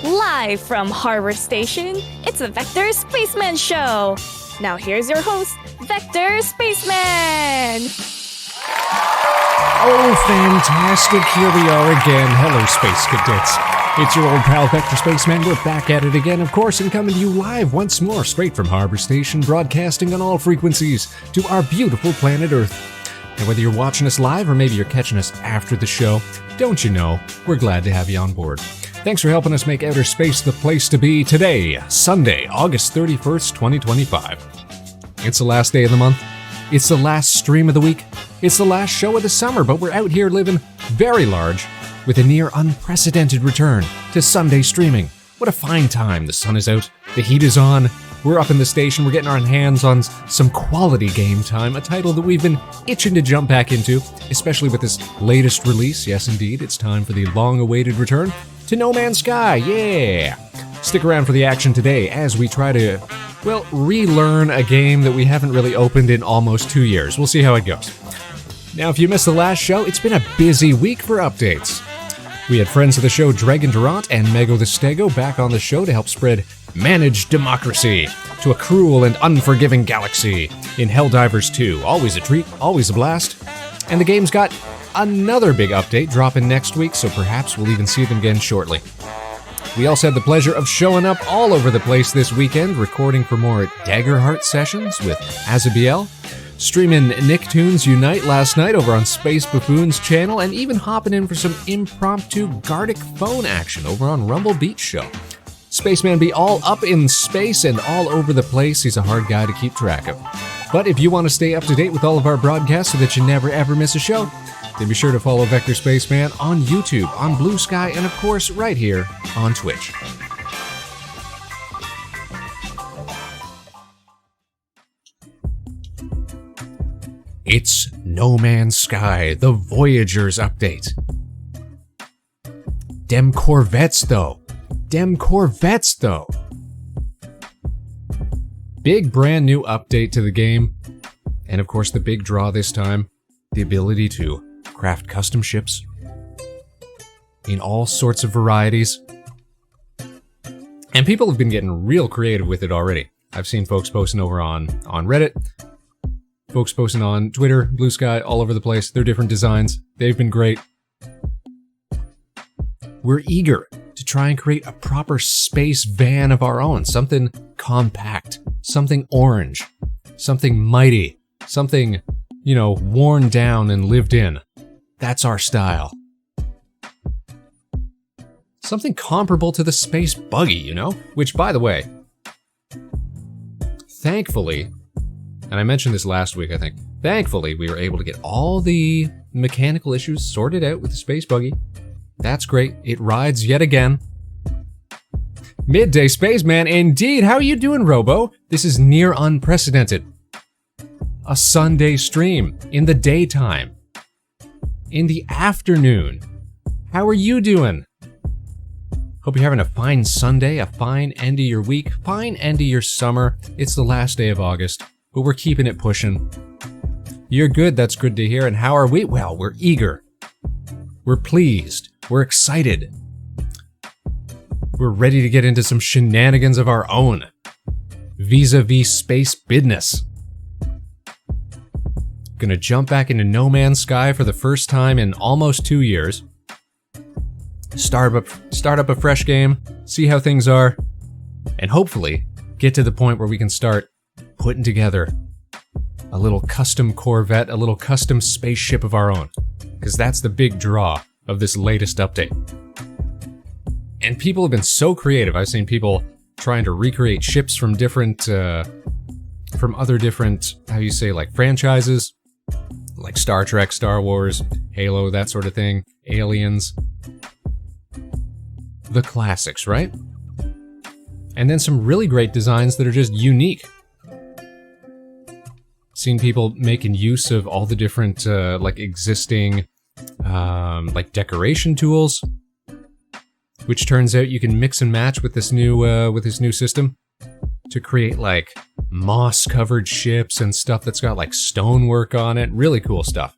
Live from Harbor Station, it's the Vector Spaceman Show. Now here's your host, Vector Spaceman. Oh, fantastic. Here we are again. Hello, Space Cadets. It's your old pal, Vector Spaceman. We're back at it again, of course, and coming to you live once more, straight from Harbor Station, broadcasting on all frequencies to our beautiful planet Earth. And whether you're watching us live or maybe you're catching us after the show, don't you know, we're glad to have you on board. Thanks for helping us make outer space the place to be today, Sunday, August 31st, 2025. It's the last day of the month. It's the last stream of the week. It's the last show of the summer, but we're out here living very large with a near unprecedented return to Sunday streaming. What a fine time. The sun is out. The heat is on. We're up in the station. We're getting our hands on some quality game time, a title that we've been itching to jump back into, especially with this latest release. Yes, indeed, it's time for the long-awaited return to No Man's Sky. Yeah! Stick around for the action today as we try to, well, relearn a game that we haven't really opened in almost 2 years. We'll see how it goes. Now, if you missed the last show, it's been a busy week for updates. We had friends of the show Dragon Durant and Mego the Stego back on the show to help spread managed democracy to a cruel and unforgiving galaxy in Helldivers 2. Always a treat, always a blast. And the game's got another big update dropping next week, so perhaps we'll even see them again shortly. We also had the pleasure of showing up all over the place this weekend, recording for more Daggerheart sessions with Azabiel, streaming Nicktoons Unite last night over on Space Buffoon's channel, and even hopping in for some impromptu Gardic phone action over on Rumble Beach Show. Spaceman be all up in space and all over the place. He's a hard guy to keep track of. But if you want to stay up to date with all of our broadcasts so that you never ever miss a show, then be sure to follow Vector Spaceman on YouTube, on Blue Sky, and of course right here on Twitch. It's No Man's Sky, the Voyagers update. Dem Corvettes, though. Big brand new update to the game. And of course the big draw this time, the ability to craft custom ships in all sorts of varieties. And people have been getting real creative with it already. I've seen folks posting over on Reddit, folks posting on Twitter, Blue Sky, all over the place. They're different designs. They've been great. We're eager to try and create a proper space van of our own. Something compact, something orange, something mighty, something, worn down and lived in. That's our style. Something comparable to the space buggy, Which, by the way, thankfully, and I mentioned this last week, I think, thankfully we were able to get all the mechanical issues sorted out with the space buggy. That's great. It rides yet again. Midday Spaceman, indeed. How are you doing, Robo? This is near unprecedented. A Sunday stream in the daytime. In the afternoon. How are you doing? Hope you're having a fine Sunday, a fine end of your week, fine end of your summer. It's the last day of August, but we're keeping it pushing. You're good, that's good to hear. And how are we? Well, we're eager. We're pleased. We're excited. We're ready to get into some shenanigans of our own. Vis-a-vis space business. Gonna jump back into No Man's Sky for the first time in almost 2 years. Start up a fresh game, see how things are, and hopefully get to the point where we can start putting together a little custom Corvette, a little custom spaceship of our own. Because that's the big draw of this latest update. And people have been so creative. I've seen people trying to recreate ships from other different, franchises, like Star Trek, Star Wars, Halo, that sort of thing, Aliens. The classics, right? And then some really great designs that are just unique. Seen people making use of all the different, existing, decoration tools, which turns out you can mix and match with this new system to create moss-covered ships and stuff that's got stonework on it. Really cool stuff.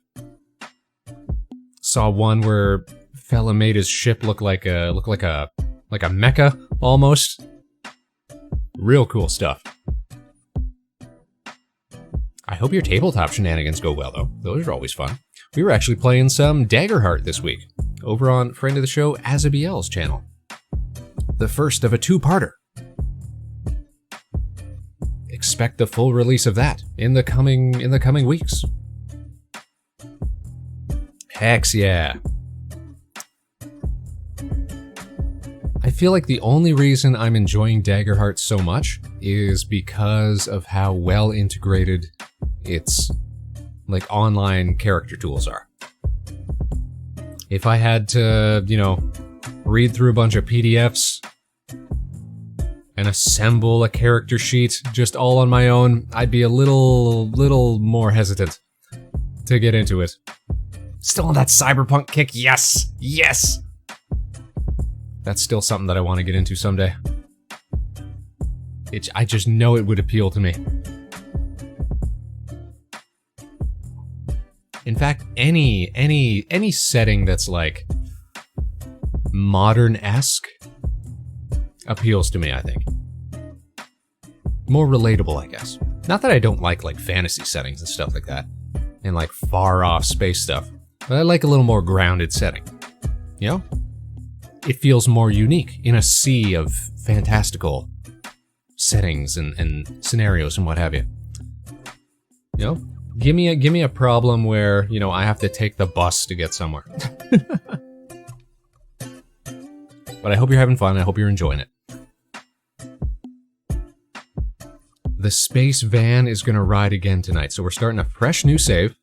Saw one where fella made his ship look like a like a mecha almost. Real cool stuff. I hope your tabletop shenanigans go well, though. Those are always fun. We were actually playing some Daggerheart this week, over on friend of the show, Azabiel's channel. The first of a two-parter. Expect the full release of that in the coming weeks. Hex yeah. I feel like the only reason I'm enjoying Daggerheart so much is because of how well integrated its like online character tools are. If I had to, you know, read through a bunch of PDFs and assemble a character sheet just all on my own, I'd be a little more hesitant to get into it. Still on that cyberpunk kick, yes! Yes! That's still something that I want to get into someday. I just know it would appeal to me. In fact, any setting that's like modern-esque appeals to me, I think. More relatable, I guess. Not that I don't like fantasy settings and stuff like that, and like far-off space stuff, but I like a little more grounded setting. You know? It feels more unique in a sea of fantastical settings and scenarios and what have you. You know? Give me a problem where, you know, I have to take the bus to get somewhere. But I hope you're having fun. I hope you're enjoying it. The space van is going to ride again tonight, so we're starting a fresh new save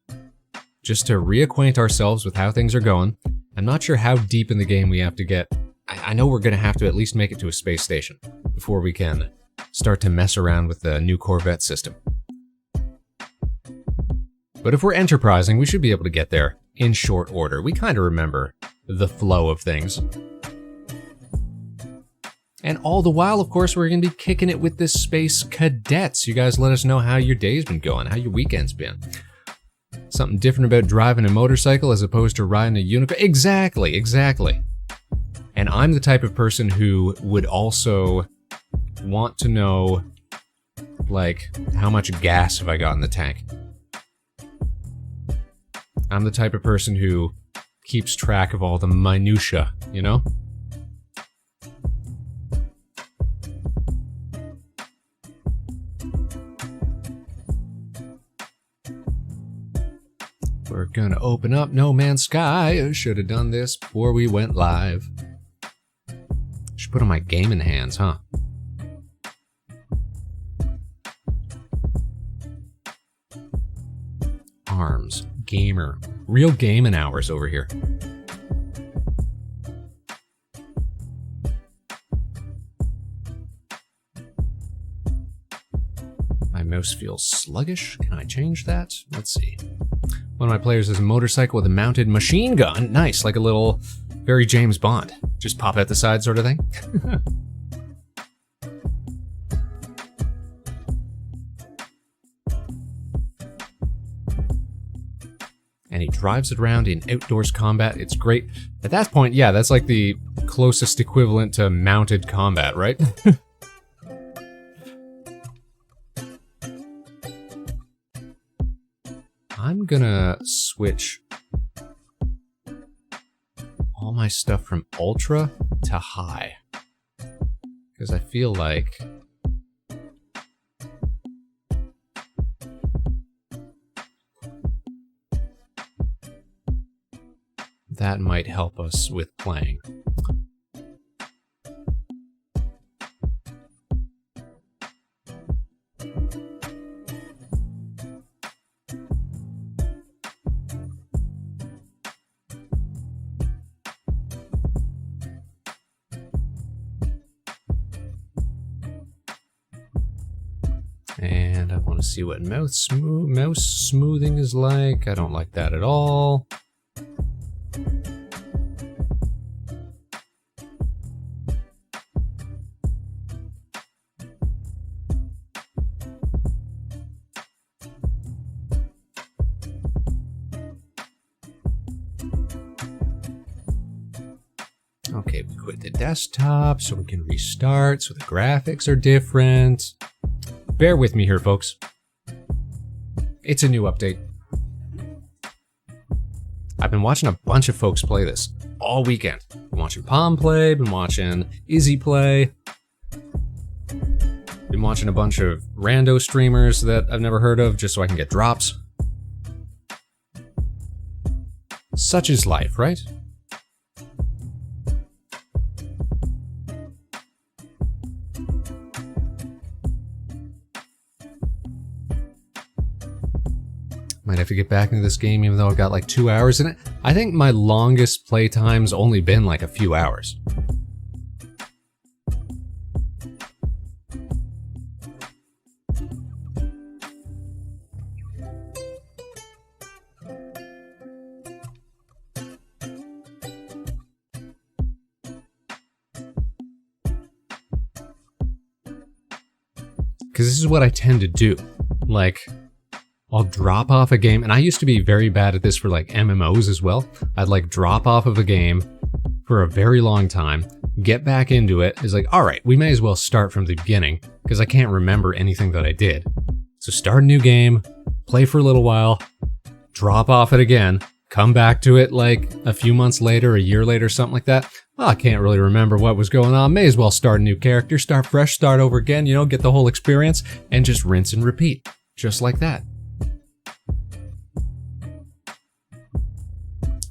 just to reacquaint ourselves with how things are going. I'm not sure how deep in the game we have to get. I know we're going to have to at least make it to a space station before we can start to mess around with the new Corvette system. But if we're enterprising, we should be able to get there in short order. We kind of remember the flow of things. And all the while, of course, we're going to be kicking it with the Space Cadets. You guys let us know how your day's been going, how your weekend's been. Something different about driving a motorcycle as opposed to riding a unicorn. Exactly. And I'm the type of person who would also want to know, like, how much gas have I got in the tank? I'm the type of person who keeps track of all the minutia, you know? We're gonna open up No Man's Sky. I should have done this before we went live. Should put on my gaming hands, huh? Arms. Gamer. Real gaming hours over here. My mouse feels sluggish. Can I change that? Let's see. One of my players has a motorcycle with a mounted machine gun. Nice, like a little, very James Bond. Just pop out the side sort of thing. And he drives it around in outdoors combat. It's great. At that point, yeah, that's like the closest equivalent to mounted combat, right? I'm gonna switch all my stuff from ultra to high, because I feel like that might help us with playing. And I want to see what mouse smoothing is like. I don't like that at all. Okay, we quit the desktop so we can restart, so the graphics are different. Bear with me here, folks. It's a new update. I've been watching a bunch of folks play this all weekend. Been watching Palm play, been watching Izzy play. Been watching a bunch of rando streamers that I've never heard of just so I can get drops. Such is life, right? Might have to get back into this game even though I've got like 2 hours in it. I think my longest playtime's only been like a few hours. Because this is what I tend to do. Like, I'll drop off a game, and I used to be very bad at this for like MMOs as well. I'd like drop off of a game for a very long time, get back into it, is like, all right, we may as well start from the beginning, because I can't remember anything that I did. So start a new game, play for a little while, drop off it again, come back to it like a few months later, a year later, something like that. Well, I can't really remember what was going on. May as well start a new character, start fresh, start over again, you know, get the whole experience, and just rinse and repeat. Just like that.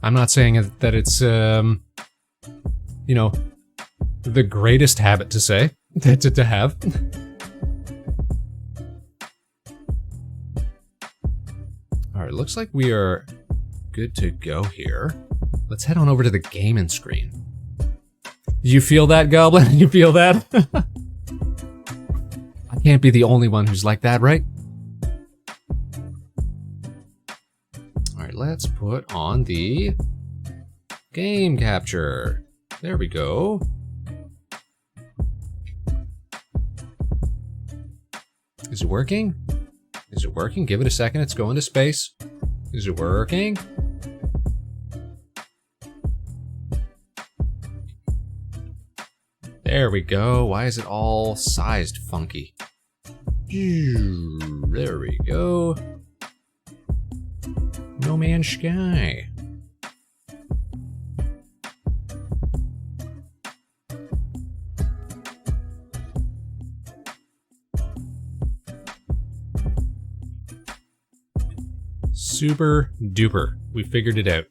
I'm not saying that it's, you know, the greatest habit to say, to have. Alright, looks like we are good to go here. Let's head on over to the gaming screen. You feel that, Goblin? You feel that? I can't be the only one who's like that, right? Alright, let's put on the game capture. There we go. Is it working? Is it working? Give it a second, it's going to space. Is it working? There we go. Why is it all sized funky? There we go. No Man's Sky. Super duper. We figured it out.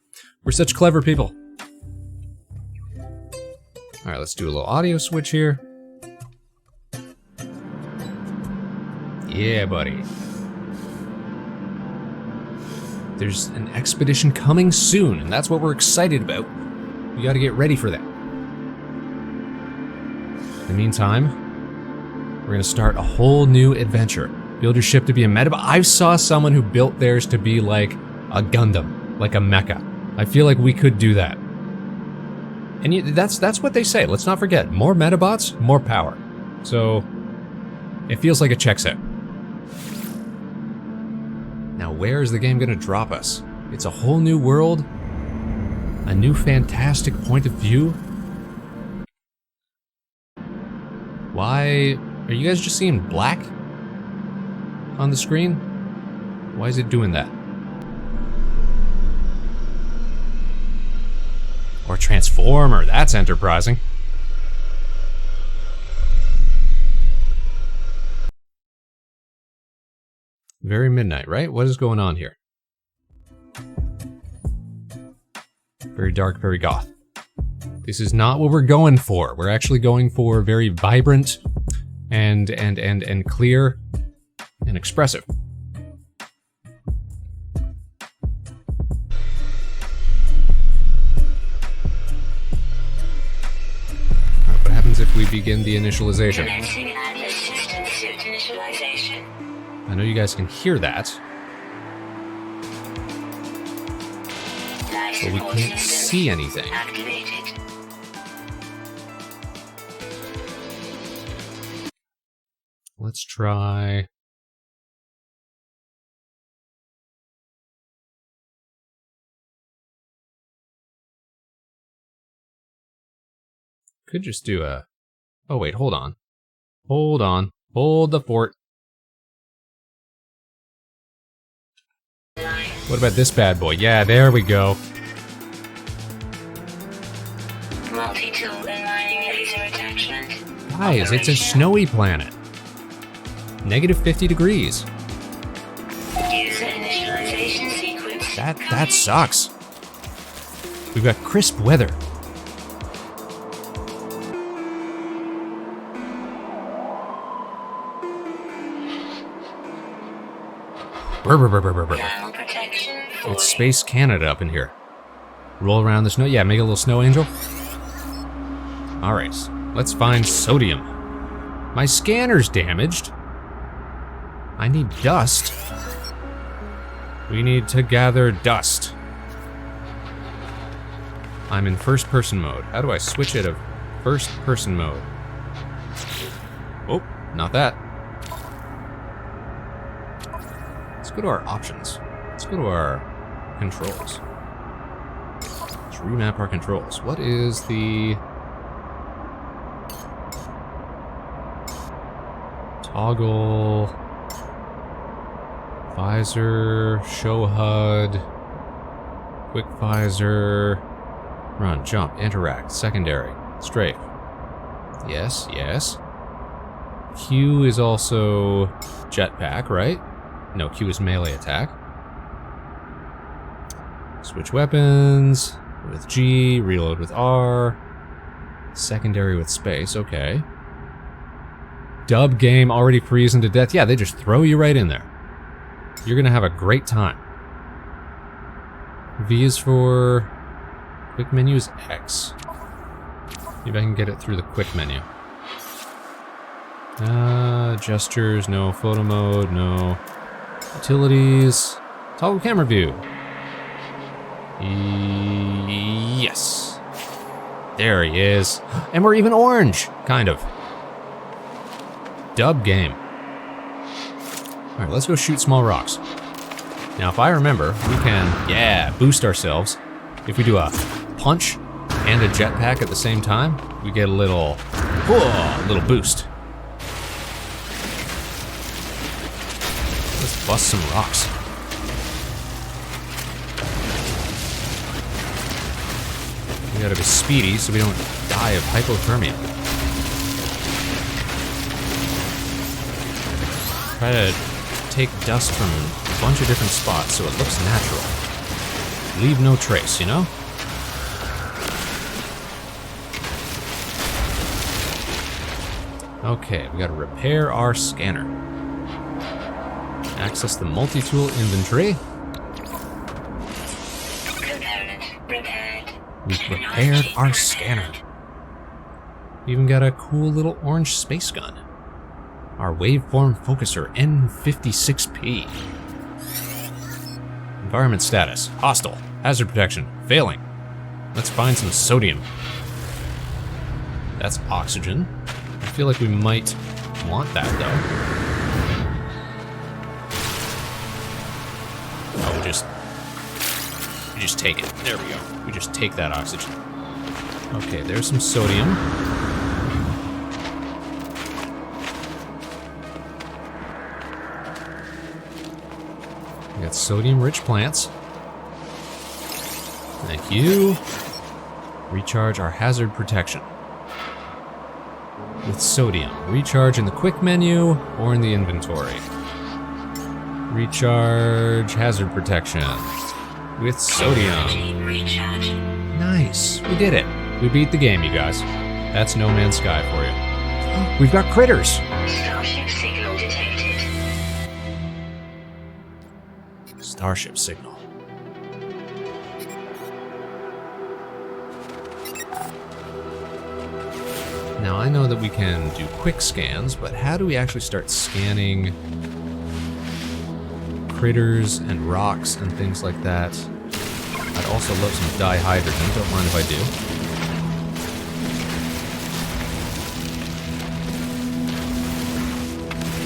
We're such clever people. Alright, let's do a little audio switch here. Yeah, buddy. There's an expedition coming soon, and that's what we're excited about. We gotta get ready for that. In the meantime, we're gonna start a whole new adventure. Build your ship to be a metabot. I saw someone who built theirs to be like a Gundam, like a mecha. I feel like we could do that. And that's what they say. Let's not forget, more metabots, more power. So, it feels like it checks out. Now, where is the game gonna drop us? It's a whole new world, a new fantastic point of view. Why are you guys just seeing black on the screen? Why is it doing that? Or Transformer, that's enterprising. Very midnight, right? What is going on here? Very dark, very goth. This is not what we're going for. We're actually going for very vibrant and clear and expressive. What happens if we begin the initialization? I know you guys can hear that, but we can't see anything. Let's try... Could just do a... Oh, wait, hold on. Hold on. Hold the fort. What about this bad boy? Yeah, there we go. Multi-tool aligning laser attachment. Guys, it's a snowy planet. -50 degrees. User initialization sequence. That sucks. We've got crisp weather. Thermal protection. It's Space Canada up in here. Roll around the snow. Yeah, make a little snow angel. Alright, let's find sodium. My scanner's damaged. I need dust. We need to gather dust. I'm in first person mode. How do I switch it to first person mode? Oh, not that. Let's go to our options. Let's go to our controls. Let's remap our controls. What is the... Toggle... Visor, show HUD, quick visor, run, jump, interact, secondary, strafe. Yes, yes. Q is also jetpack, right? No, Q is melee attack. Switch weapons with G, reload with R, secondary with space, okay. Dub game already freezing to death. Yeah, they just throw you right in there. You're gonna have a great time. V is for... Quick menu is X. Maybe I can get it through the quick menu. Gestures, no. Photo mode, no. Utilities. Toggle camera view. Yes. There he is. And we're even orange, kind of. Dub game. Alright, let's go shoot small rocks. Now, if I remember, we can, yeah, boost ourselves. If we do a punch and a jetpack at the same time, we get a little boost. Let's bust some rocks. We gotta be speedy so we don't die of hypothermia. Try to take dust from a bunch of different spots so it looks natural. Leave no trace, you know? Okay, we gotta repair our scanner. Access the multi-tool inventory. We've repaired our scanner. We even got a cool little orange space gun. Our waveform focuser, N56P. Environment status, hostile. Hazard protection, failing. Let's find some sodium. That's oxygen. I feel like we might want that, though. Oh, we just take it. There we go. We just take that oxygen. Okay, there's some sodium. We got sodium-rich plants. Thank you. Recharge our hazard protection. With sodium. Recharge in the quick menu or in the inventory. Recharge hazard protection. With sodium. Nice. We did it. We beat the game, you guys. That's No Man's Sky for you. We've got critters. Starship signal detected. Starship signal. Now, I know that we can do quick scans, but how do we actually start scanning critters and rocks and things like that? I'd also love some dihydrogen, don't mind if I do.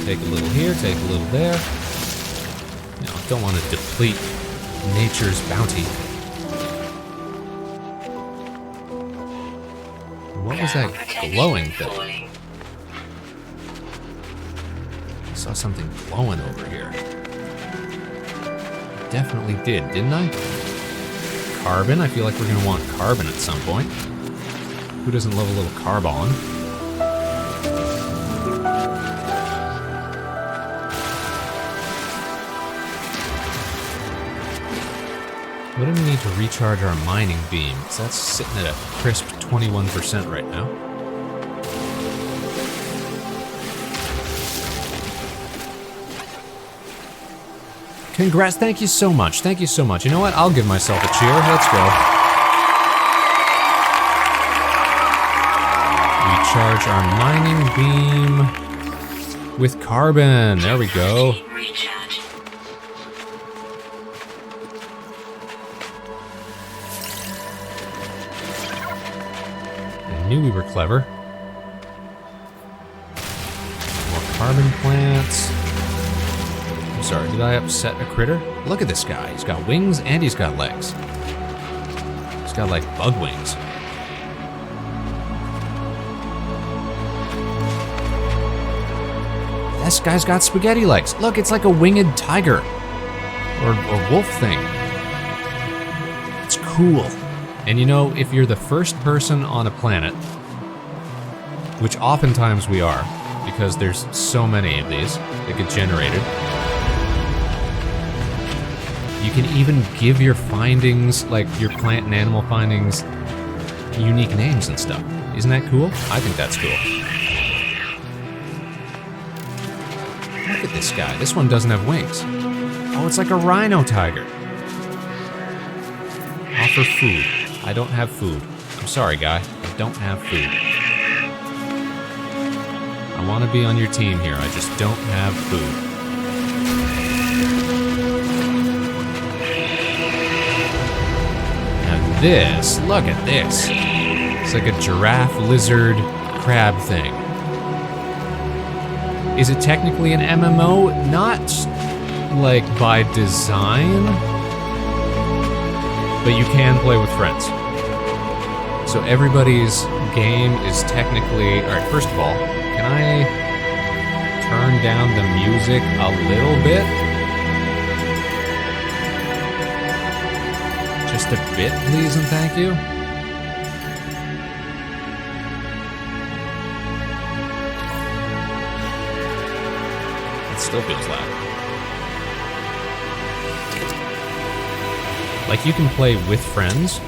Take a little here, take a little there. You know, don't want to deplete nature's bounty. what was that glowing thing? I saw something glowing over here. Definitely did, didn't I? Carbon? I feel like we're going to want carbon at some point. Who doesn't love a little carbon? What do we need to recharge our mining beam? Because that's sitting at a crisp 21% right now. Congrats, thank you so much, thank you so much. You know what, I'll give myself a cheer, let's go. Recharge our mining beam with carbon, there we go. Recharge. I knew we were clever. More carbon plants. I'm sorry, did I upset a critter? Look at this guy. He's got wings and he's got legs. He's got like bug wings. This guy's got spaghetti legs. Look, it's like a winged tiger. Or wolf thing. It's cool. And you know, if you're the first person on a planet, which oftentimes we are, because there's so many of these that get generated, you can even give your findings, like your plant and animal findings, unique names and stuff. Isn't that cool? I think that's cool. Look at this guy. This one doesn't have wings. Oh, it's like a rhino tiger. Offer food. I don't have food. I'm sorry, guy. I don't have food. I want to be on your team here. I just don't have food. Now this, look at this. It's like a giraffe, lizard, crab thing. Is it technically an MMO? Not like by design, but you can play with friends. So everybody's game is technically... Alright, first of all, can I turn down the music a little bit? Just a bit, please and thank you. It still feels loud. Like, you can play with friends.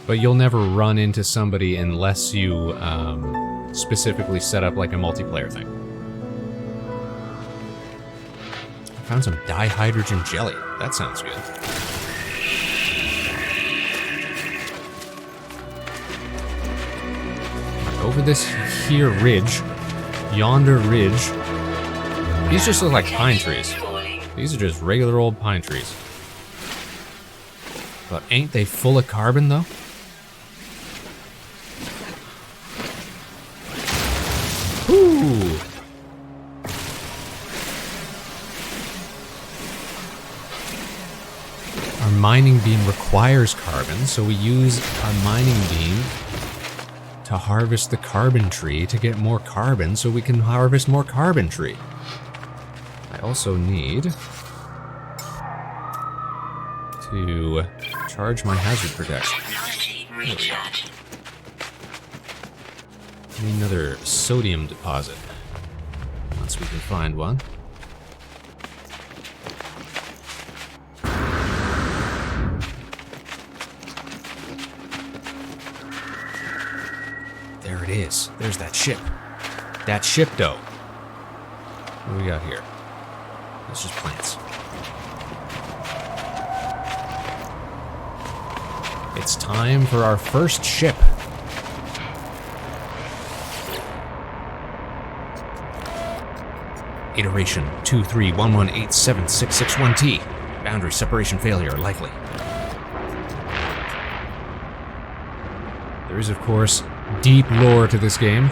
But you'll never run into somebody unless you specifically set up like a multiplayer thing. I found some dihydrogen jelly. That sounds good. Over this here ridge, yonder ridge, these just look like pine trees. These are just regular old pine trees. But ain't they full of carbon though? Ooh. Our mining beam requires carbon, so we use our mining beam to harvest the carbon tree to get more carbon so we can harvest more carbon tree. I also need to charge my hazard protection. I need another sodium deposit, once we can find one. There it is. There's that ship. That ship, though. What do we got here? It's just plants. It's time for our first ship. Iteration 231187661T. Boundary separation failure likely. There is, of course, deep lore to this game.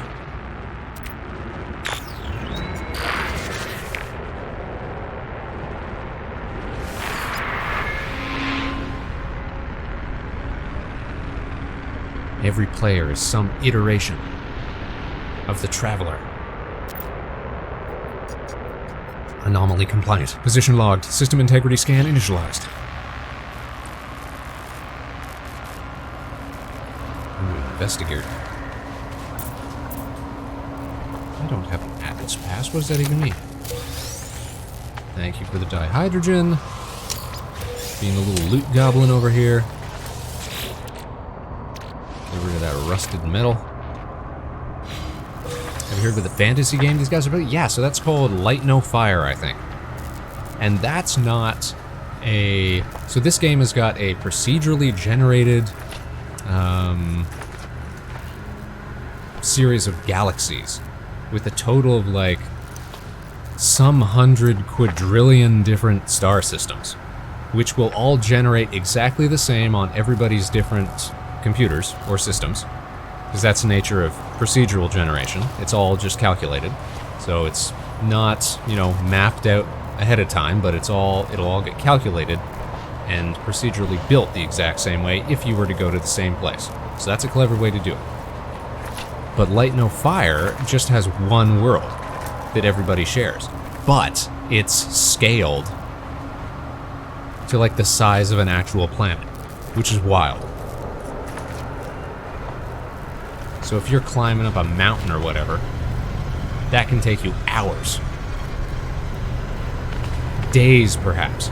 Every player is some iteration of the Traveler. Anomaly compliant. Position logged. System integrity scan initialized. Ooh, investigate. I don't have an Atlas pass. What does that even mean? Thank you for the dihydrogen. Being a little loot goblin over here. Get rid of that rusted metal. Have you heard of the fantasy game these guys are playing? Yeah, so that's called Light No Fire, I think. And that's not a... So this game has got a procedurally generated series of galaxies with a total of like some 100 quadrillion different star systems, which will all generate exactly the same on everybody's different computers or systems. Because that's the nature of procedural generation. It's all just calculated. So it's not, you know, mapped out ahead of time, but it'll all get calculated and procedurally built the exact same way if you were to go to the same place. So that's a clever way to do it. But Light No Fire just has one world that everybody shares. But it's scaled to like the size of an actual planet, which is wild. So if you're climbing up a mountain or whatever, that can take you hours. Days, perhaps.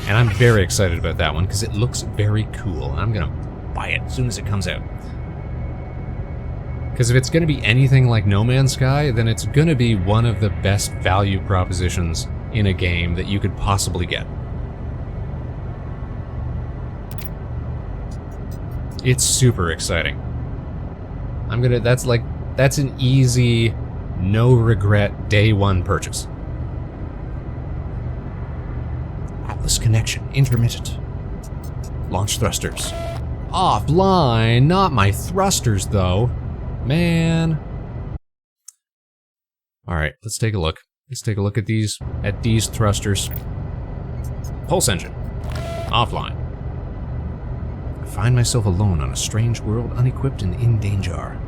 And I'm very excited about that one because it looks very cool. I'm going to buy it as soon as it comes out. Because if it's going to be anything like No Man's Sky, then it's going to be one of the best value propositions in a game that you could possibly get. It's super exciting. That's an easy, no regret, day one purchase. Atlas connection, intermittent. Launch thrusters. Offline, not my thrusters though. Man. Alright, let's take a look. Let's take a look at these thrusters. Pulse engine. Offline. I find myself alone on a strange world, unequipped and in danger.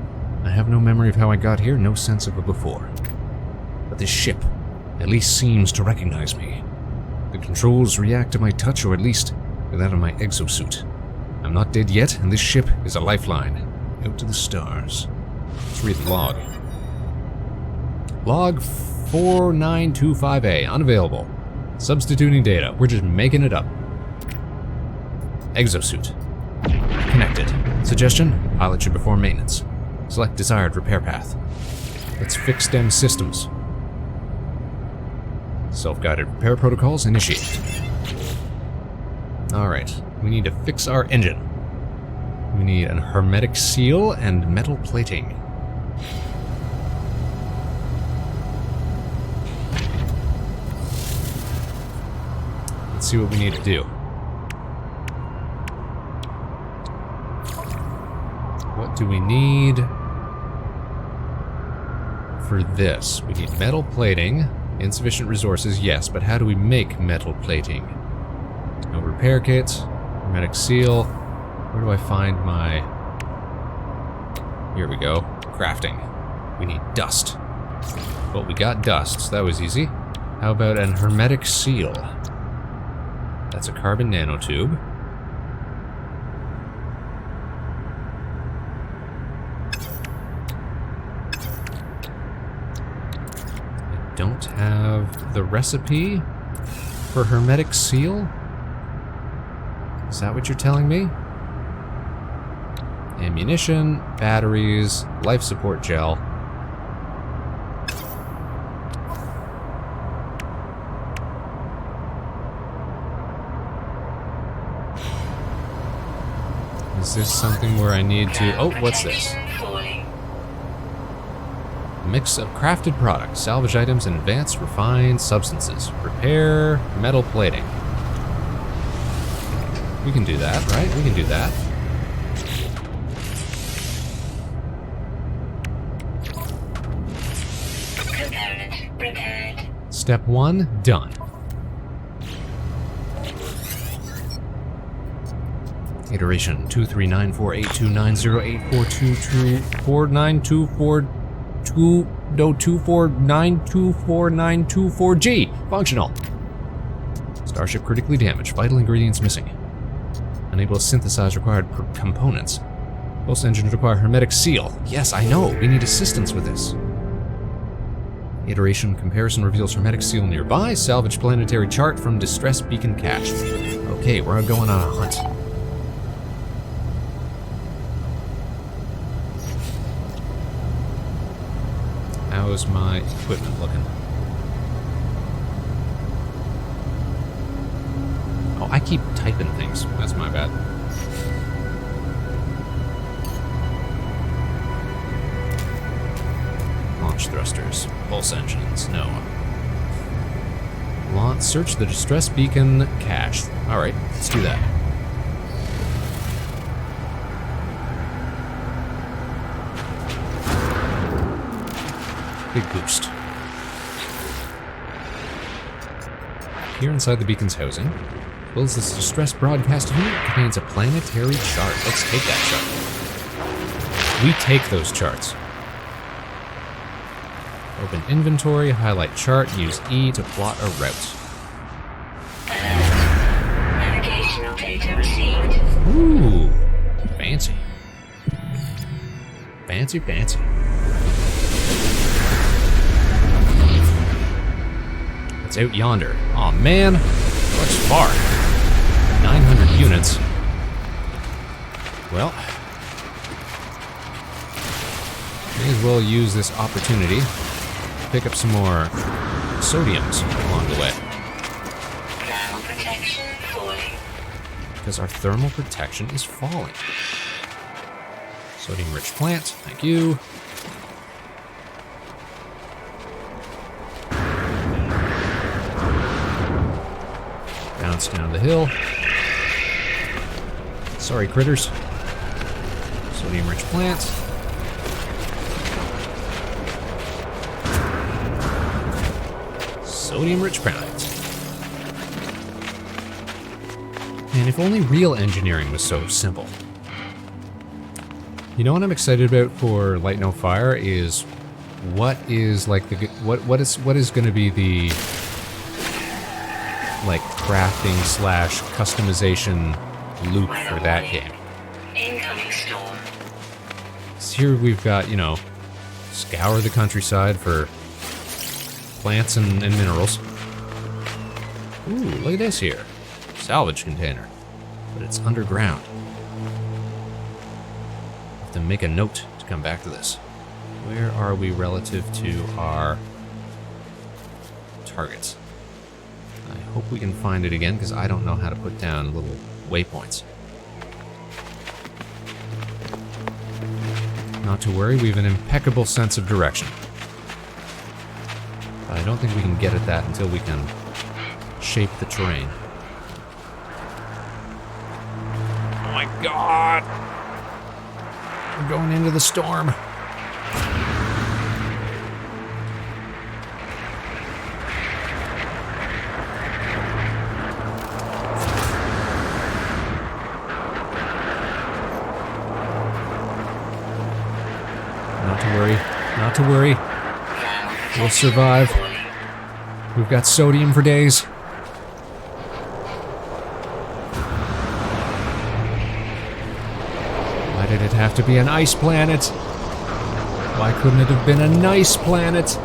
I have no memory of how I got here, no sense of it before. But this ship at least seems to recognize me. The controls react to my touch, or at least to that of my exosuit. I'm not dead yet, and this ship is a lifeline. Out to the stars. Let's read the log. Log 4925A, unavailable. Substituting data. We're just making it up. Exosuit. Connected. Suggestion? Pilot should perform maintenance. Select desired repair path. Let's fix them systems. Self-guided repair protocols initiated. Alright, we need to fix our engine. We need a hermetic seal and metal plating. Let's see what we need to do. What do we need for this? We need metal plating. Insufficient resources, yes, but how do we make metal plating? No repair kits. Hermetic seal. Where do I find my... Here we go. Crafting. We need dust. Well, we got dust, so that was easy. How about an hermetic seal? That's a carbon nanotube. I don't have the recipe for hermetic seal. Is that what you're telling me? Ammunition, batteries, life support gel. Is this something where I need to... Oh, what's this? Mix of crafted products, salvage items, and advanced refined substances. Repair metal plating. We can do that, right? We can do that. Component repaired. Step 1, done. Iteration 2394829084224924924G. Functional. Starship critically damaged. Vital ingredients missing. Unable to synthesize required components. Both engines require hermetic seal. Yes, I know. We need assistance with this. Iteration comparison reveals hermetic seal nearby. Salvage planetary chart from distress beacon cache. Okay, we're going on a hunt. How's my equipment looking? Oh, I keep typing things. That's my bad. Launch thrusters. Pulse engines. No. Search the distress beacon cache. Alright, let's do that. Big boost. Here inside the beacon's housing, builds this distress broadcast unit contains a planetary chart. Let's take that chart. We take those charts. Open inventory, highlight chart, use E to plot a route. Navigational data received. Ooh, fancy. Fancy, fancy. It's out yonder. Aw, man. Looks far. 900 units. Well, may as well use this opportunity to pick up some more sodiums along the way. Thermal protection falling. Because our thermal protection is falling. Sodium-rich plant, thank you. Bounce down the hill. Sorry, critters. Sodium-rich plant. Sodium-rich plant. And if only real engineering was so simple. You know what I'm excited about for Light No Fire is what is like the what is going to be the like crafting / customization loop for that game. Incoming storm. So here we've got, you know, scour the countryside for plants and minerals. Ooh, look at this here. Salvage container. But it's underground. Have to make a note to come back to this. Where are we relative to our targets? I hope we can find it again, because I don't know how to put down little waypoints. Not to worry, we have an impeccable sense of direction. But I don't think we can get at that until we can shape the terrain. Oh my god! We're going into the storm. Not to worry. We'll survive. We've got sodium for days. Why did it have to be an ice planet? Why couldn't it have been a nice planet?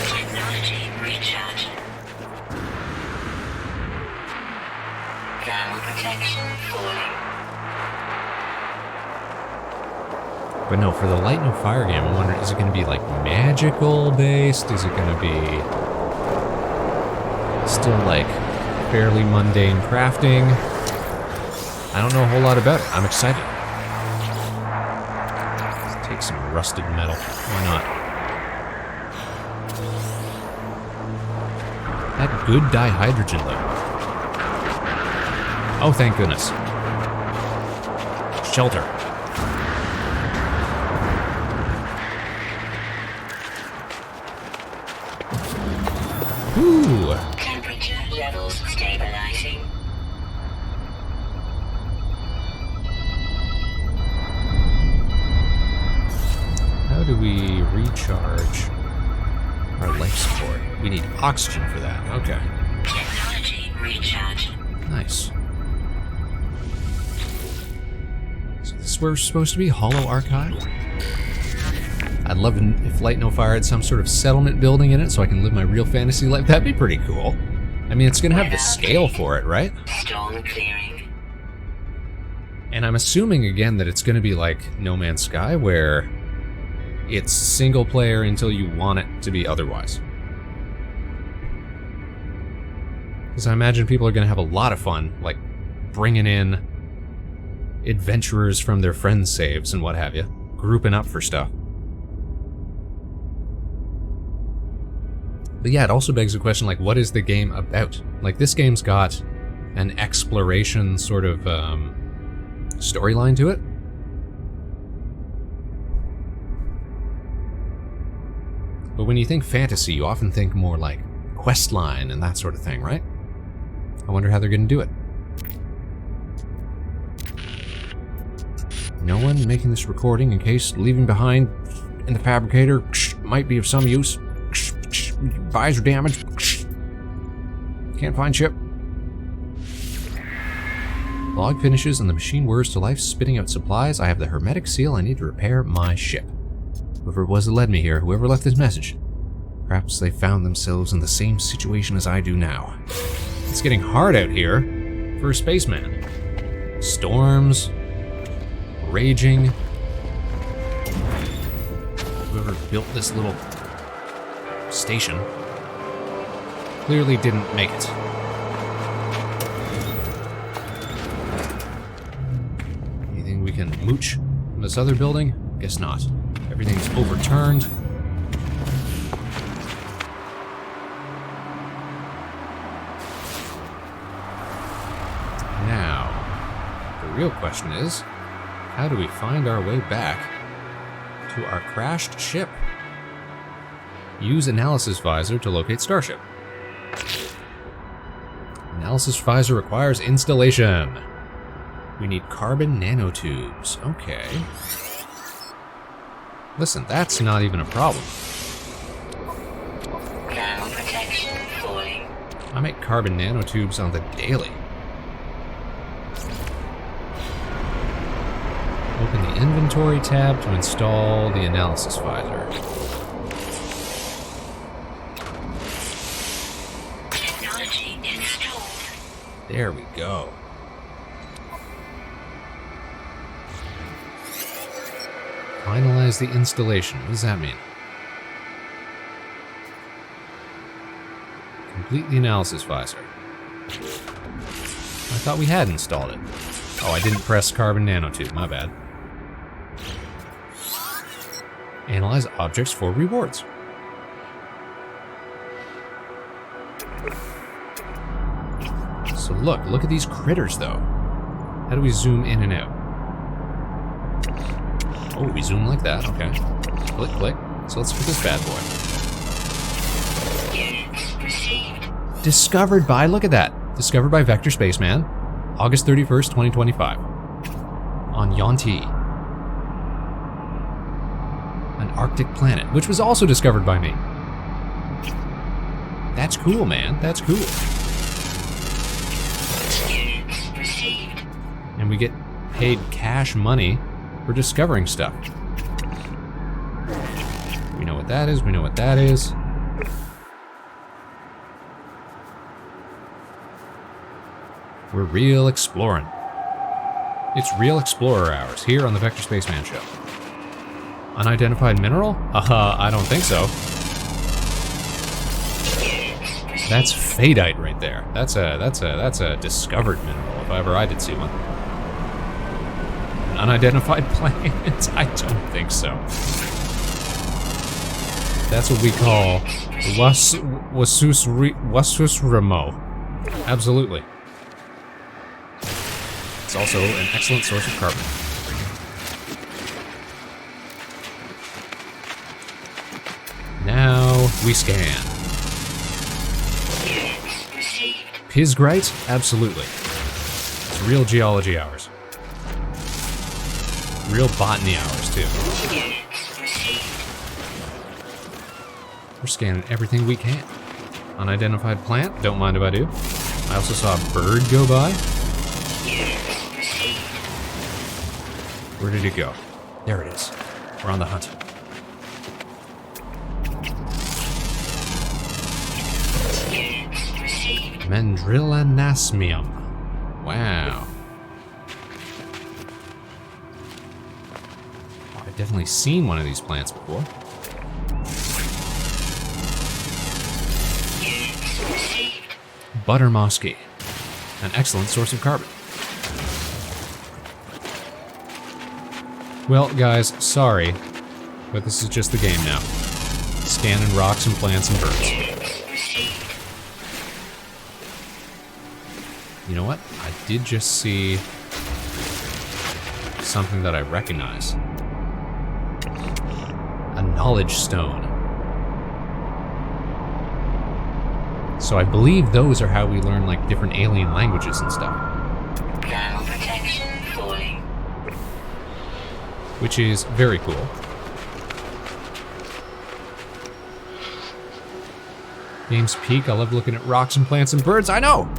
Technology recharge. Thermal protection falling. But no, for the Light No Fire game, I'm wondering, is it going to be like magical based? Is it going to be still like fairly mundane crafting? I don't know a whole lot about it. I'm excited. Let's take some rusted metal. Why not? That good dihydrogen though. Oh, thank goodness. Shelter. Ooh. Temperature levels stabilized. we recharge our life support? We need oxygen for that. Okay. Technology recharge. Nice. So this is where we're supposed to be? Hollow Archive? I'd love if Light No Fire had some sort of settlement building in it so I can live my real fantasy life. That'd be pretty cool. I mean, it's going to have the scale for it, right? Storm clearing. And I'm assuming, again, that it's going to be like No Man's Sky, where it's single player until you want it to be otherwise. Because I imagine people are going to have a lot of fun, like, bringing in adventurers from their friends' saves and what have you, grouping up for stuff. But yeah, it also begs the question, like, what is the game about? Like, this game's got an exploration sort of storyline to it. But when you think fantasy, you often think more like questline and that sort of thing, right? I wonder how they're going to do it. No one making this recording in case leaving behind in the fabricator might be of some use. Visor damage. Can't find ship. Log finishes and the machine whirs to life, spitting out supplies. I have the hermetic seal. I need to repair my ship. Whoever it was that led me here, whoever left this message, perhaps they found themselves in the same situation as I do now. It's getting hard out here for a spaceman. Storms, raging. Whoever built this little station clearly didn't make it. Anything we can mooch from this other building? Guess not. Everything's overturned. Now, the real question is, how do we find our way back to our crashed ship? Use Analysis Visor to locate Starship. Analysis Visor requires installation. We need carbon nanotubes. Okay. Listen, that's not even a problem. Ground protection falling. I make carbon nanotubes on the daily. Open the inventory tab to install the Analysis Visor. Technology installed. There we go. Finalize the installation. What does that mean? Complete the Analysis Visor. I thought we had installed it. Oh, I didn't press carbon nanotube. My bad. Analyze objects for rewards. So look at these critters though. How do we zoom in and out? Oh, we zoom like that, okay. Click, click. So let's put this bad boy. Units received. Discovered by, look at that. Discovered by Vector Spaceman, August 31st, 2025. On Yonti. An Arctic planet, which was also discovered by me. That's cool, man. That's cool. Units received. And we get paid cash money for discovering stuff. We know what that is. We know what that is. We're real exploring. It's Real Explorer Hours here on the Vector Spaceman Show. Unidentified mineral? I don't think so. That's Fadite right there. That's a discovered mineral, if ever I did see one. An unidentified planet? I don't think so. That's what we call Wasus Remo. Absolutely. It's also an excellent source of carbon. Now we scan. Pisgrite? Absolutely. It's real geology hours. Real botany hours, too. We're scanning everything we can. Unidentified plant, don't mind if I do. I also saw a bird go by. Where did it go? There it is. We're on the hunt. Mendrillanasmium. Wow. Oh, I've definitely seen one of these plants before. Buttermosky. An excellent source of carbon. Well, guys, sorry, but this is just the game now. Scanning rocks and plants and birds. You know what? I did just see something that I recognize. A knowledge stone. So I believe those are how we learn, like, different alien languages and stuff. Ground protection falling. Which is very cool. Game's peak, I love looking at rocks and plants and birds, I know!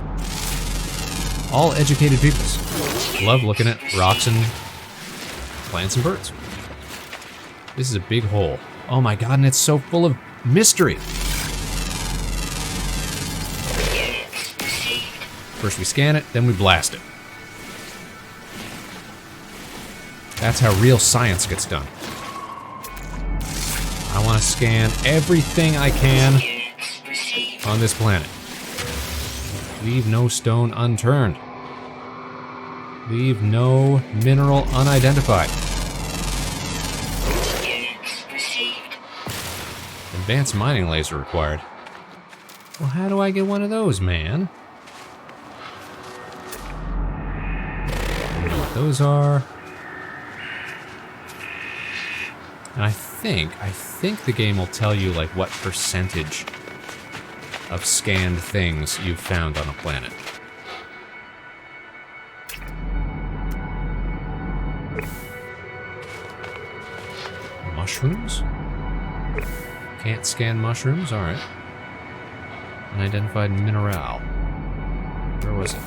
All educated peoples love looking at rocks and plants and birds. This is a big hole. Oh my god, and it's so full of mystery! First we scan it, then we blast it. That's how real science gets done. I want to scan everything I can on this planet. Leave no stone unturned. Leave no mineral unidentified. Advanced mining laser required. Well, how do I get one of those, man? I don't know what those are. And I think the game will tell you, like, what percentage of scanned things you've found on a planet. Mushrooms? Can't scan mushrooms? Alright. Unidentified mineral. Where was it?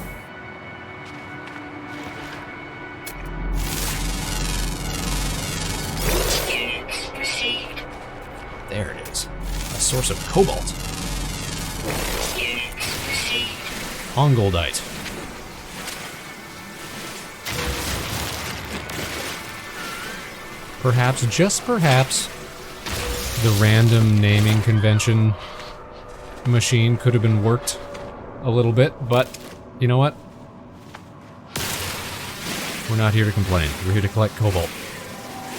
There it is. A source of cobalt. Ongoldite. Perhaps, just perhaps, the random naming convention machine could have been worked a little bit, but you know what? We're not here to complain. We're here to collect cobalt.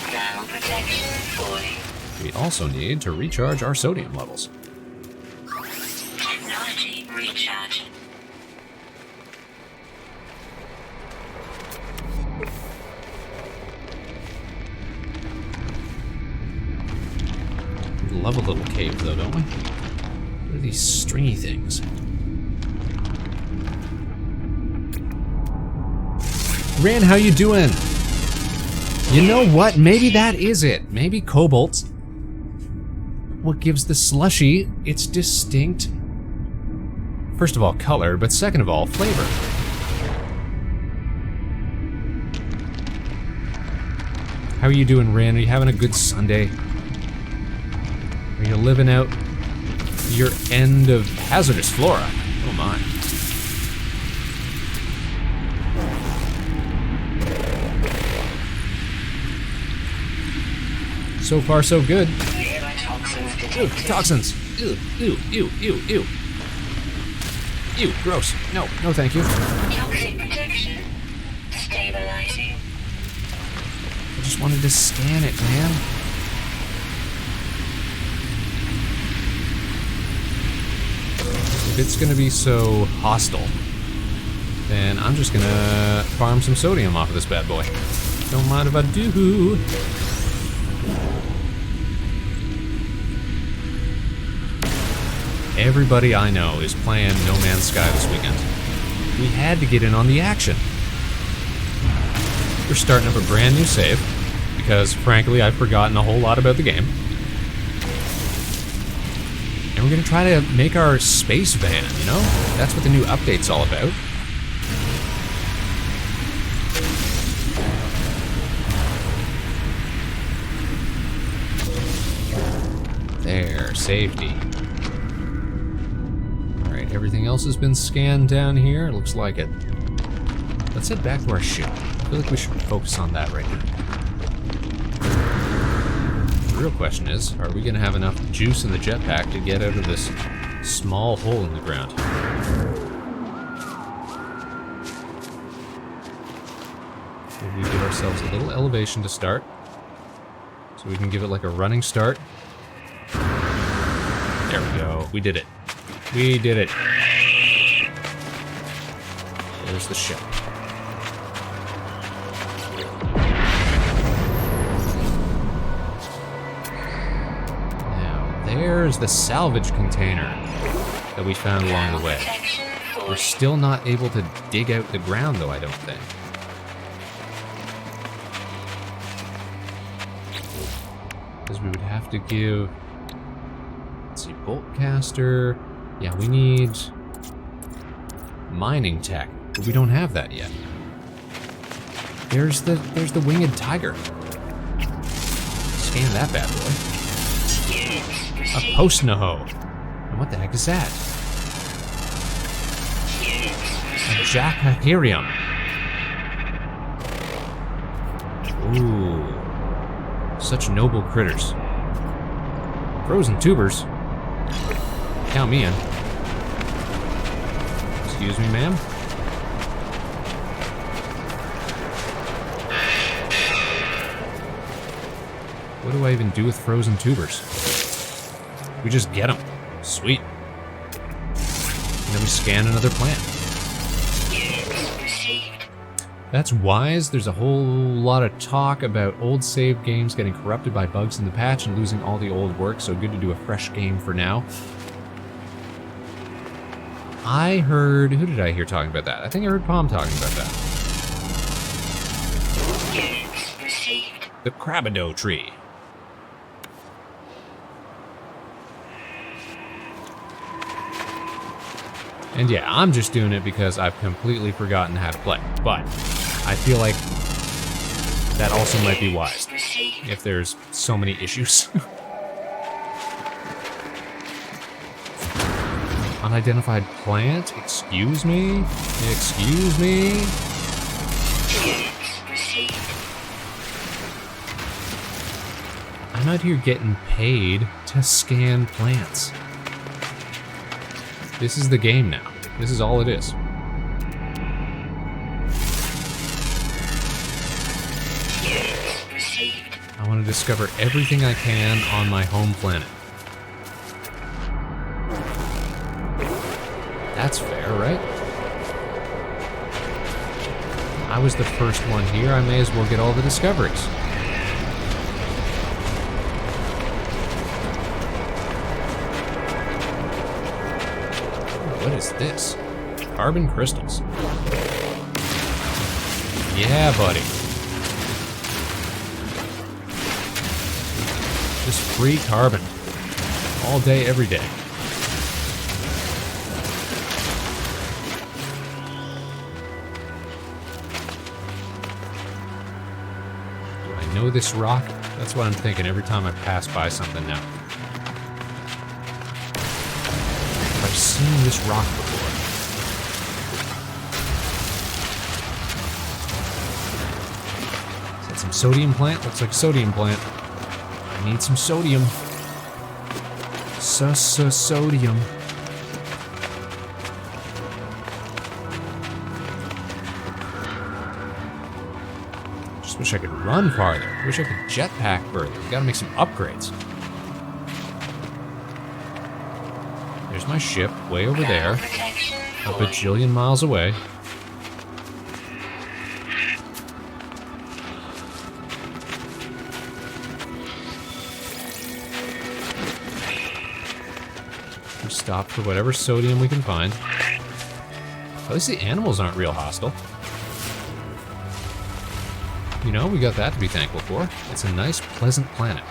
Ground protection falling. We also need to recharge our sodium levels. Technology recharging. We love a little cave, though, don't we? What are these stringy things? Ran, how you doing? You know what? Maybe that is it. Maybe cobalt. What gives the slushy its distinct, first of all, color, but second of all, flavor. How are you doing, Ran? Are you having a good Sunday? Are you living out your end of hazardous flora? Oh my. So far, so good. Ew, toxins. Ew, ew, ew, ew, ew. Ew, gross. No, no thank you. Toxic protection stabilizing. I just wanted to scan it, man. If it's gonna be so hostile, then I'm just gonna farm some sodium off of this bad boy. Don't mind if I do. Everybody I know is playing No Man's Sky this weekend. We had to get in on the action. We're starting up a brand new save, because frankly I've forgotten a whole lot about the game. And we're gonna try to make our space van, you know? That's what the new update's all about. There, safety. Alright, everything else has been scanned down here. It looks like it. Let's head back to our ship. I feel like we should focus on that right now. The real question is, are we gonna have enough juice in the jetpack to get out of this small hole in the ground? Maybe we give ourselves a little elevation to start, so we can give it like a running start. There we go. We did it. We did it. There's the ship. Now, there's the salvage container that we found along the way. We're still not able to dig out the ground, though, I don't think. Because we would have to give... Let's see, bolt caster. Yeah, we need mining tech, but we don't have that yet. There's the winged tiger. Scan that bad boy. A post-noho. And what the heck is that? A jack-hakerium. Ooh. Such noble critters. Frozen tubers. Count me in. Excuse me, ma'am. What do I even do with frozen tubers? We just get them. Sweet. And then we scan another plant. That's wise. There's a whole lot of talk about old save games getting corrupted by bugs in the patch and losing all the old work, so good to do a fresh game for now. I heard... Who did I hear talking about that? I think I heard Palm talking about that. The Crabado tree. And yeah, I'm just doing it because I've completely forgotten how to play. But I feel like that also might be wise if there's so many issues. Unidentified plant? Excuse me? Excuse me? I'm out here getting paid to scan plants. This is the game now. This is all it is. I want to discover everything I can on my home planet. That's fair, right? I was the first one here. I may as well get all the discoveries. What is this? Carbon crystals. Yeah, buddy. Just free carbon. All day, every day. Do I know this rock? That's what I'm thinking every time I pass by something now. I've seen this rock before. Is that some sodium plant? Looks like sodium plant. I need some sodium. Sodium. Just wish I could run farther. Wish I could jetpack further. We gotta make some upgrades. There's my ship, way over there, a bajillion miles away. We stop for whatever sodium we can find. At least the animals aren't real hostile. You know, we got that to be thankful for. It's a nice, pleasant planet.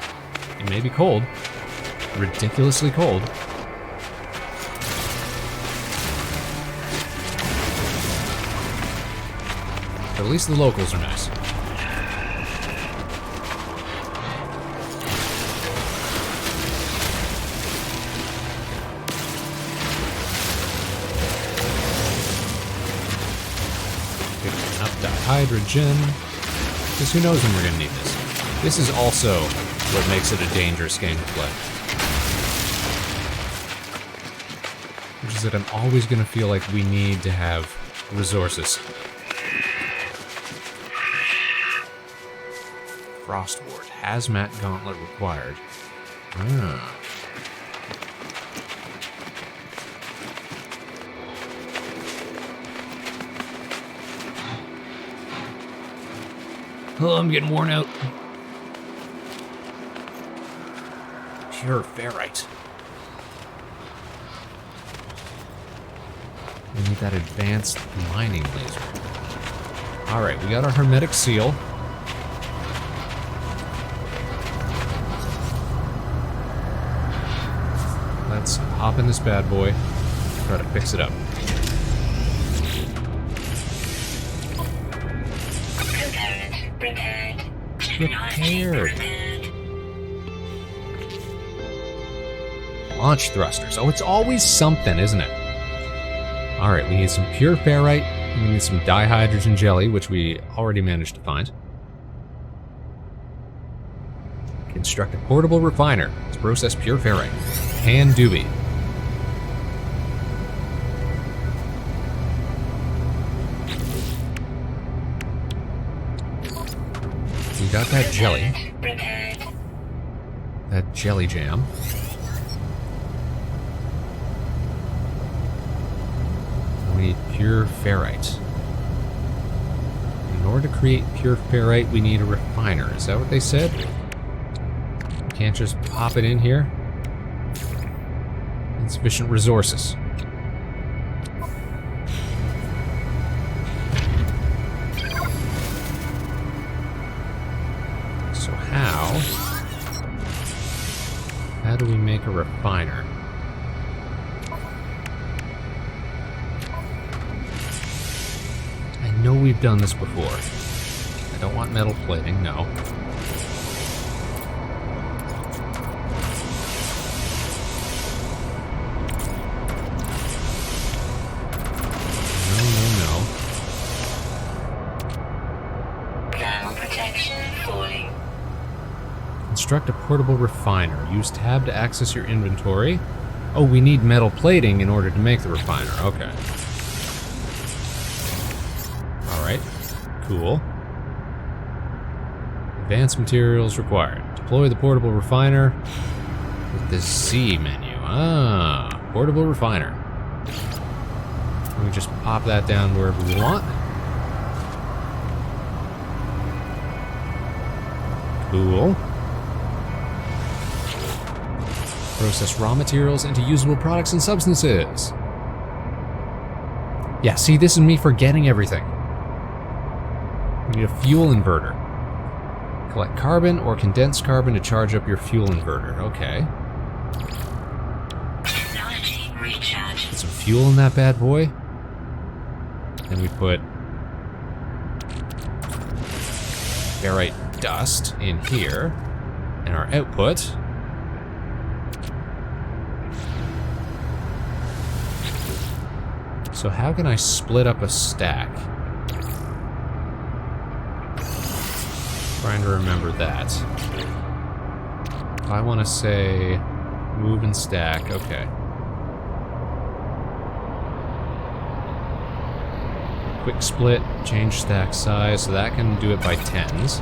It may be cold, ridiculously cold, But at least the locals are nice. Picking up dihydrogen. Because who knows when we're going to need this. This is also what makes it a dangerous game to play. Which is that I'm always going to feel like we need to have resources. Frost ward. Hazmat gauntlet required. Ah. Oh, I'm getting worn out. Pure ferrite. We need that advanced mining laser. Alright, we got our hermetic seal. Let's hop in this bad boy. Try to fix it up. Prepared. Launch thrusters. Oh, it's always something, isn't it? Alright, we need some pure ferrite. We need some dihydrogen jelly, which we already managed to find. Construct a portable refiner. Let's process pure ferrite. Can doobie. We got that jelly. That jelly jam. We need pure ferrite. In order to create pure ferrite, we need a refiner. Is that what they said? We can't just pop it in here? Insufficient resources. So how do we make a refiner? I know we've done this before. I don't want metal plating, no. Construct a portable refiner. Use tab to access your inventory. Oh, we need metal plating in order to make the refiner. Okay. Alright. Cool. Advanced materials required. Deploy the portable refiner with the Z menu. Ah, portable refiner. We just pop that down wherever we want. Cool. Process raw materials into usable products and substances. Yeah, see, this is me forgetting everything. We need a fuel inverter. Collect carbon or condensed carbon to charge up your fuel inverter. Okay. Put some fuel in that bad boy. Then we put ferrite dust in here. And our output. So how can I split up a stack? Trying to remember that. If I want to say move and stack, okay. Quick split, change stack size, so that can do it by tens.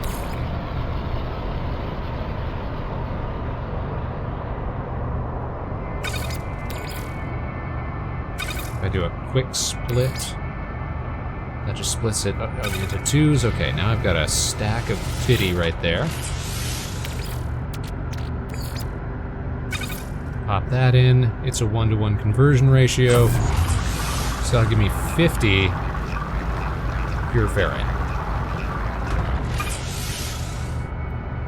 If I do a quick split, that just splits it into twos. Okay, now I've got a stack of 50 right there. Pop that in. It's a 1-to-1 conversion ratio. So that'll give me 50 pure ferrite.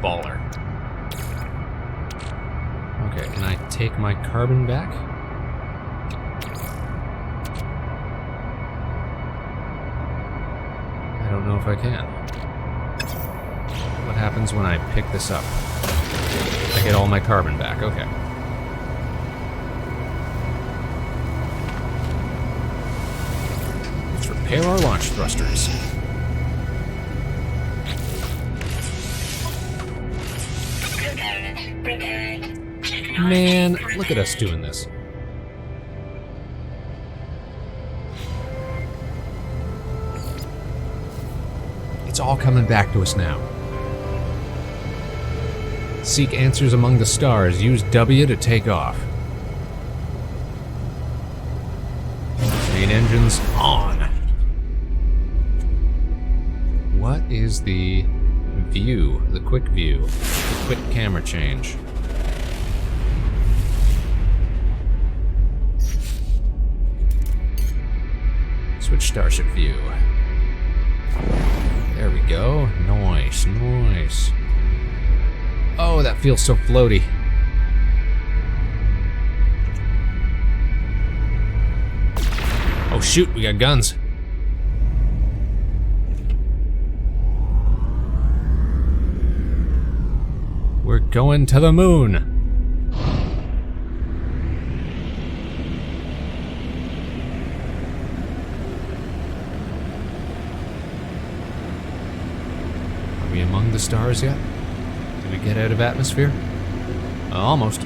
Baller. Okay, can I take my carbon back? don't know if I can. What happens when I pick this up? I get all my carbon back, okay. Let's repair our launch thrusters. Component prepared. Man, look at us doing this. It's all coming back to us now. Seek answers among the stars. Use W to take off. Main engines on. What is the view? The quick view. The quick camera change. Switch Starship view. There we go. Nice, nice. Oh, that feels so floaty. Oh shoot, we got guns. We're going to the moon. Are we among the stars yet? Did we get out of atmosphere? Almost.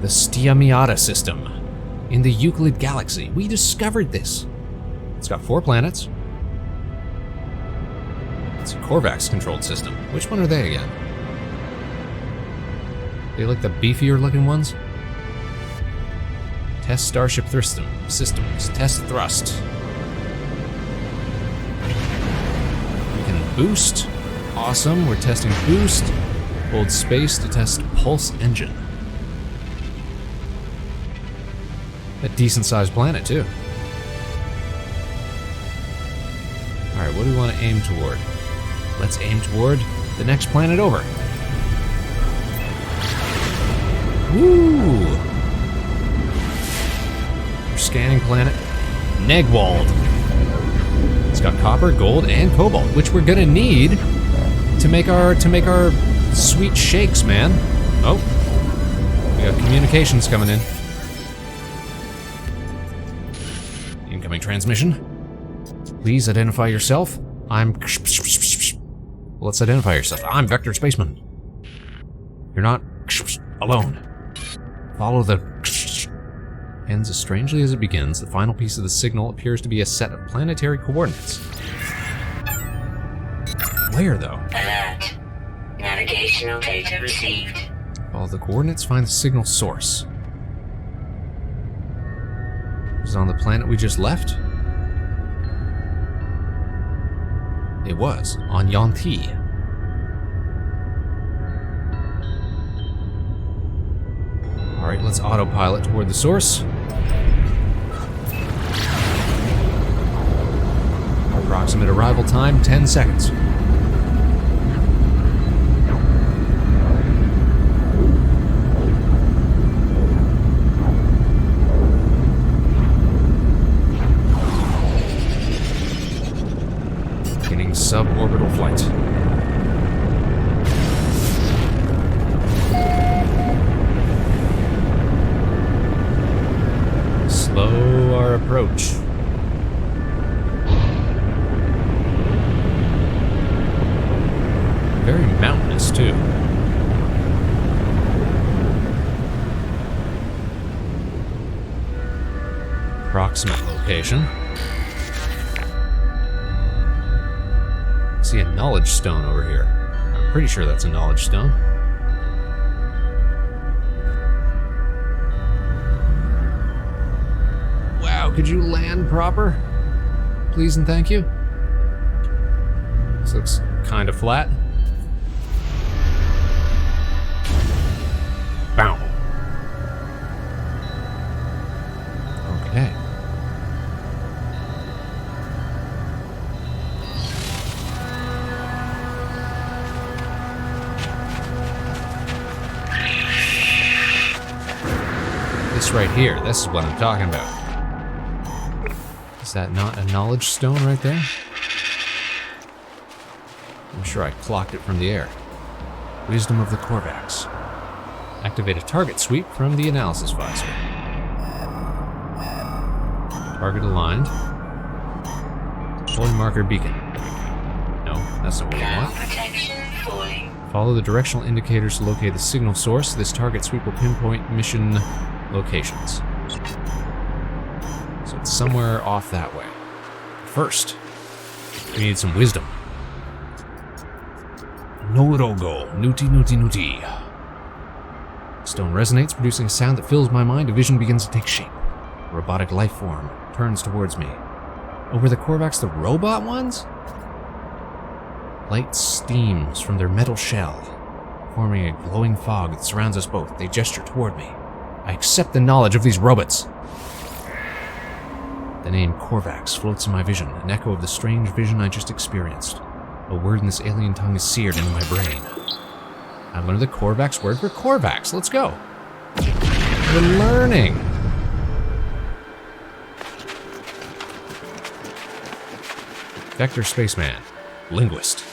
The Stiamiata system. In the Euclid Galaxy. We discovered this. It's got 4 planets. It's a Korvax controlled system. Which one are they again? They like the beefier looking ones? Test Starship systems. Test thrust. Boost. Awesome, we're testing boost. Hold space to test pulse engine. A decent sized planet, too. Alright, what do we want to aim toward? Let's aim toward the next planet over. Woo! We're scanning planet Negwald. It's got copper, gold, and cobalt, which we're gonna need to make our sweet shakes, man. Oh, we got communications coming in. Incoming transmission. Please identify yourself. Let's identify yourself. I'm Vector Spaceman. You're not alone. Follow the ends as strangely as it begins. The final piece of the signal appears to be a set of planetary coordinates. Where, though? Alert. Navigational data received. Follow the coordinates, find the signal source. Was it on the planet we just left? It was, on Yanti. Alright, let's autopilot toward the source. Approximate arrival time, 10 seconds. Beginning suborbital flight. Slow our approach. Very mountainous, too. Approximate location. See a knowledge stone over here. I'm pretty sure that's a knowledge stone. Wow, could you land proper? Please and thank you. This looks kind of flat. Bow. Okay. This right here, this is what I'm talking about. that not a knowledge stone right there? I'm sure I clocked it from the air. Wisdom of the Korvax. Activate a target sweep from the analysis visor. Target aligned. Deploy marker beacon. No, that's not what I want. Protection fully. Follow the directional indicators to locate the signal source. This target sweep will pinpoint mission locations. So it's somewhere off that way. First, we need some wisdom. Nologo, nuti nuti nuti. Stone resonates, producing a sound that fills my mind. A vision begins to take shape. A robotic life form turns towards me. Over the Korvax, the robot ones? Light steams from their metal shell, forming a glowing fog that surrounds us both. They gesture toward me. I accept the knowledge of these robots. The name Korvax floats in my vision, an echo of the strange vision I just experienced. A word in this alien tongue is seared into my brain. I learned the Korvax word for Korvax. Let's go. We're learning. Vector Spaceman. Linguist.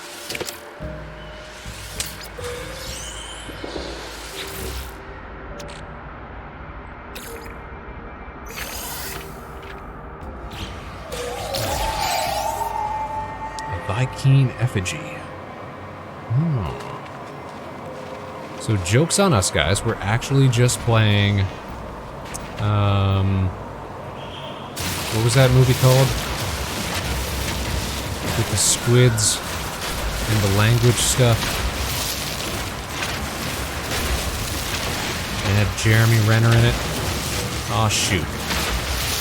Vikine effigy. So joke's on us, guys. We're actually just playing... what was that movie called? With the squids and the language stuff. It had Jeremy Renner in it. Aw, shoot.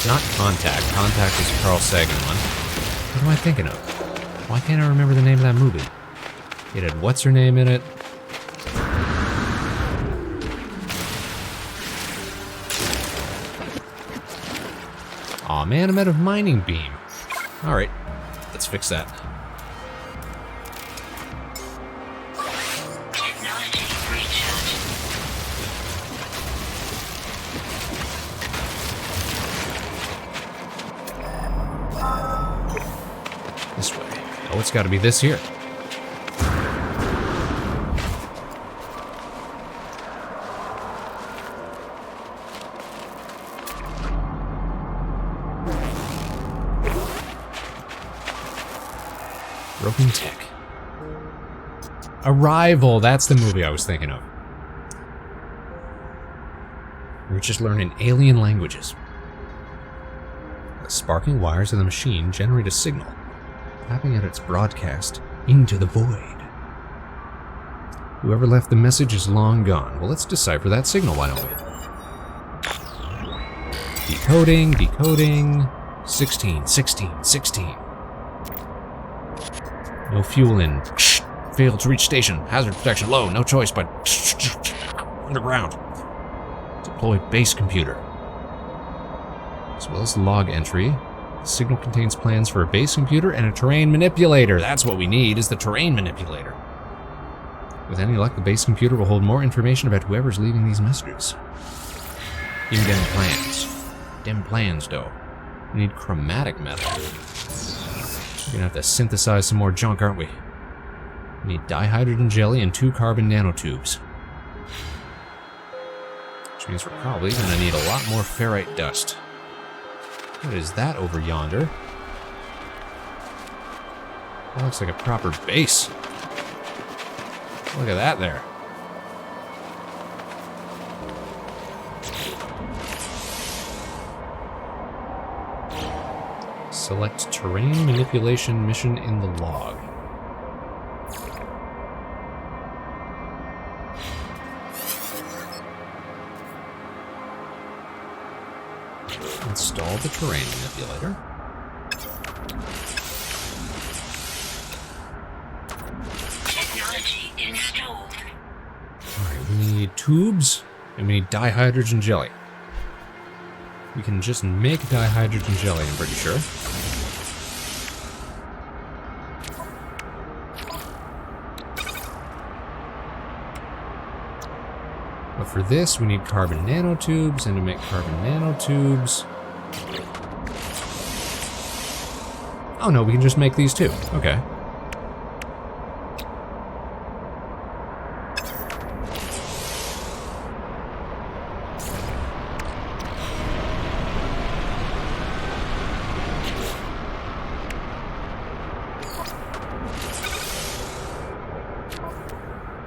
Not Contact. Contact is a Carl Sagan one. What am I thinking of? Why can't I remember the name of that movie? It had what's-her-name in it. Aw, man, I'm out of mining beam. Alright, let's fix that. Technology recharge. This way. Oh, it's got to be this here. Broken Tech. Arrival, that's the movie I was thinking of. We're just learning alien languages. The sparking wires of the machine generate a signal, tapping at its broadcast into the void. Whoever left the message is long gone. Well, let's decipher that signal, why don't we? Decoding, decoding. 16, 16, 16. No fuel in. Failed to reach station. Hazard protection low. No choice but underground. Deploy base computer. As well as the log entry. The signal contains plans for a base computer and a terrain manipulator. That's what we need, is the terrain manipulator. With any luck, the base computer will hold more information about whoever's leaving these messages. Give me them plans. Them plans, though. We need chromatic metal. We're gonna have to synthesize some more junk, aren't we? We need dihydrogen jelly and 2 carbon nanotubes. Which means we're probably gonna need a lot more ferrite dust. What is that over yonder? That looks like a proper base. Look at that there. Select terrain manipulation mission in the log. Install the terrain manipulator. Technology installed. Alright, we need tubes, and we need dihydrogen jelly. We can just make dihydrogen jelly, I'm pretty sure. But for this, we need carbon nanotubes, and to make carbon nanotubes, Oh no, we can just make these too. Okay.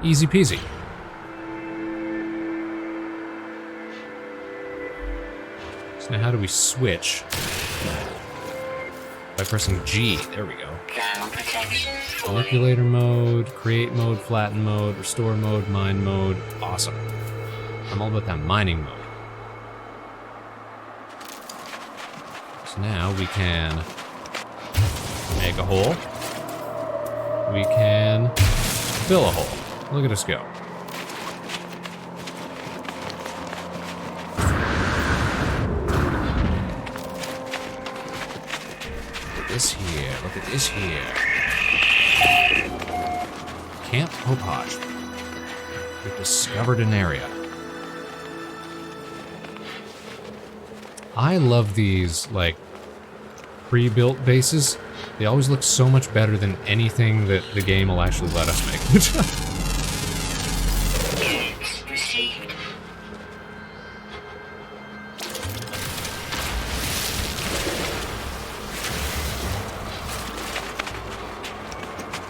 Easy peasy. So now how do we switch? By pressing G. There we go. Ground protection falling. Manipulator mode, create mode, flatten mode, restore mode, mine mode. Awesome. I'm all about that mining mode. So now we can make a hole. We can fill a hole. Look at us go. Look at this here. Look at this here. Camp Hopage. We've discovered an area. I love these, like, pre-built bases. They always look so much better than anything that the game will actually let us make. Units received.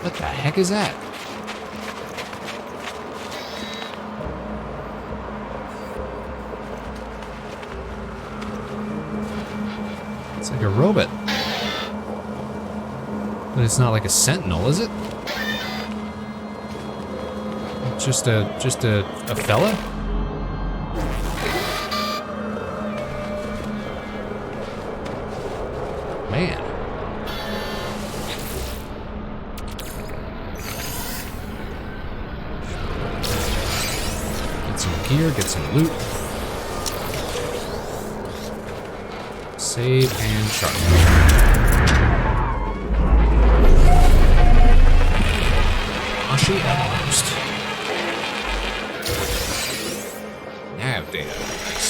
What the heck is that? It's like a robot. But it's not like a sentinel, is it? Just a fella? Man. Get some gear, get some loot. Save and charge. Ashi Outpost. Nav data. Nice.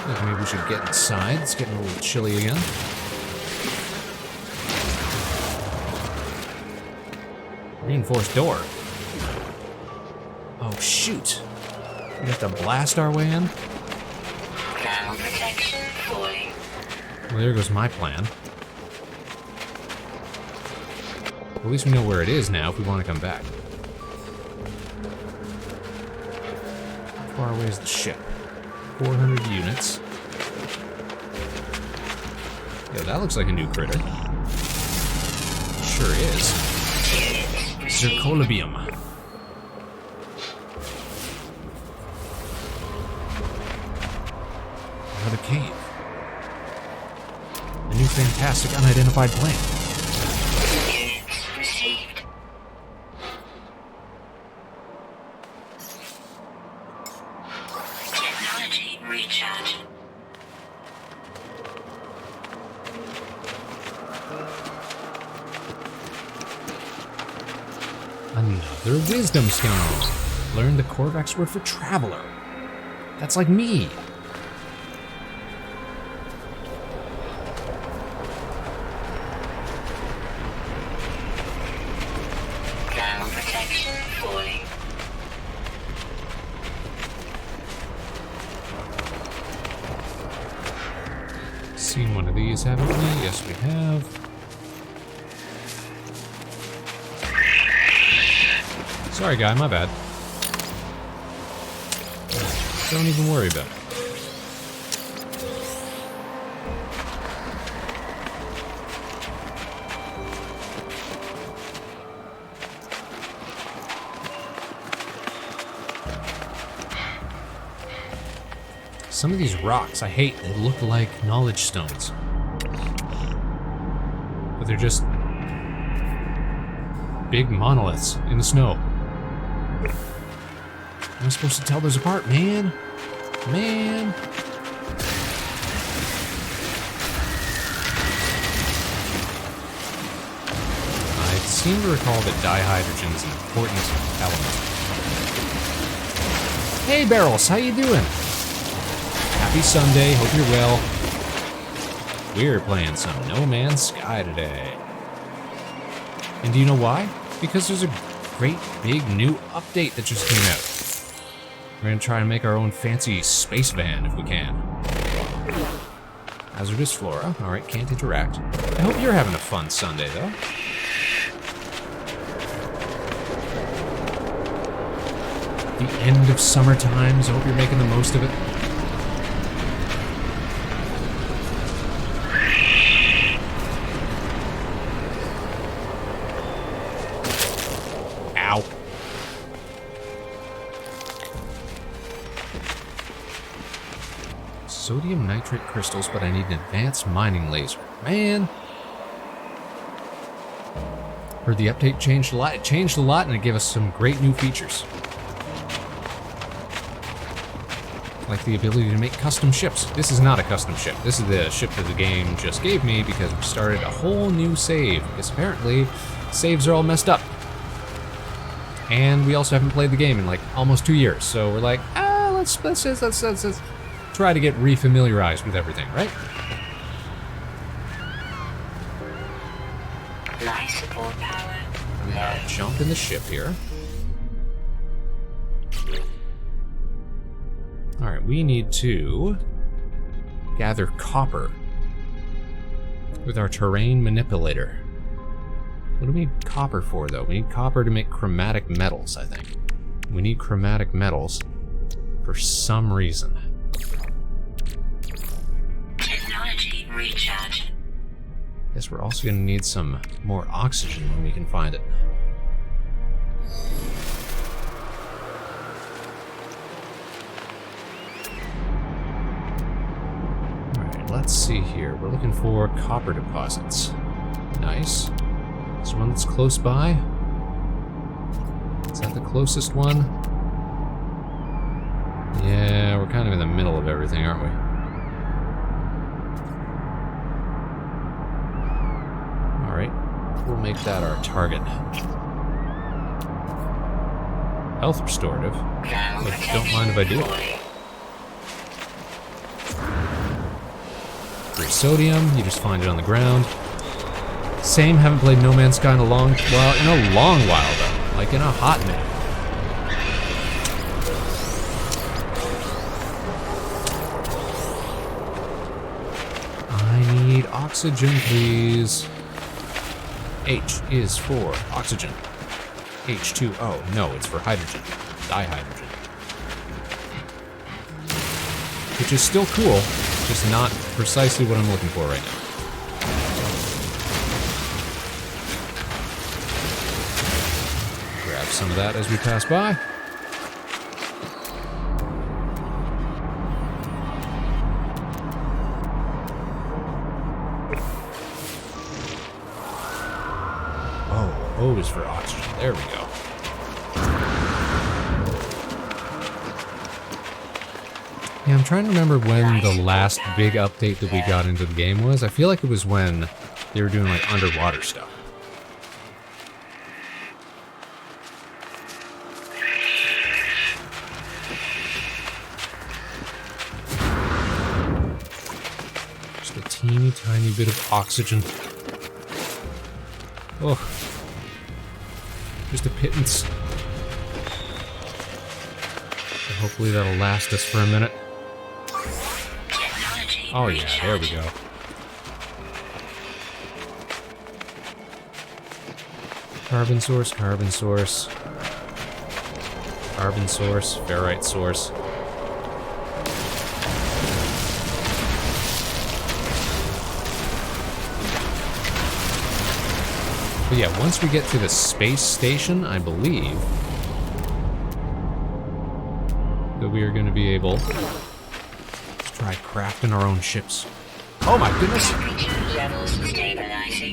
Think maybe we should get inside. It's getting a little chilly again. Reinforced door. Oh shoot. We have to blast our way in? Ground protection falling. Well, there goes my plan. At least we know where it is now if we want to come back. How far away is the ship? 400 units. Yeah, that looks like a new critter. Sure is. Zirconium. Another cave. A new fantastic unidentified plant. Units received. Technology recharge. Another wisdom stone. Learn the Corvex word for traveler. That's like me. Ground protection falling. Seen one of these, haven't we? Yes, we have. Sorry, guy, my bad. Don't even worry about it. Some of these rocks I hate. They look like knowledge stones. But they're just big monoliths in the snow. Am I supposed to tell those apart, man? Man. I seem to recall that dihydrogen is an important element. Hey, Barrels, how you doing? Happy Sunday. Hope you're well. We're playing some No Man's Sky today. And do you know why? Because there's a great big new update that just came out. We're gonna try and make our own fancy space van if we can. Hazardous flora. Alright, can't interact. I hope you're having a fun Sunday, though. The end of summer times. I hope you're making the most of it. Ow. Sodium nitrate crystals, but I need an advanced mining laser. Man. Heard the update changed a lot. It changed a lot and it gave us some great new features. Like the ability to make custom ships. This is not a custom ship. This is the ship that the game just gave me because we started a whole new save. Because apparently, saves are all messed up. And we also haven't played the game in like almost 2 years. So we're like, let's try to get refamiliarized with everything, right? Life support power. We gotta jump in the ship here. Alright, we need to gather copper with our terrain manipulator. What do we need copper for, though? We need copper to make chromatic metals, I think. We need chromatic metals for some reason. Technology recharge. Guess we're also going to need some more oxygen when we can find it. Alright, let's see here. We're looking for copper deposits. Nice. Is there one that's close by? Is that the closest one? Yeah, we're kind of in the middle of everything, aren't we? Alright, we'll make that our target. Health restorative. But don't mind if I do it. Free sodium, you just find it on the ground. Same, haven't played No Man's Sky in a long while though. Like in a hot minute. I need oxygen, please. H is for oxygen. H2O. No, it's for hydrogen. Dihydrogen. Which is still cool, just not precisely what I'm looking for right now. Grab some of that as we pass by. O is for oxygen. There we go. Yeah, I'm trying to remember when the last big update that we got into the game was. I feel like it was when they were doing like underwater stuff. Just a teeny tiny bit of oxygen. Oh. Just a pittance. So hopefully that'll last us for a minute. Oh yeah, there we go. Carbon source, carbon source. Carbon source, ferrite source. But yeah, once we get to the space station, I believe that we are going to be able to try crafting our own ships. Oh my goodness!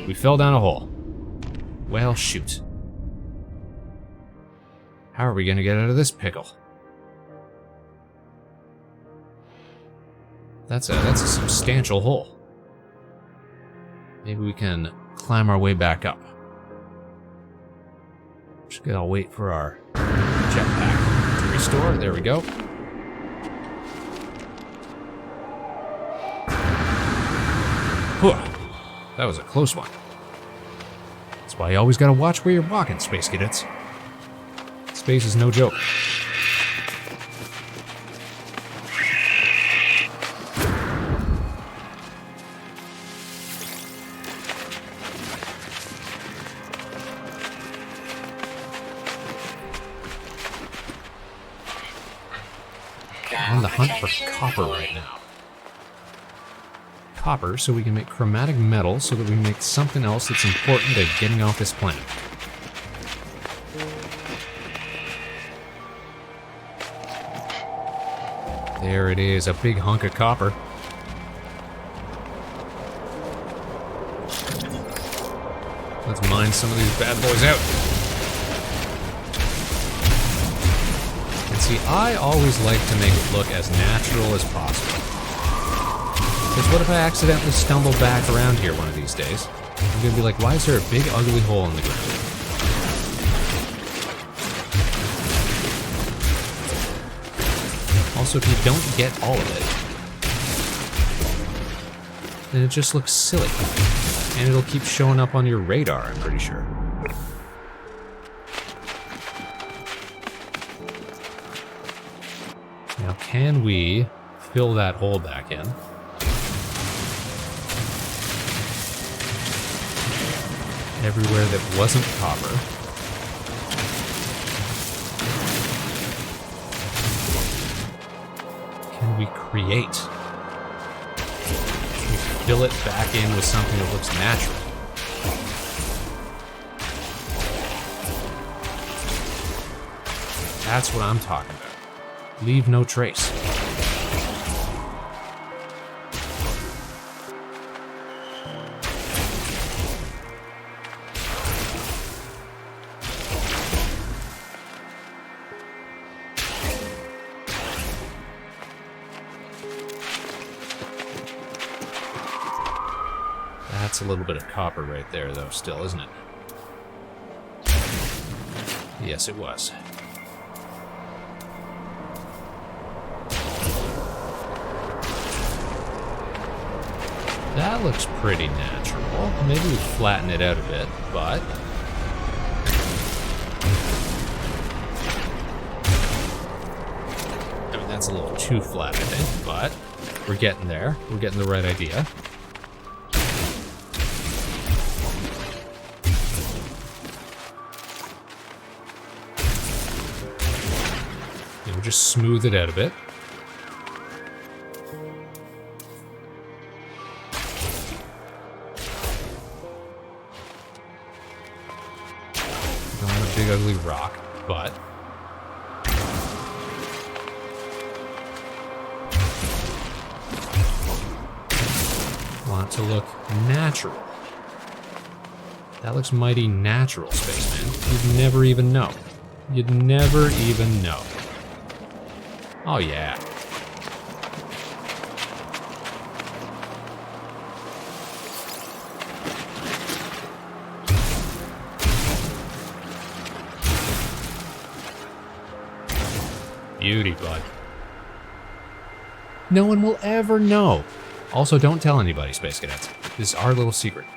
We fell down a hole. Well, shoot. How are we going to get out of this pickle? That's a substantial hole. Maybe we can climb our way back up. Just gotta wait for our jetpack to restore. There we go. Whew. That was a close one. That's why you always gotta watch where you're walking, Space Cadets. Space is no joke. On the hunt for copper right now. Copper so we can make chromatic metal so that we make something else that's important to getting off this planet. There it is, a big hunk of copper. Let's mine some of these bad boys out. And see, I always like to make it look as natural as possible. Because what if I accidentally stumble back around here one of these days? I'm gonna be like, why is there a big ugly hole in the ground? Also, if you don't get all of it, then it just looks silly. And it'll keep showing up on your radar, I'm pretty sure. Now, can we fill that hole back in? Everywhere that wasn't copper. Can we create? Can we fill it back in with something that looks natural? That's what I'm talking about. Leave no trace. That's a little bit of copper right there, though, still, isn't it? Yes, it was. That looks pretty natural. Maybe we flatten it out a bit, but... I mean, that's a little too flat, I think, but we're getting there. We're getting the right idea. We'll just smooth it out a bit. Not a big ugly rock, but want to look natural. That looks mighty natural, Spaceman. You'd never even know. You'd never even know. Oh, yeah. Beauty, bud. No one will ever know. Also, don't tell anybody, Space Cadets. This is our little secret.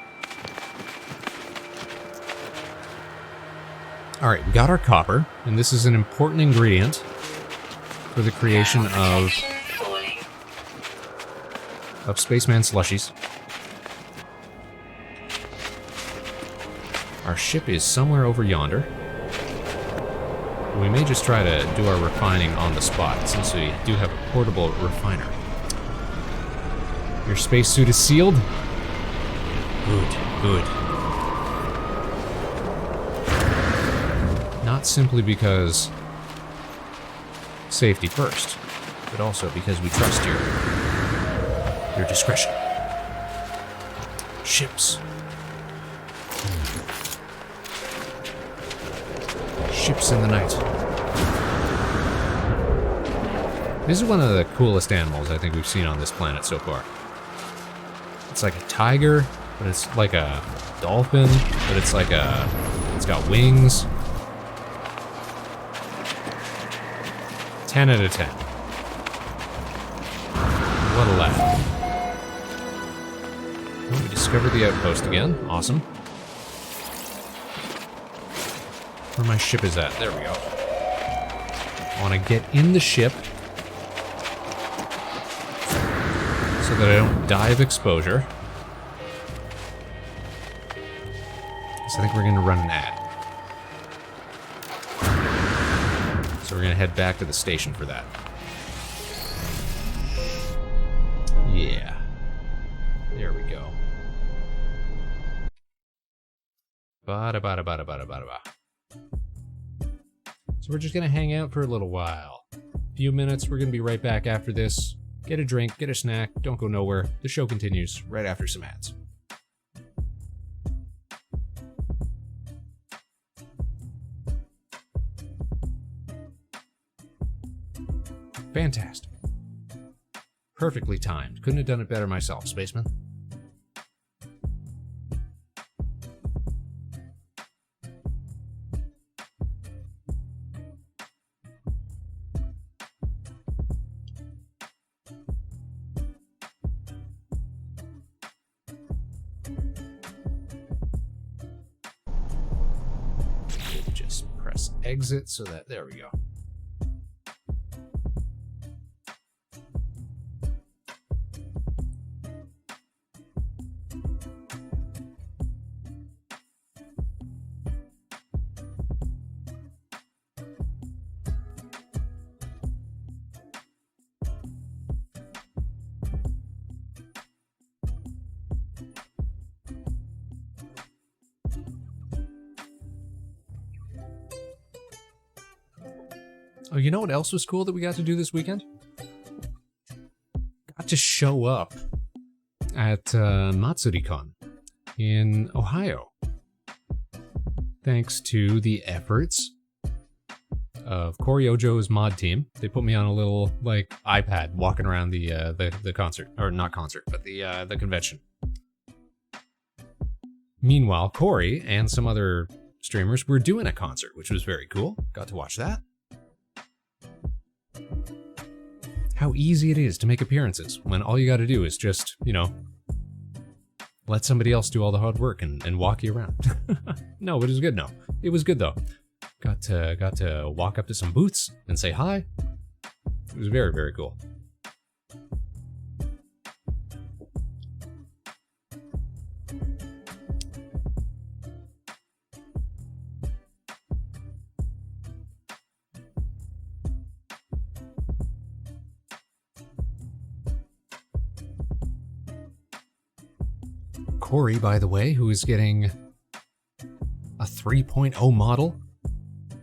Alright, we got our copper, and this is an important ingredient for the creation of Spaceman slushies. Our ship is somewhere over yonder. We may just try to do our refining on the spot, since we do have a portable refiner. Your spacesuit is sealed? Good, good. Not simply because safety first, but also because we trust your discretion. Ships. Ships in the night. This is one of the coolest animals I think we've seen on this planet so far. It's like a tiger, but it's like a dolphin, but it's like it's got wings. 10 out of 10. What a laugh. Oh, we discovered the outpost again. Awesome. Where my ship is at. There we go. I want to get in the ship so that I don't die of exposure. So I think we're going to run an ad. So we're going to head back to the station for that. Yeah. There we go. Ba-da-ba-da-ba-da-ba-da-ba-da-ba. So we're just going to hang out for a little while. A few minutes, we're going to be right back after this. Get a drink, get a snack, don't go nowhere. The show continues right after some ads. Fantastic. Perfectly timed. Couldn't have done it better myself, Spaceman. Just press exit so that, there we go. Oh, you know what else was cool that we got to do this weekend? Got to show up at MatsuriCon in Ohio. Thanks to the efforts of Koryojo's mod team. They put me on a little, like, iPad walking around the concert. Or not concert, but the convention. Meanwhile, Corey and some other streamers were doing a concert, which was very cool. Got to watch that. How easy it is to make appearances when all you gotta do is just, you know, let somebody else do all the hard work and walk you around. No, it was good, no. It was good, though. Got to walk up to some booths and say hi. It was very, very cool. Corey, by the way, who is getting a 3.0 model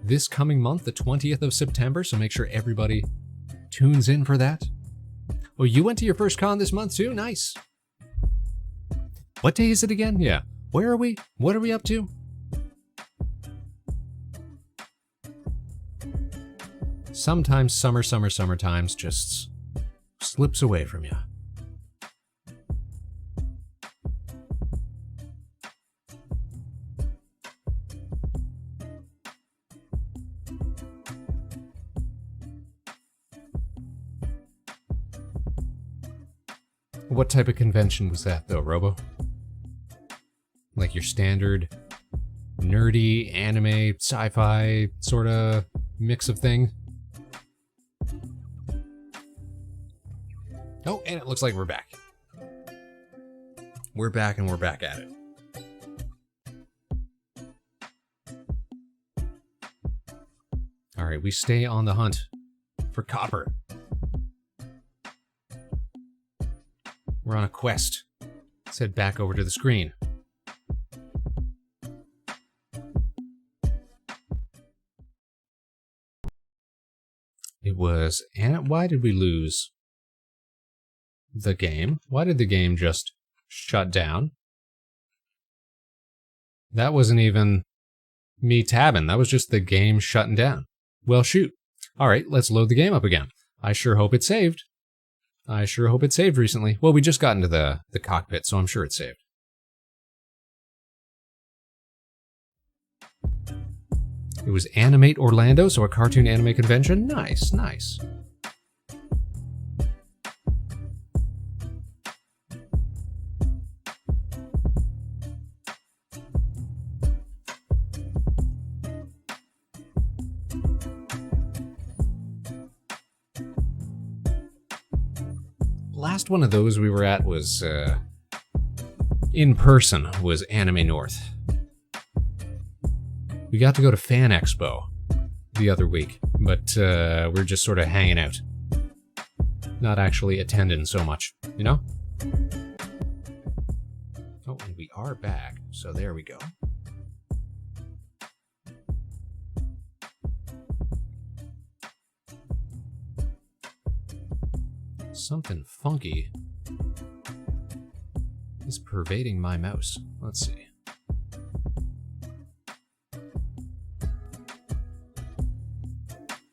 this coming month, the 20th of September, so make sure everybody tunes in for that. Oh, you went to your first con this month too? Nice. What day is it again? Yeah. Where are we? What are we up to? Sometimes summertimes just slips away from you. What type of convention was that, though, Robo? Like your standard nerdy, anime, sci-fi sort of mix of thing? Oh, and it looks like we're back. We're back and we're back at it. All right, we stay on the hunt for copper. We're on a quest. Let's head back over to the screen. It was... And why did we lose the game? Why did the game just shut down? That wasn't even me tabbing. That was just the game shutting down. Well, shoot. All right, let's load the game up again. I sure hope it saved. I sure hope it saved recently. Well, we just got into the cockpit, so I'm sure it saved. It was Animate Orlando, so a cartoon anime convention. Nice, nice. last one of those we were at was, in person, was Anime North. We got to go to Fan Expo the other week, but we're just sort of hanging out. Not actually attending so much, you know? Oh, and we are back, so there we go. Something funky is pervading my mouse. Let's see.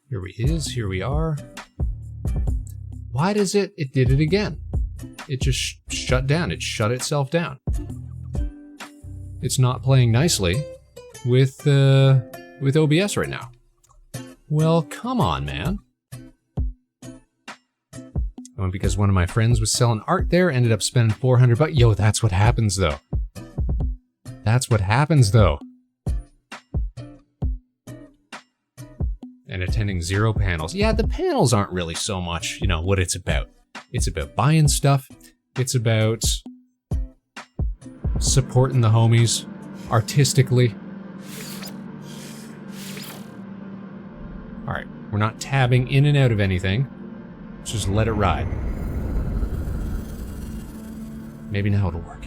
Here we are. Why does it did it again? It just shut down. It shut itself down. It's not playing nicely with OBS right now. Well, come on, man. Oh, because one of my friends was selling art there, ended up spending $400. Yo, that's what happens though. That's what happens though. And attending 0 panels. Yeah, the panels aren't really so much, you know, what it's about. It's about buying stuff. It's about supporting the homies artistically. All right, we're not tabbing in and out of anything. Let's just let it ride. Maybe now it'll work.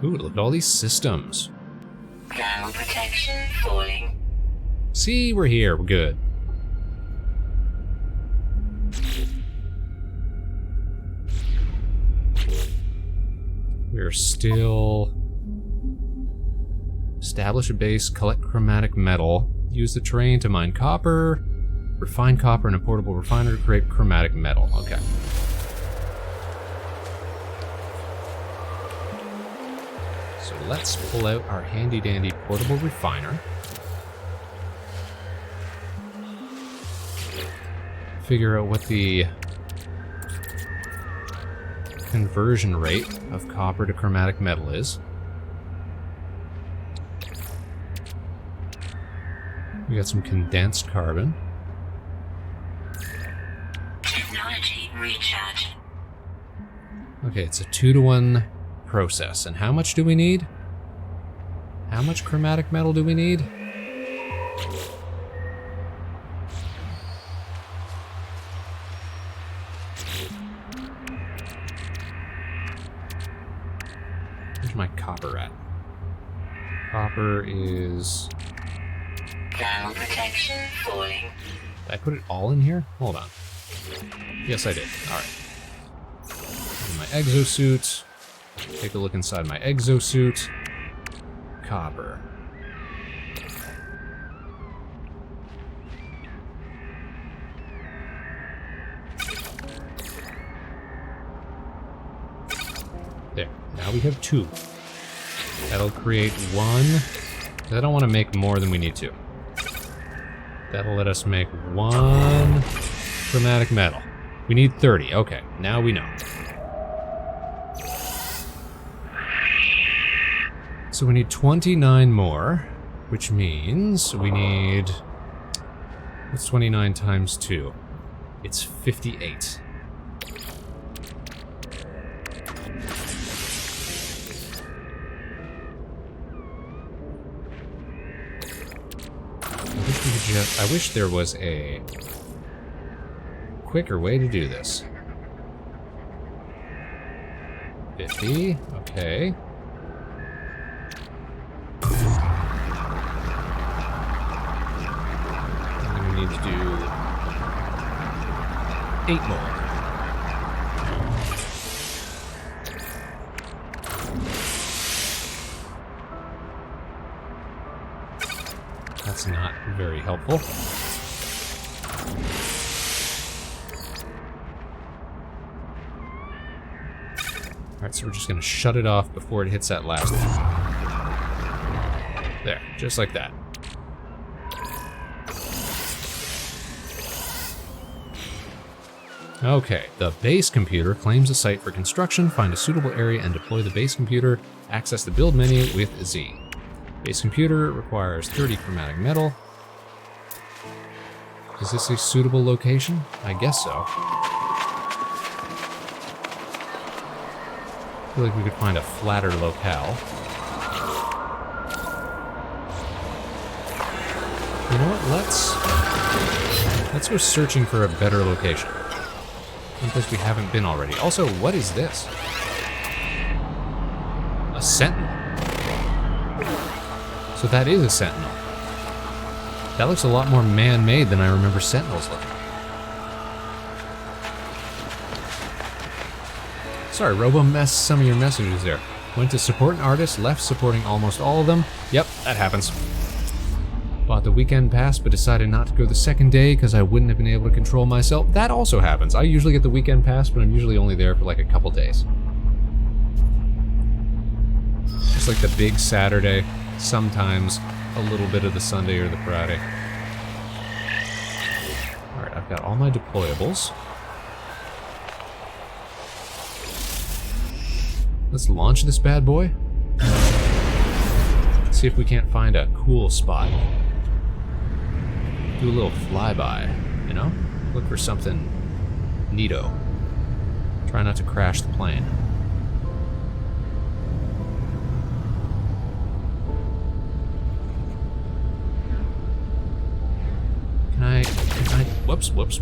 Ooh, look at all these systems. Ground protection falling. See, we're here. We're good. We're still... Establish a base, collect chromatic metal, use the terrain to mine copper, refine copper in a portable refiner to create chromatic metal. Okay. So let's pull out our handy-dandy portable refiner. Figure out what the conversion rate of copper to chromatic metal is. We got some condensed carbon. Technology recharge. Okay, it's a 2-to-1 process. And how much do we need? How much chromatic metal do we need? Where's my copper at? Copper is... Ground protection falling. Did I put it all in here? Hold on. Yes, I did. Alright. My exosuit. Take a look inside my exosuit. Copper. There. Now we have 2. That'll create 1. I don't want to make more than we need to. That'll let us make 1 chromatic metal. We need 30. Okay, now we know. So we need 29 more, which means we need... What's 29 times 2? It's 58. I wish there was a quicker way to do this. 50, okay. And we need to do 8 more. That's not very helpful. Alright, so we're just going to shut it off before it hits that last one. There, just like that. Okay, the base computer claims a site for construction. Find a suitable area and deploy the base computer. Access the build menu with Z. Base computer requires 30 chromatic metal. Is this a suitable location? I guess so. I feel like we could find a flatter locale. You know what? Let's go searching for a better location. Someplace we haven't been already. Also, what is this? A sentinel. So that is a sentinel. That looks a lot more man-made than I remember sentinels looking. Sorry, Robo messed some of your messages there. Went to support an artist, left supporting almost all of them. Yep, that happens. Bought the weekend pass, but decided not to go the second day because I wouldn't have been able to control myself. That also happens. I usually get the weekend pass, but I'm usually only there for like a couple days. Just like the big Saturday, sometimes a little bit of the Sunday or the Friday. Alright, I've got all my deployables. Let's launch this bad boy. See if we can't find a cool spot. Do a little flyby, you know? Look for something neato. Try not to crash the plane. Can I, whoops. I was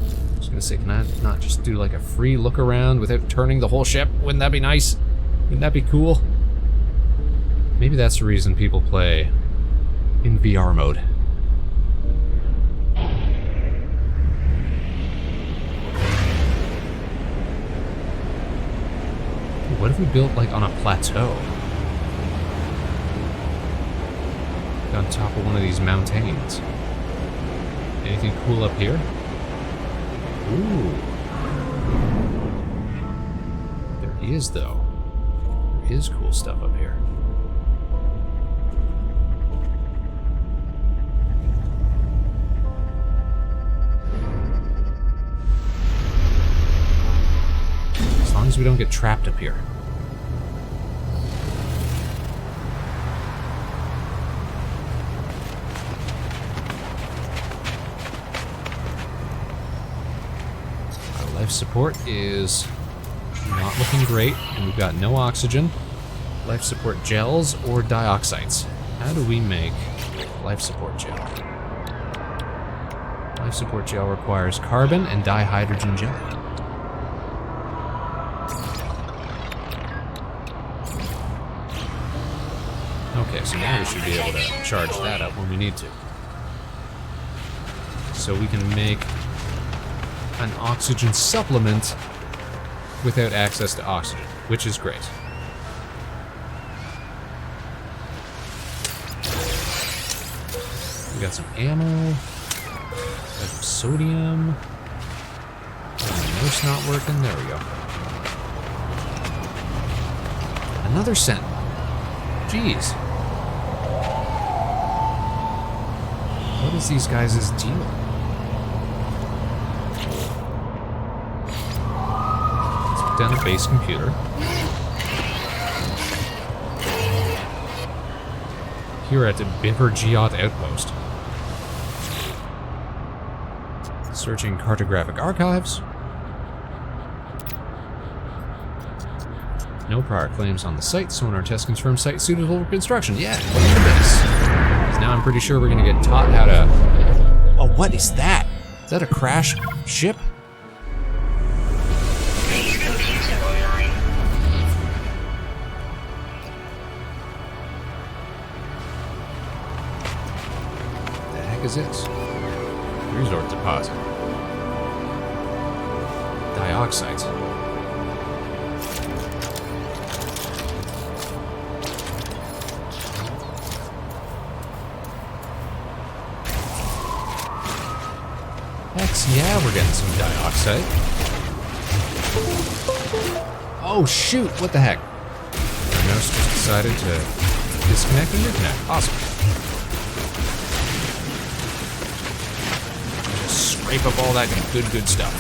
gonna say, can I not just do like a free look around without turning the whole ship? Wouldn't that be nice? Wouldn't that be cool? Maybe that's the reason people play in VR mode. What if we built like on a plateau? On top of one of these mountains. Anything cool up here? Ooh. There is, though. There is cool stuff up here. As long as we don't get trapped up here. Life support is not looking great, and we've got no oxygen. Life support gels or dioxides. How do we make life support gel? Life support gel requires carbon and dihydrogen jelly. Okay, so now we should be able to charge that up when we need to. So we can make an oxygen supplement without access to oxygen, which is great. We got some ammo, got some sodium. Oh, it's not working. There we go. Another sentinel. Jeez. What is these guys' deal? Down the base computer. Here at the Biver Geot Outpost. Searching cartographic archives. No prior claims on the site. Sonar test confirms site suitable for construction. Yeah, look at this. 'Cause now I'm pretty sure we're gonna get taught how to... Oh, what is that? Is that a crash ship? Is this? Resort deposit. Dioxides. Heck yeah, we're getting some dioxide. Oh shoot, what the heck? Our mouse just decided to disconnect and reconnect. Awesome. Scrape up all that good stuff.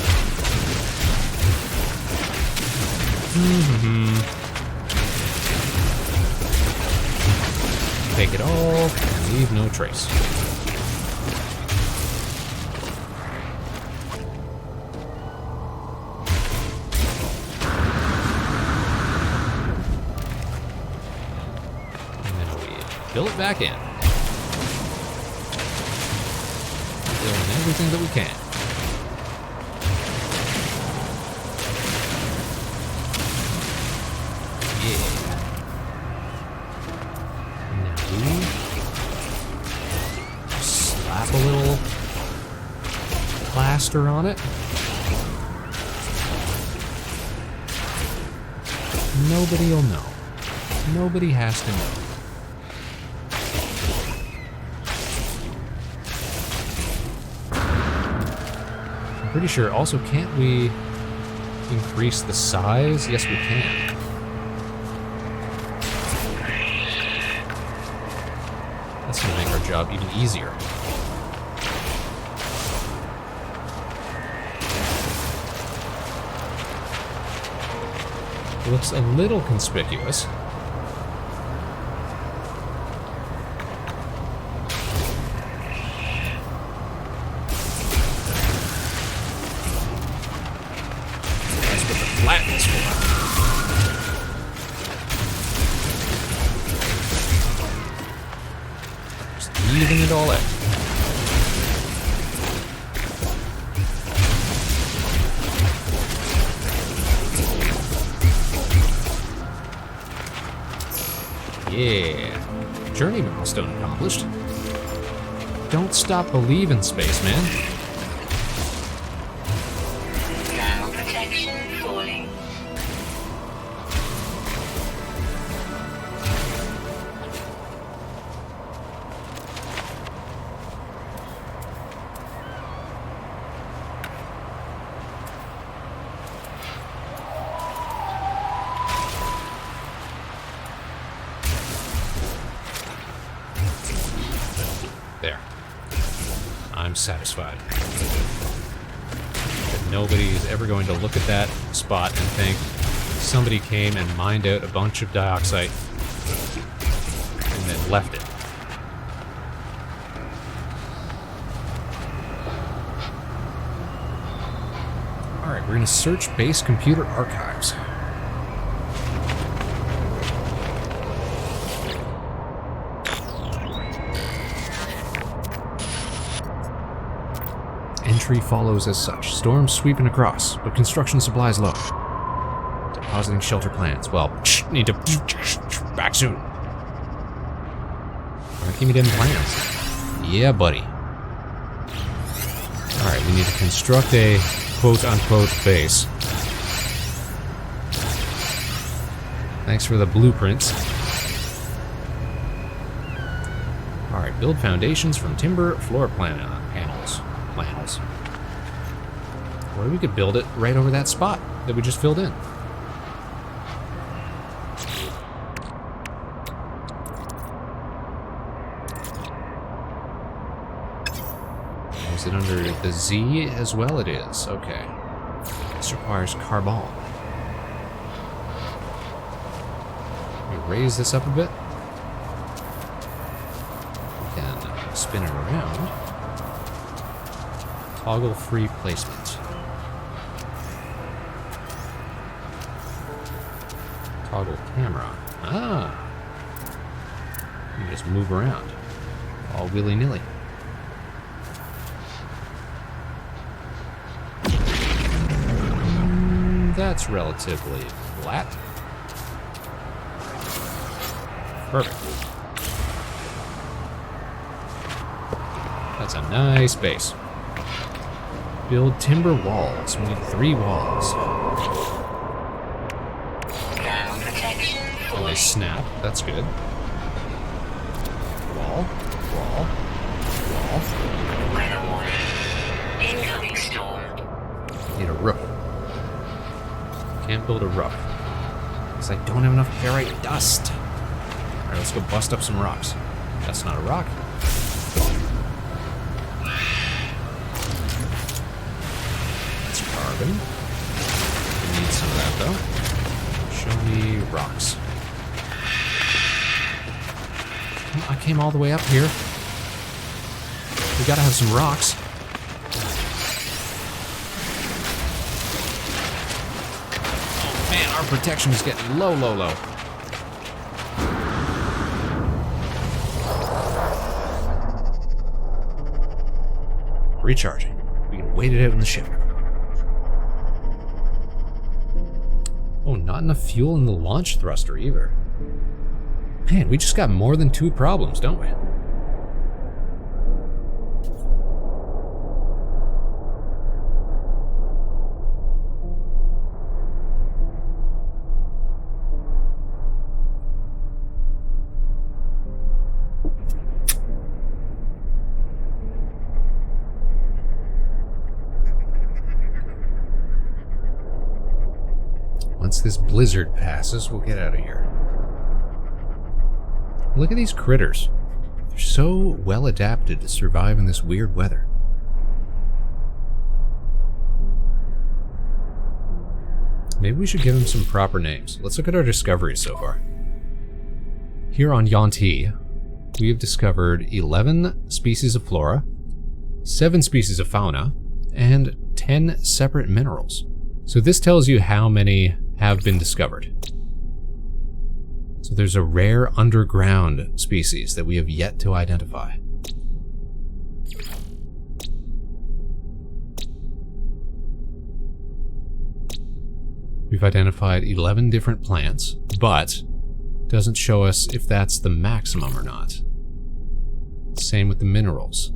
Take it all and leave no trace. Fill it back in. Fill in everything that we can. Yeah. Now we slap a little plaster on it. Nobody will know. Nobody has to know. I'm pretty sure, also, can't we increase the size? Yes, we can. That's going to make our job even easier. It looks a little conspicuous. That's what the flatness for. Just even it all out. Yeah. Journey milestone accomplished. Don't stop believing, Spaceman. Thermal protection falling. There. I'm satisfied. That nobody is ever going to look at that spot and think somebody came and mined out a bunch of dioxide and then left it. Alright, we're going to search base computer archives. Entry follows as such. Storm sweeping across, but construction supplies low. Depositing shelter plans. Well, need to back soon. Alright, give me them plans. Yeah, buddy. Alright, we need to construct a quote-unquote base. Thanks for the blueprints. Alright, build foundations from timber floor panels. Or we could build it right over that spot that we just filled in. Is it under the Z as well? It is. Okay. This requires carbon. Let me raise this up a bit. We can spin it around. Toggle free placement. Toggle camera. Ah! You can just move around. All willy-nilly. That's relatively flat. Perfect. That's a nice base. Build timber walls. We need 3 walls. And they snap. That's good. Wall. Wall. Wall. Weather warning. Incoming storm. Need a roof. Can't build a roof. Because I don't have enough ferrite dust. Alright, let's go bust up some rocks. That's not a rock. That's carbon. We need some of that, though. Show me rocks. I came all the way up here. We gotta have some rocks. Oh man, our protection is getting low, low, low. recharging. We can wait it out in the ship. Oh, not enough fuel in the launch thruster either. Man, we just got more than 2 problems, don't we? Once this blizzard passes, we'll get out of here. Look at these critters. They're so well adapted to survive in this weird weather. Maybe we should give them some proper names. Let's look at our discoveries so far. Here on Yanti, we have discovered 11 species of flora, 7 species of fauna, and 10 separate minerals. So this tells you how many have been discovered. So there's a rare underground species that we have yet to identify. We've identified 11 different plants, but doesn't show us if that's the maximum or not. Same with the minerals.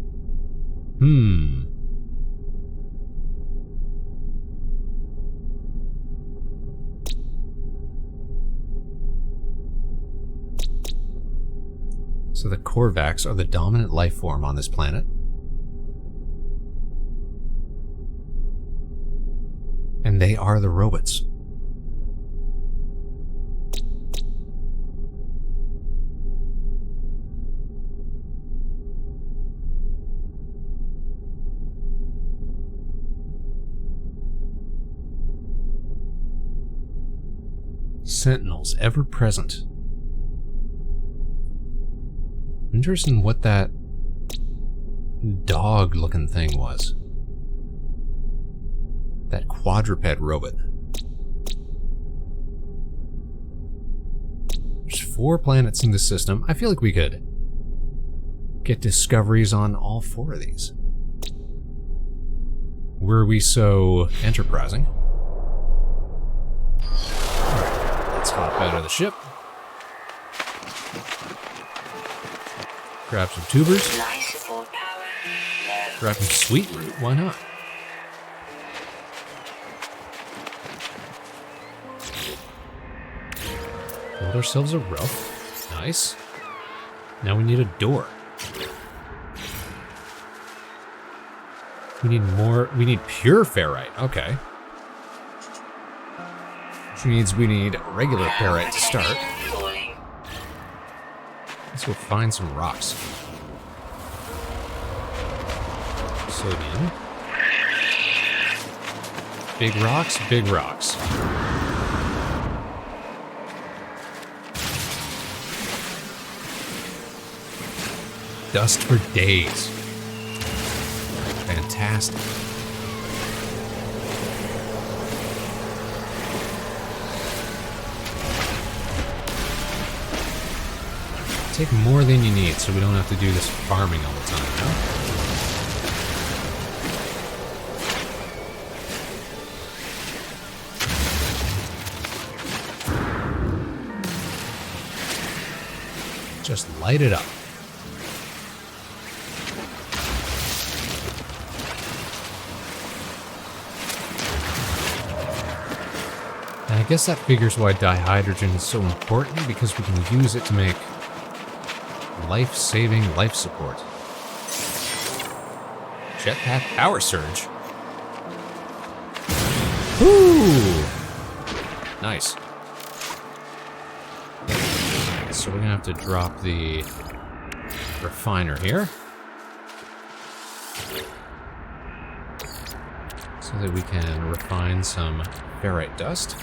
So the Korvax are the dominant life form on this planet. And they are the robots. Sentinels, ever present. Interesting what that dog-looking thing was. That quadruped robot. There's 4 planets in this system. I feel like we could get discoveries on all 4 of these. Were we so enterprising? Alright, let's hop out of the ship. Grab some tubers. Life support power low. Grab some sweet root. Why not? Build ourselves a roof. Nice. Now we need a door. We need more. We need pure ferrite. Okay. Which means we need regular ferrite to start. Falling. Let's go find some rocks. Sodium. Big rocks, big rocks. Dust for days. Fantastic. Take more than you need so we don't have to do this farming all the time, you know? Just light it up. And I guess that figures why dihydrogen is so important, because we can use it to make life-saving life support. Jetpack power surge. Woo! Nice. So we're gonna have to drop the refiner here, so that we can refine some ferrite dust.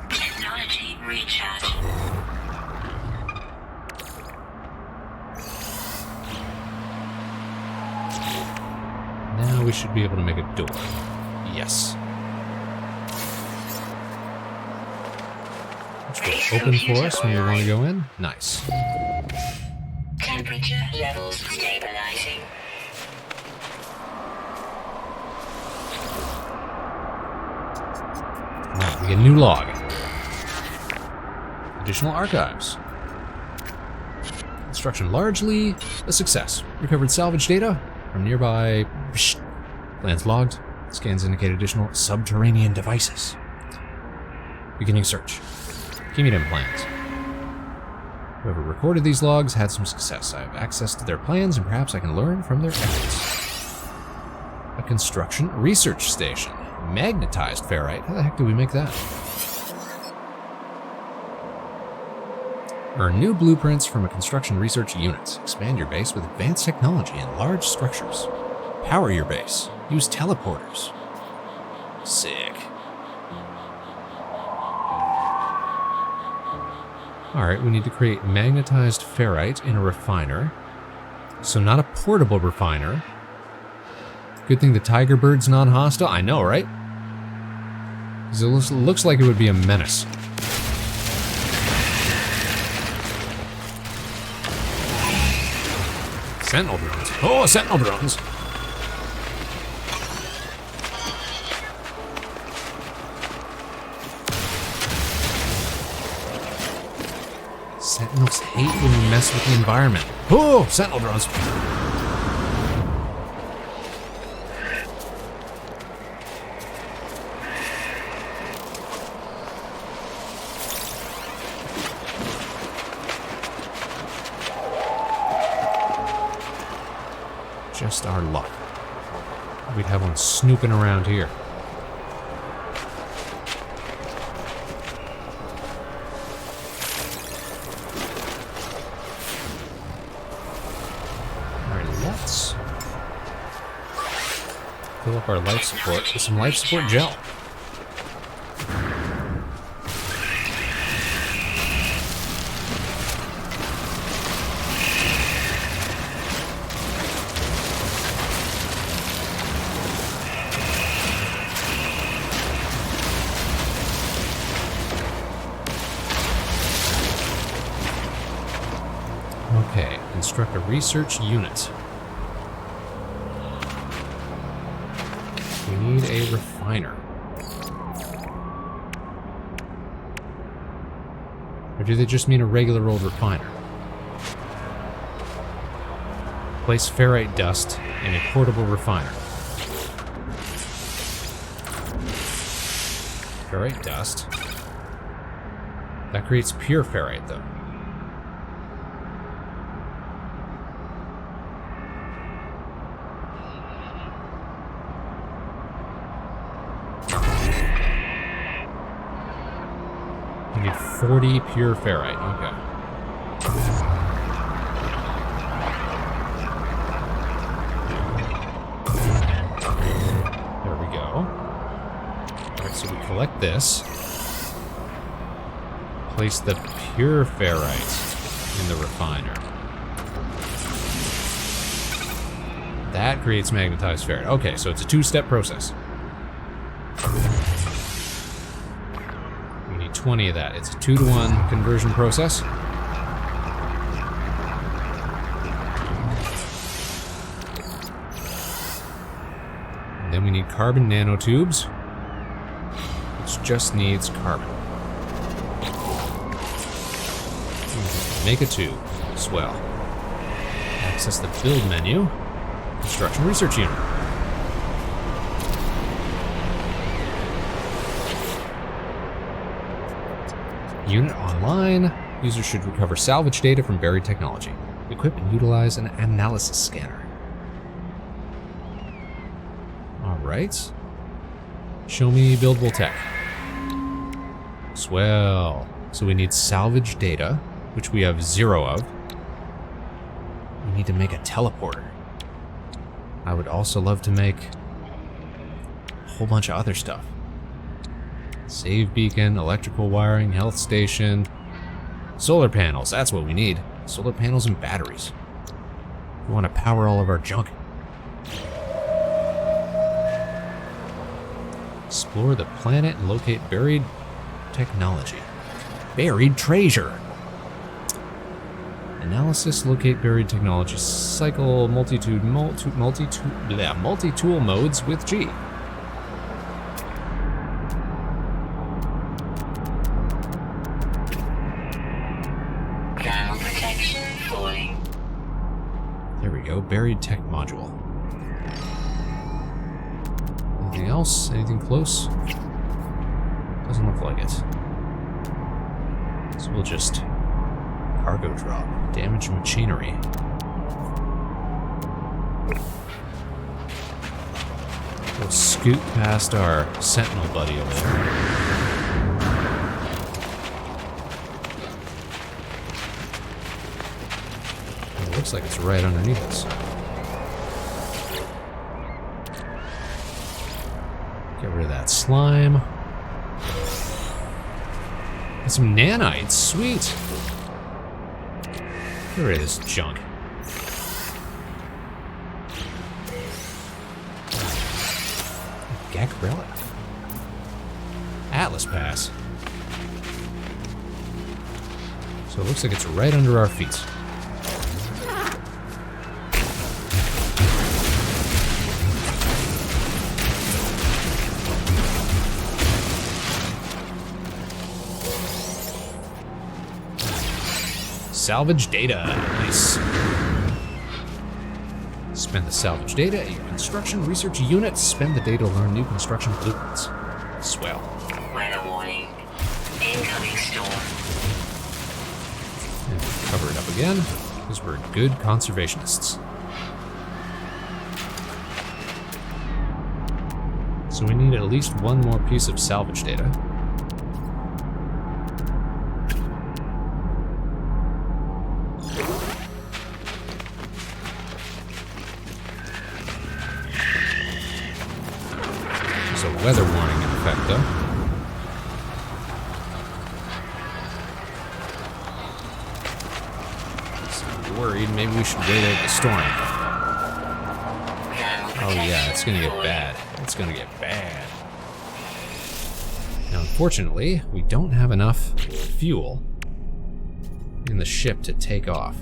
Technology recharge. Now we should be able to make a door. Yes. Watch for open for us when we want to go in. Nice. Temperature levels stabilizing. Alright, we get a new log. Additional archives. Construction largely a success. Recovered salvage data from nearby lands logged. Scans indicate additional subterranean devices. Beginning search. Chemium implants. Whoever recorded these logs had some success. I have access to their plans and perhaps I can learn from their efforts. A construction research station. Magnetized ferrite. How the heck did we make that? Earn new blueprints from a construction research unit. Expand your base with advanced technology and large structures. Power your base. Use teleporters. Sick. Alright, we need to create magnetized ferrite in a refiner. So not a portable refiner. Good thing the tiger bird's non-hostile. I know, right? Because it looks like it would be a menace. Sentinel drones. Oh, sentinel drones. Sentinels hate when you mess with the environment. Oh, sentinel drones. Just our luck. We'd have one snooping around here. Alright, let's fill up our life support with some life support gel. Okay, construct a research unit. We need a refiner. Or do they just mean a regular old refiner? Place ferrite dust in a portable refiner. Ferrite dust. That creates pure ferrite, though. We need 40 pure ferrite. Okay. There we go. Alright, so we collect this. Place the pure ferrite in the refiner. That creates magnetized ferrite. Okay, so it's a two-step process. 20 of that. It's a 2-to-1 conversion process. And then we need carbon nanotubes, which just needs carbon. Make a tube. Swell. Access the build menu. Construction research unit. Unit online. Users should recover salvage data from buried technology. Equip and utilize an analysis scanner. Alright. Show me buildable tech. Swell. So we need salvage data, which we have 0 of. We need to make a teleporter. I would also love to make a whole bunch of other stuff. Save beacon, electrical wiring, health station, solar panels, that's what we need. Solar panels and batteries. We want to power all of our junk. Explore the planet and locate buried technology. buried treasure. Analysis, locate buried technology, cycle multi-tool modes with G. Thermal protection falling. There we go, buried tech module. Anything else? Anything close? Doesn't look like it. So we'll just cargo drop, damage machinery. We'll scoot past our sentinel buddy over there. It looks like it's right underneath us. Get rid of that slime. Got some nanites, sweet. There it is, junk. Gek relic. Atlas pass. So it looks like it's right under our feet. Salvage data. Nice. Spend the salvage data at your construction research unit. Spend the data to learn new construction blueprints. Swell. Weather warning. Incoming storm. And cover it up again, because we're good conservationists. So we need at least one more piece of salvage data. Weather warning in effect, though. So I'm worried. Maybe we should wait out the storm. Oh yeah, it's gonna get bad. It's gonna get bad. Now, unfortunately, we don't have enough fuel in the ship to take off.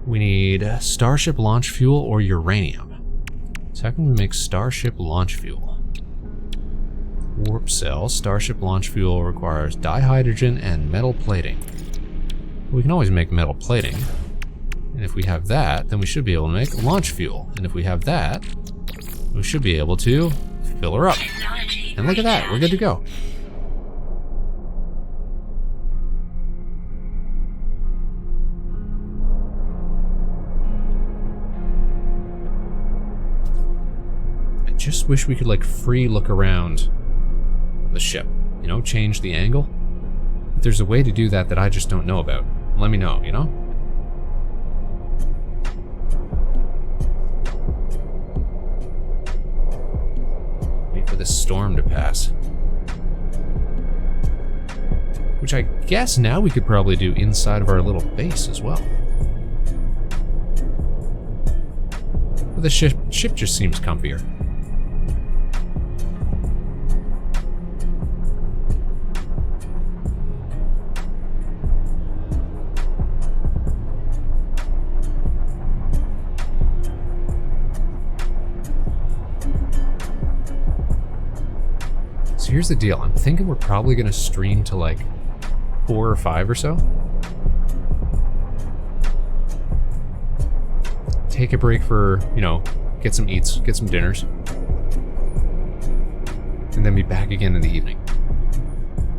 We need Starship launch fuel or uranium. So how can we make Starship launch fuel? Warp cell. Starship launch fuel requires dihydrogen and metal plating. We can always make metal plating. And if we have that, then we should be able to make launch fuel. And if we have that, we should be able to fill her up. And look at that, we're good to go. I just wish we could like free look around the ship, you know, change the angle. If there's a way to do that that I just don't know about, let me know, you know? Wait for this storm to pass. Which I guess now we could probably do inside of our little base as well. But the ship just seems comfier. Here's the deal. I'm thinking we're probably going to stream to like 4 or 5 or so. Take a break for, you know, get some eats, get some dinners. And then be back again in the evening.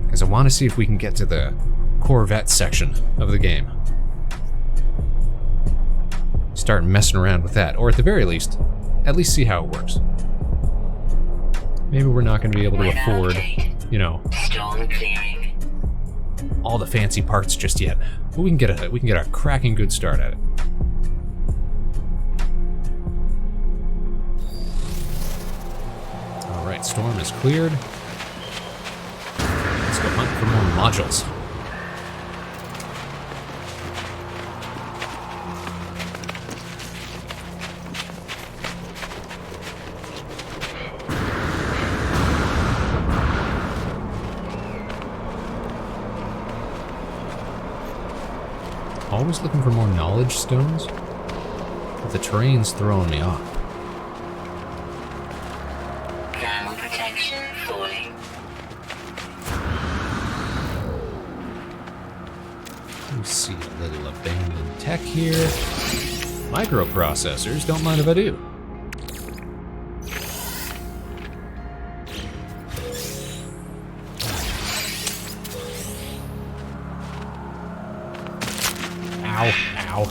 Because I want to see if we can get to the Corvette section of the game. Start messing around with that. Or at the very least, at least see how it works. Maybe we're not going to be able to afford, you know, all the fancy parts just yet. But we can get a cracking good start at it. All right, storm is cleared. Let's go hunt for more modules. always looking for more knowledge stones, but the terrain's throwing me off. Thermal protection falling. Let me see a little abandoned tech here. Microprocessors, don't mind if I do. Ow, ow.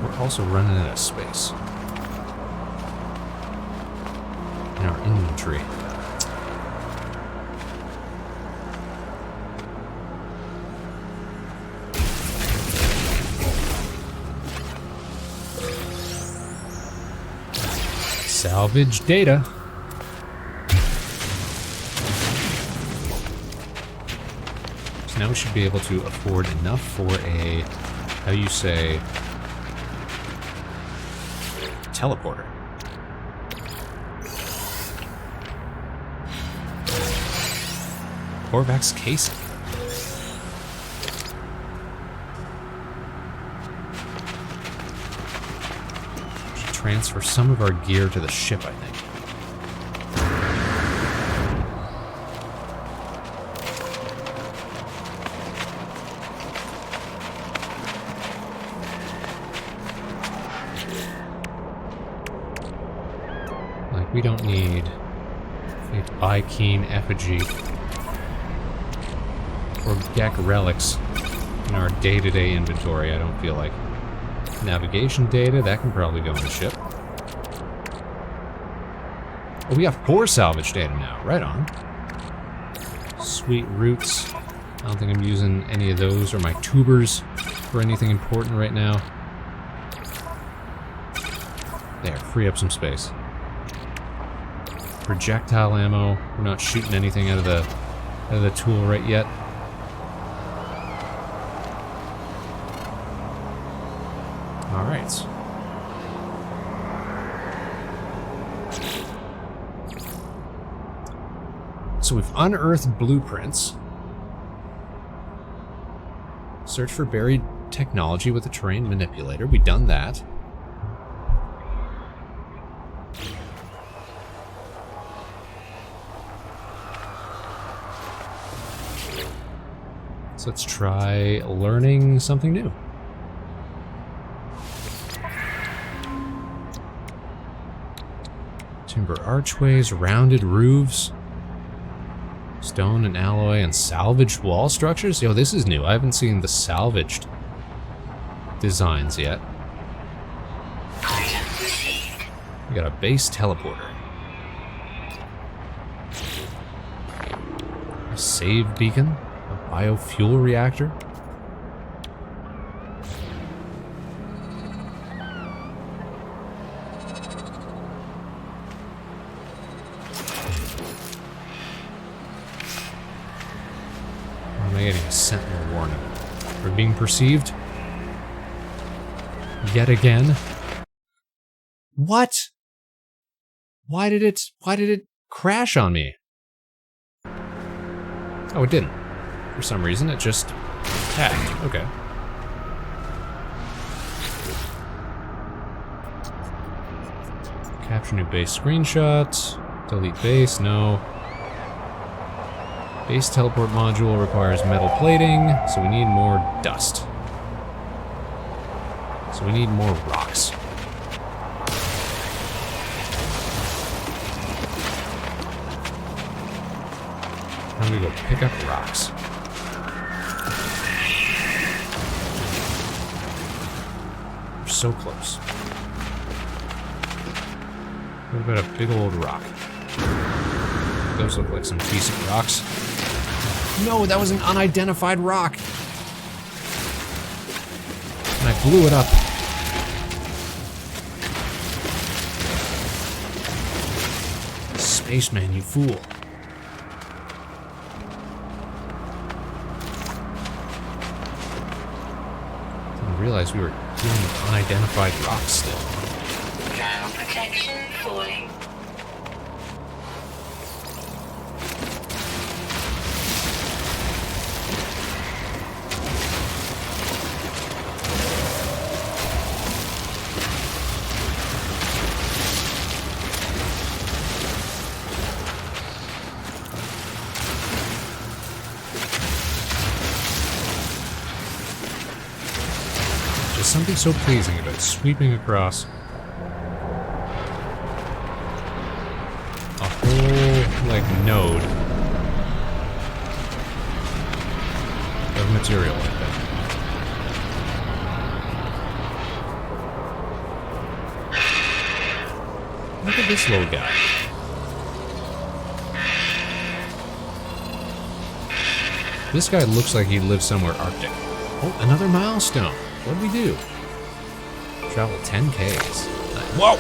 We're also running out of space in our inventory. Salvage data. So now we should be able to afford enough for a, how you say, teleporter. Corvax casing. Transfer some of our gear to the ship, I think. Like, we don't need Bikeen effigy or Gek relics in our day-to-day inventory, I don't feel like. Navigation data, that can probably go on the ship. Oh, we got 4 salvage data now. Right on. Sweet roots. I don't think I'm using any of those or my tubers for anything important right now. There, free up some space. Projectile ammo. We're not shooting anything out of the tool right yet. All right. So we've unearthed blueprints. Search for buried technology with a terrain manipulator. We've done that. So let's try learning something new. Timber archways, rounded roofs, stone and alloy, and salvaged wall structures. Yo, this is new. I haven't seen the salvaged designs yet. We got a base teleporter. A save beacon. A biofuel reactor. Am I getting a sentinel warning? We're being perceived? Yet again? What? Why did it crash on me? Oh, it didn't. For some reason, it just tagged. Okay. Capture new base screenshots. Delete base, no. Base teleport module requires metal plating, so we need more dust. So we need more rocks. I'm gonna go pick up rocks. We're so close. What about a big old rock? Those look like some decent rocks. No, that was an unidentified rock. And I blew it up. Spaceman, you fool. Didn't realize we were dealing with unidentified rocks still. Thermal protection falling. There's something so pleasing about sweeping across a whole, like, node of material like that. Look at this little guy. This guy looks like he lives somewhere Arctic. Oh, another milestone. What did we do? Travel 10 Ks. Whoa!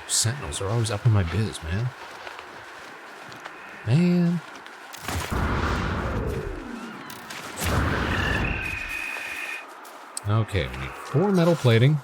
Sentinels are always up in my biz, man. Man. Okay, we need 4 metal plating.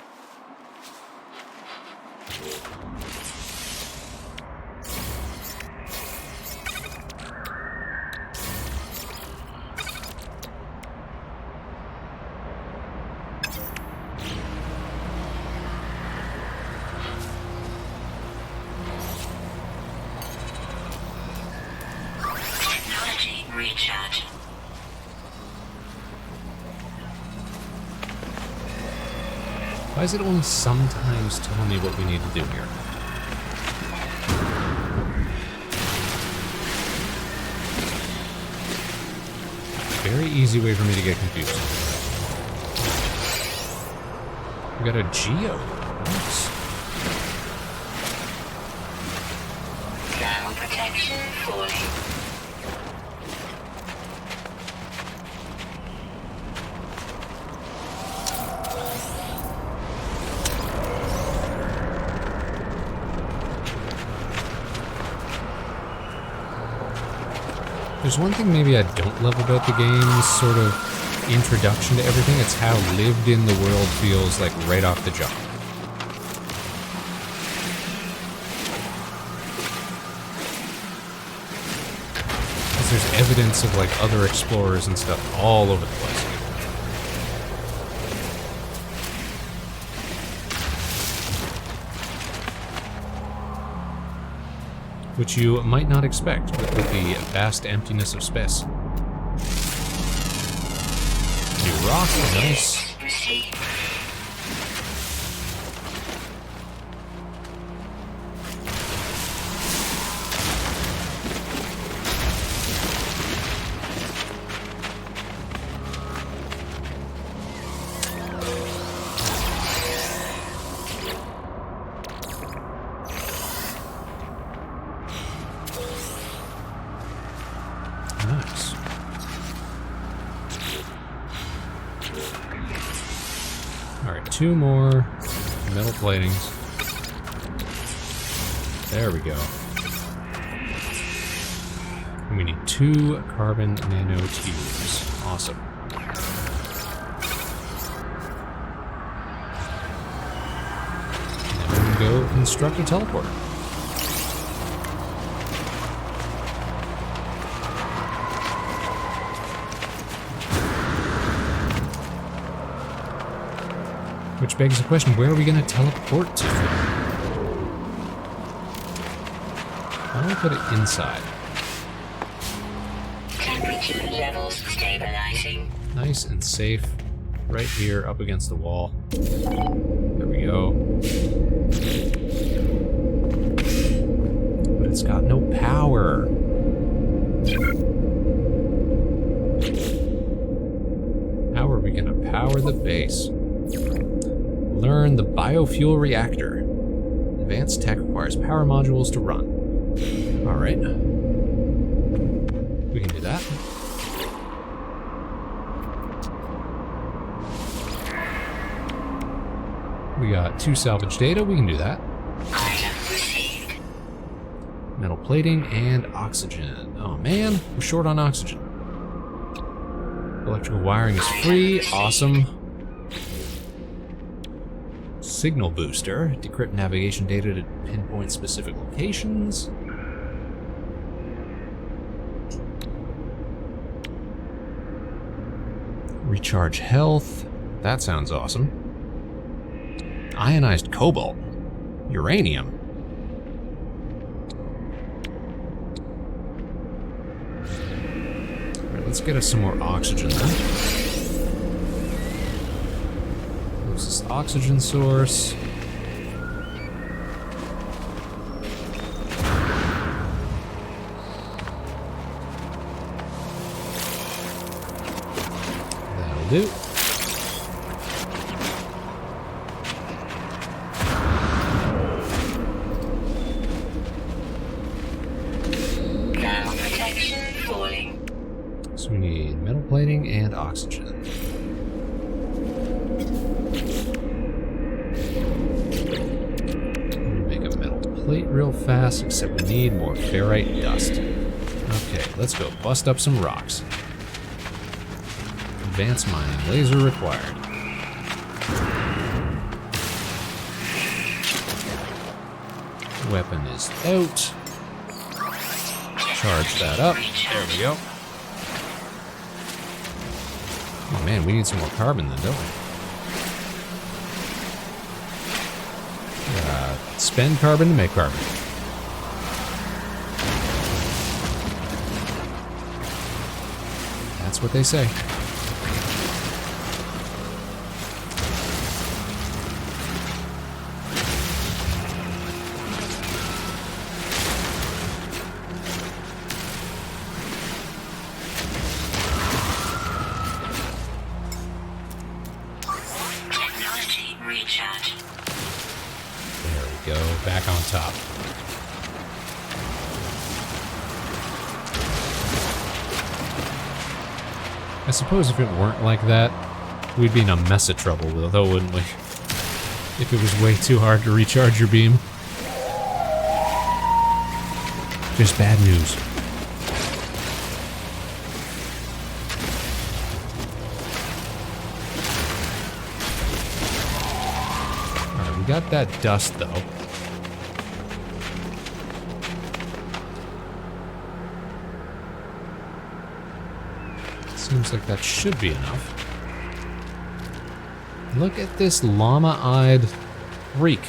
Technology recharge. Why is it only sometimes telling me what we need to do here? Very easy way for me to get confused. We got a geo. Nice. Ground protection falling. There's one thing maybe I don't love about the game's sort of introduction to everything. It's how lived in the world feels like right off the jump. Because there's evidence of like other explorers and stuff all over the place. Which you might not expect with the vast emptiness of space. New rock, nice. Received. Nice. Alright, 2 more metal platings. There we go. And we need 2 carbon nanotubes. Awesome. And then we can go construct a teleporter. Which begs the question, where are we going to teleport to? How do I put it inside? Temperature levels stabilizing. Nice and safe. Right here, up against the wall. There we go. But it's got no power. How are we going to power the base? Learn the biofuel reactor. Advanced tech requires power modules to run. Alright. We can do that. We got 2 salvage data, we can do that. Item received. Metal plating and oxygen. Oh man, we're short on oxygen. Electrical wiring is free, awesome. Signal booster. Decrypt navigation data to pinpoint specific locations. Recharge health. That sounds awesome. Ionized cobalt. Uranium. Alright, let's get us some more oxygen then. Close this oxygen source. That'll do. Ground protection falling. So we need metal plating and oxygen. Make a metal plate real fast, except we need more ferrite dust. Okay, let's go bust up some rocks. Advanced mining laser required. Weapon is out. Charge that up. There we go. Oh man, we need some more carbon then, don't we? Spend carbon to make carbon. That's what they say. Technology recharge. There we go, back on top. I suppose if it weren't like that, we'd be in a mess of trouble, though, wouldn't we? If it was way too hard to recharge your beam. Just bad news. Alright, we got that dust, though. Seems like that should be enough. Look at this llama-eyed freak.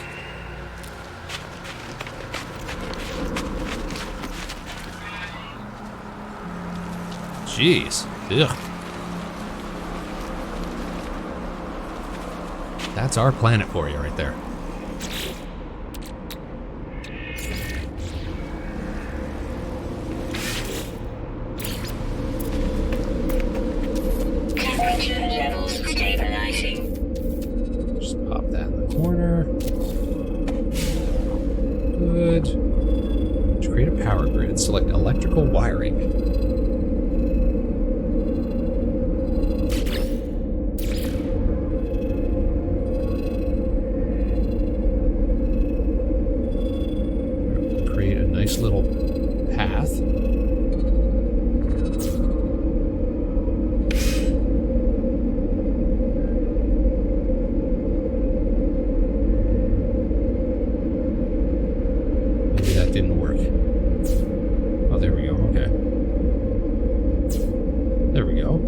Jeez. Ugh. That's our planet for you right there. Temperature levels stabilizing. Just pop that in the corner. Good. To create a power grid, select electrical wiring. Create a nice little path. Maybe that didn't work. Oh, there we go. Okay. There we go.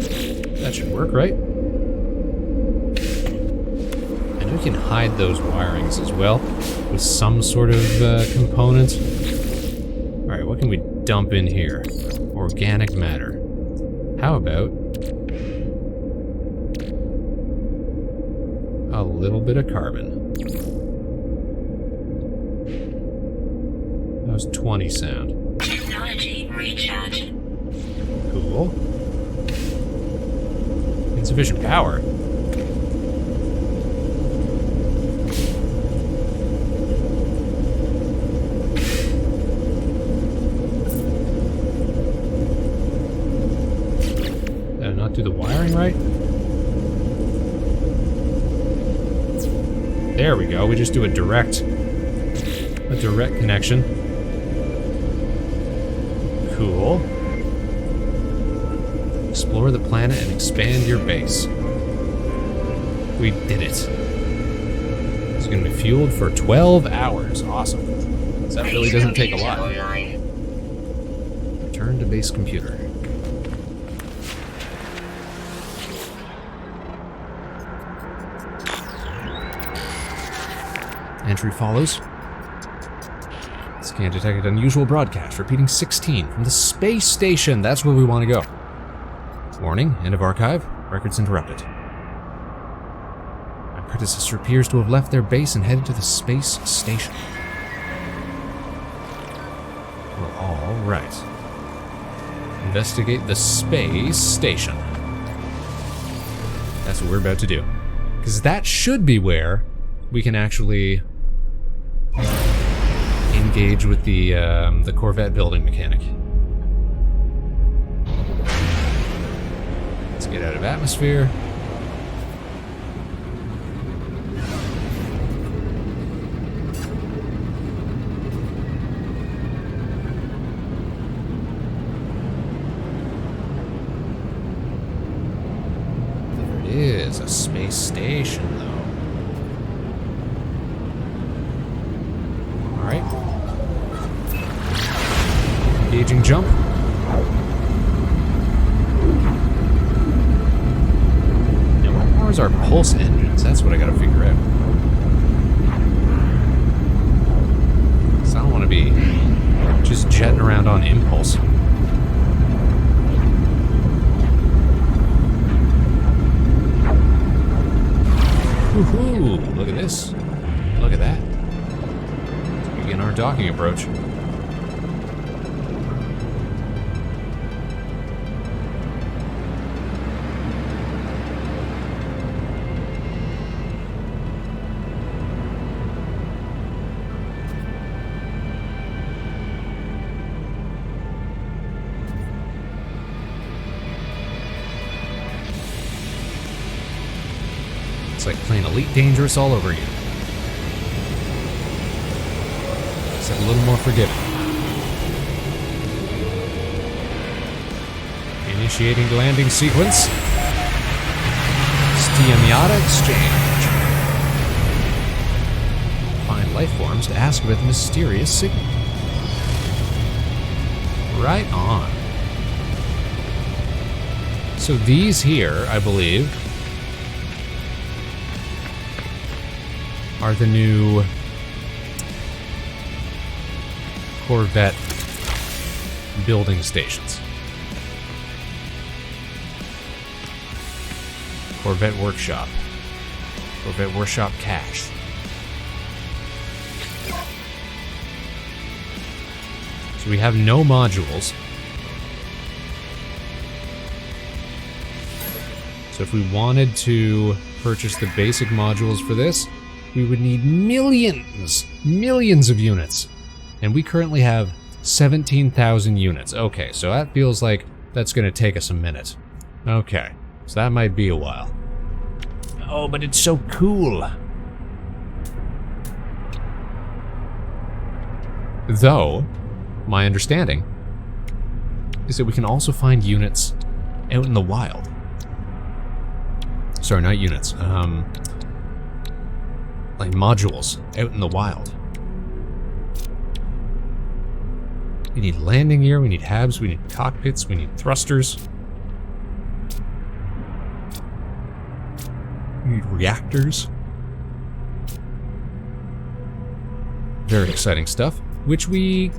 That should work, right? And we can hide those wirings as well with some sort of component. Alright, what can we dump in here? Organic matter. How about a little bit of carbon? That was 20 sound. Technology recharge. Cool. Insufficient power. Did I not do the wiring right? There we go. We just do a direct connection. Cool. Explore the planet and expand your base. We did it. It's going to be fueled for 12 hours. Awesome. That really doesn't take a lot. Online. Return to base computer. Entry follows. Scan detected unusual broadcast, repeating 16 from the space station. That's where we want to go. Warning, end of archive. Records interrupted. My predecessor appears to have left their base and headed to the space station. Well, all right. Investigate the space station. That's what we're about to do. Because that should be where we can actually engage with the Corvette building mechanic. Let's get out of atmosphere. There it is, a space station, though. All right. Engaging jump. Where's our pulse engines? That's what I gotta figure out. So I don't want to be just jetting around on impulse. Woohoo! Look at this. Look at that. Let's begin our docking approach. It's like playing Elite Dangerous all over again. Except a little more forgiving. Initiating landing sequence. Stiamiata exchange. Find life forms to ask about the mysterious signal. Right on. So these here, I believe, are the new Corvette building stations. Corvette Workshop. Corvette Workshop Cache. So we have no modules. So if we wanted to purchase the basic modules for this, we would need millions of units. And we currently have 17,000 units. Okay, so that feels like that's going to take us a minute. Okay, so that might be a while. Oh, but it's so cool. Though, my understanding is that we can also find units out in the wild. Sorry, not units. Like modules out in the wild. We need landing gear, we need habs, we need cockpits, we need thrusters. We need reactors. Very exciting stuff, which we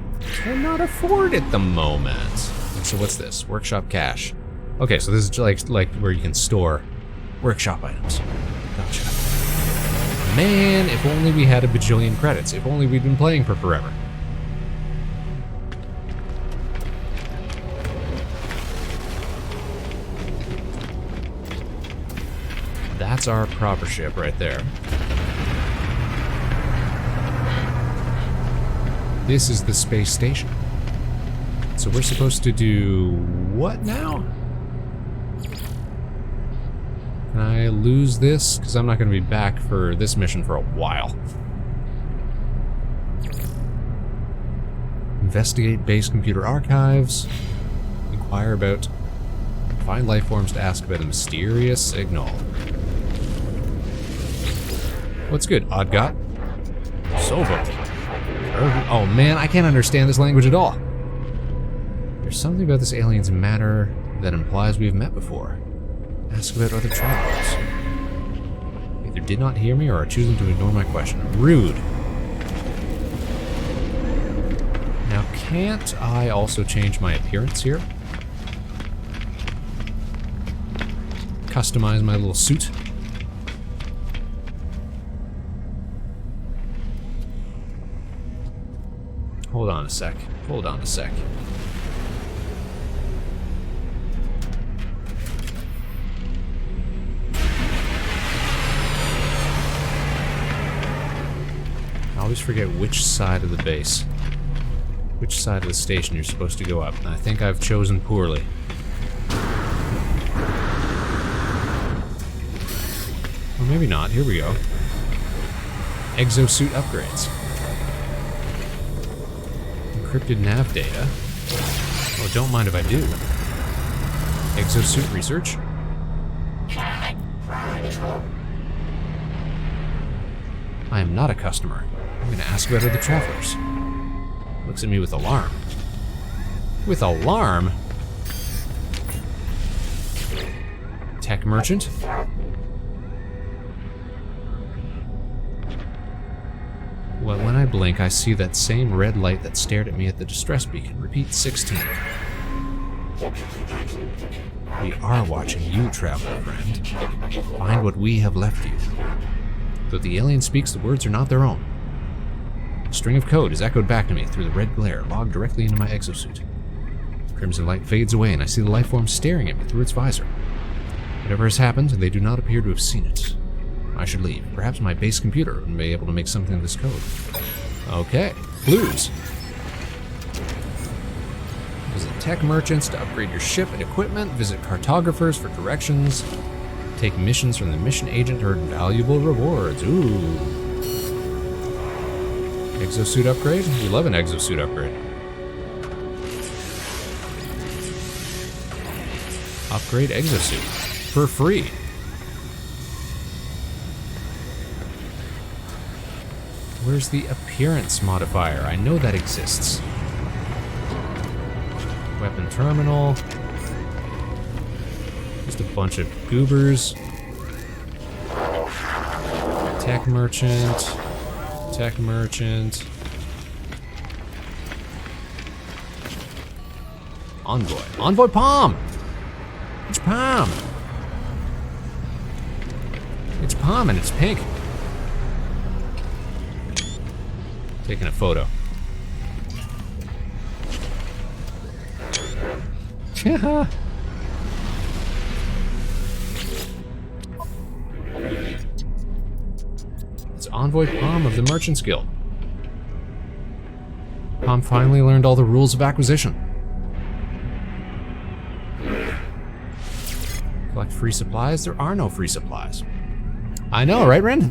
cannot afford at the moment. So what's this? Workshop cache. Okay, so this is like where you can store workshop items. Gotcha. Man, if only we had a bajillion credits. If only we'd been playing for forever. That's our proper ship right there. This is the space station. So we're supposed to do what now? Can I lose this? Because I'm not going to be back for this mission for a while. Investigate base computer archives. Inquire about... Find life forms to ask about a mysterious signal. What's good, Odgot? Sovo. Oh man, I can't understand this language at all. There's something about this alien's manner that implies we've met before. Ask about other travelers. Either did not hear me or are choosing to ignore my question. Rude. Can't I also change my appearance here? Customize my little suit? Hold on a sec. Hold on a sec. I always forget which side of the base, which side of the station you're supposed to go up, and I think I've chosen poorly. Or maybe not. Here we go. Exosuit upgrades. Encrypted nav data. Oh, don't mind if I do. Exosuit research. I am not a customer. I'm going to ask about other travelers. Looks at me with alarm. With alarm? Tech merchant? Well, when I blink, I see that same red light that stared at me at the distress beacon. Repeat 16. We are watching you, traveler friend. Find what we have left you. Though the alien speaks, the words are not their own. A string of code is echoed back to me through the red glare, logged directly into my exosuit. Crimson light fades away, and I see the life form staring at me through its visor. Whatever has happened, they do not appear to have seen it. I should leave. Perhaps my base computer would be able to make something of this code. Okay. Clues. Visit tech merchants to upgrade your ship and equipment. Visit cartographers for directions. Take missions from the mission agent to earn valuable rewards. Ooh. Exosuit upgrade? We love an exosuit upgrade. Upgrade exosuit. For free. Where's the appearance modifier? I know that exists. Weapon terminal. Just a bunch of goobers. Tech merchant. Tech merchant. Envoy. Envoy Palm! It's Palm! It's Palm and it's pink. Taking a photo. It's Envoy Palm of the Merchants Guild. Palm finally learned all the rules of acquisition. Collect free supplies? There are no free supplies. I know, right, Ren?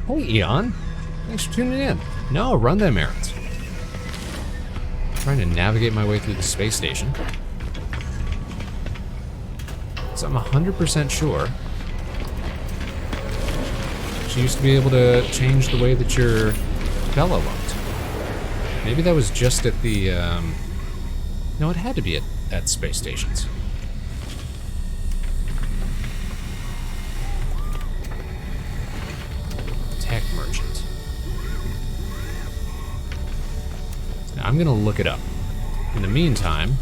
Hey, Eon. Thanks for tuning in. No, run them errands. I'm trying to navigate my way through the space station. So I'm 100% sure she used to be able to change the way that your Bella looked. Maybe that was just at the, no, it had to be at space stations. Tech merchant. Now, I'm gonna look it up. In the meantime,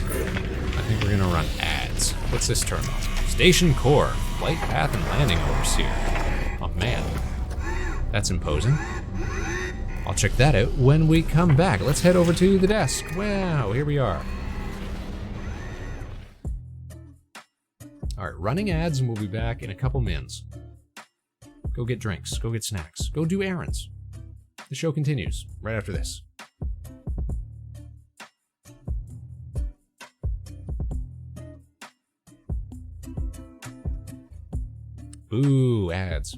I think we're gonna run ads. What's this terminal? Station core, flight path and landing overseer. Oh man, that's imposing. I'll check that out when we come back. Let's head over to the desk. Wow, here we are. All right, running ads, and we'll be back in a couple mins. Go get drinks, go get snacks, go do errands. The show continues right after this. Ooh, ads.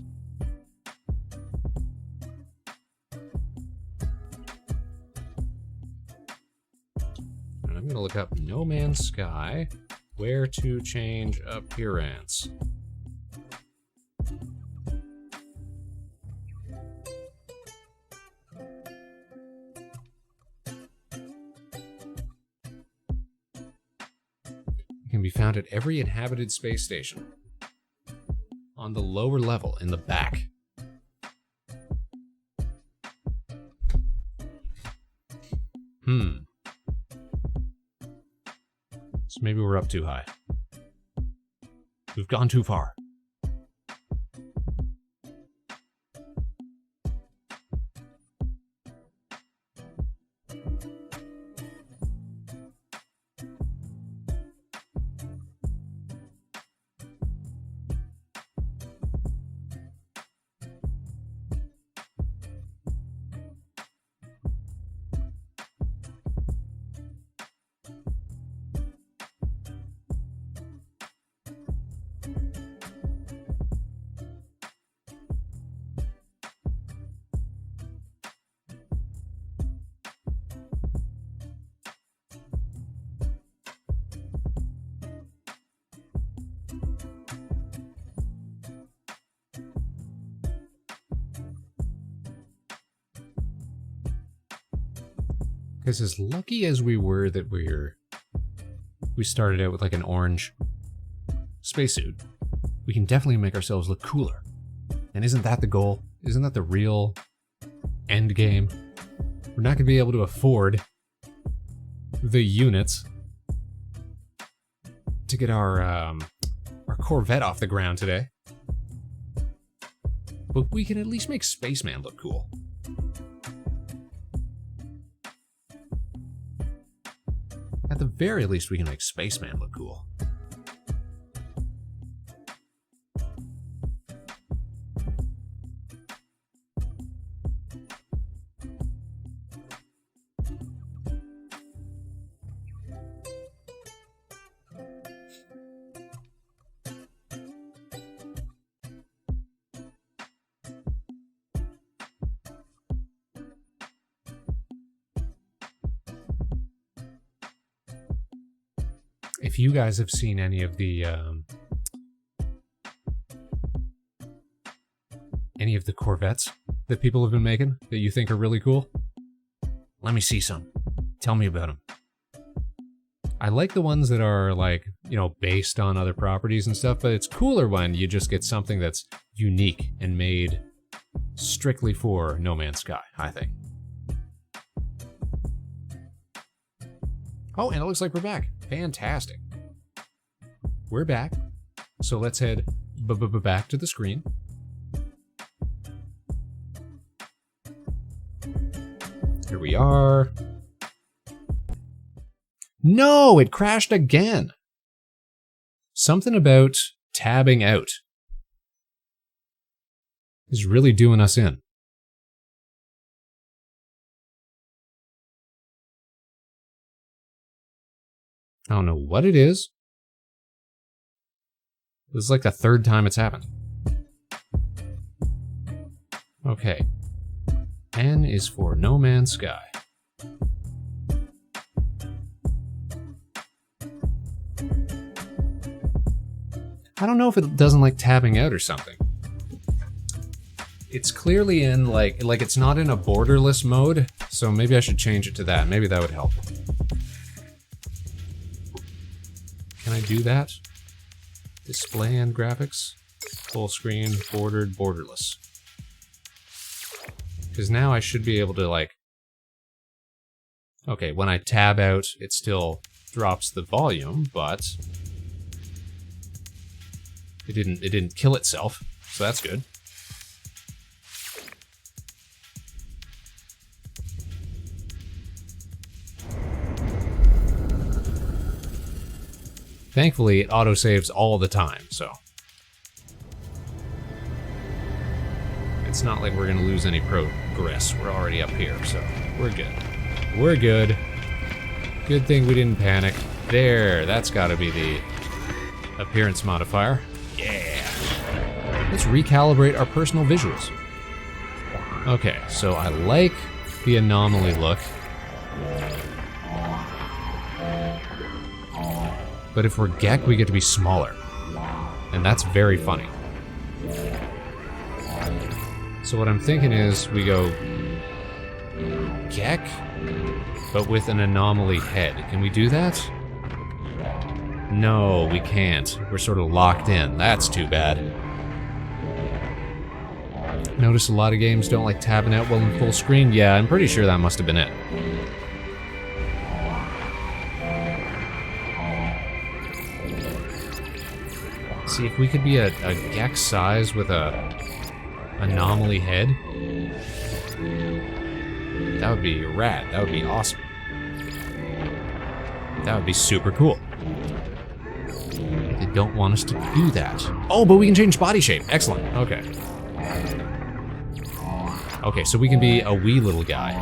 And I'm gonna look up No Man's Sky, where to change appearance. It can be found at every inhabited space station. on the lower level in the back. So maybe we're up too high. We've gone too far. Because as lucky as we were that we started out with like an orange spacesuit, we can definitely make ourselves look cooler. And isn't that the goal? Isn't that the real end game? We're not going to be able to afford the units to get our Corvette off the ground today. But we can at least make Spaceman look cool. At the very least, we can make Spaceman look cool. If you guys have seen any of the Corvettes that people have been making that you think are really cool, let me see some. Tell me about them. I like the ones that are like, you know, based on other properties and stuff, but it's cooler when you just get something that's unique and made strictly for No Man's Sky, I think. Oh, and it looks like we're back. Fantastic. We're back. So let's head back to the screen. Here we are. No, it crashed again. Something about tabbing out is really doing us in. I don't know what it is. This is like the third time it's happened. Okay. N is for No Man's Sky. I don't know if it doesn't like tabbing out or something. It's clearly in like it's not in a borderless mode, so maybe I should change it to that. Maybe that would help. Can I do that? Display and graphics, full screen, bordered, borderless. Because now I should be able to like, okay, when I tab out, it still drops the volume, but it didn't kill itself, so that's good. Thankfully, it autosaves all the time, so it's not like we're gonna lose any progress. We're already up here, so we're good. We're good. Good thing we didn't panic. There, that's gotta be the appearance modifier. Yeah. Let's recalibrate our personal visuals. Okay, so I like the anomaly look. But if we're Gek, we get to be smaller. And that's very funny. So what I'm thinking is we go Gek, but with an anomaly head. Can we do that? No, we can't. We're sort of locked in. That's too bad. Notice a lot of games don't like tabbing out while in full screen. Yeah, I'm pretty sure that must have been it. See, if we could be a Gex size with a anomaly head, that would be rad. That would be awesome. That would be super cool. They don't want us to do that. Oh, but we can change body shape. Excellent. Okay. Okay, so we can be a wee little guy.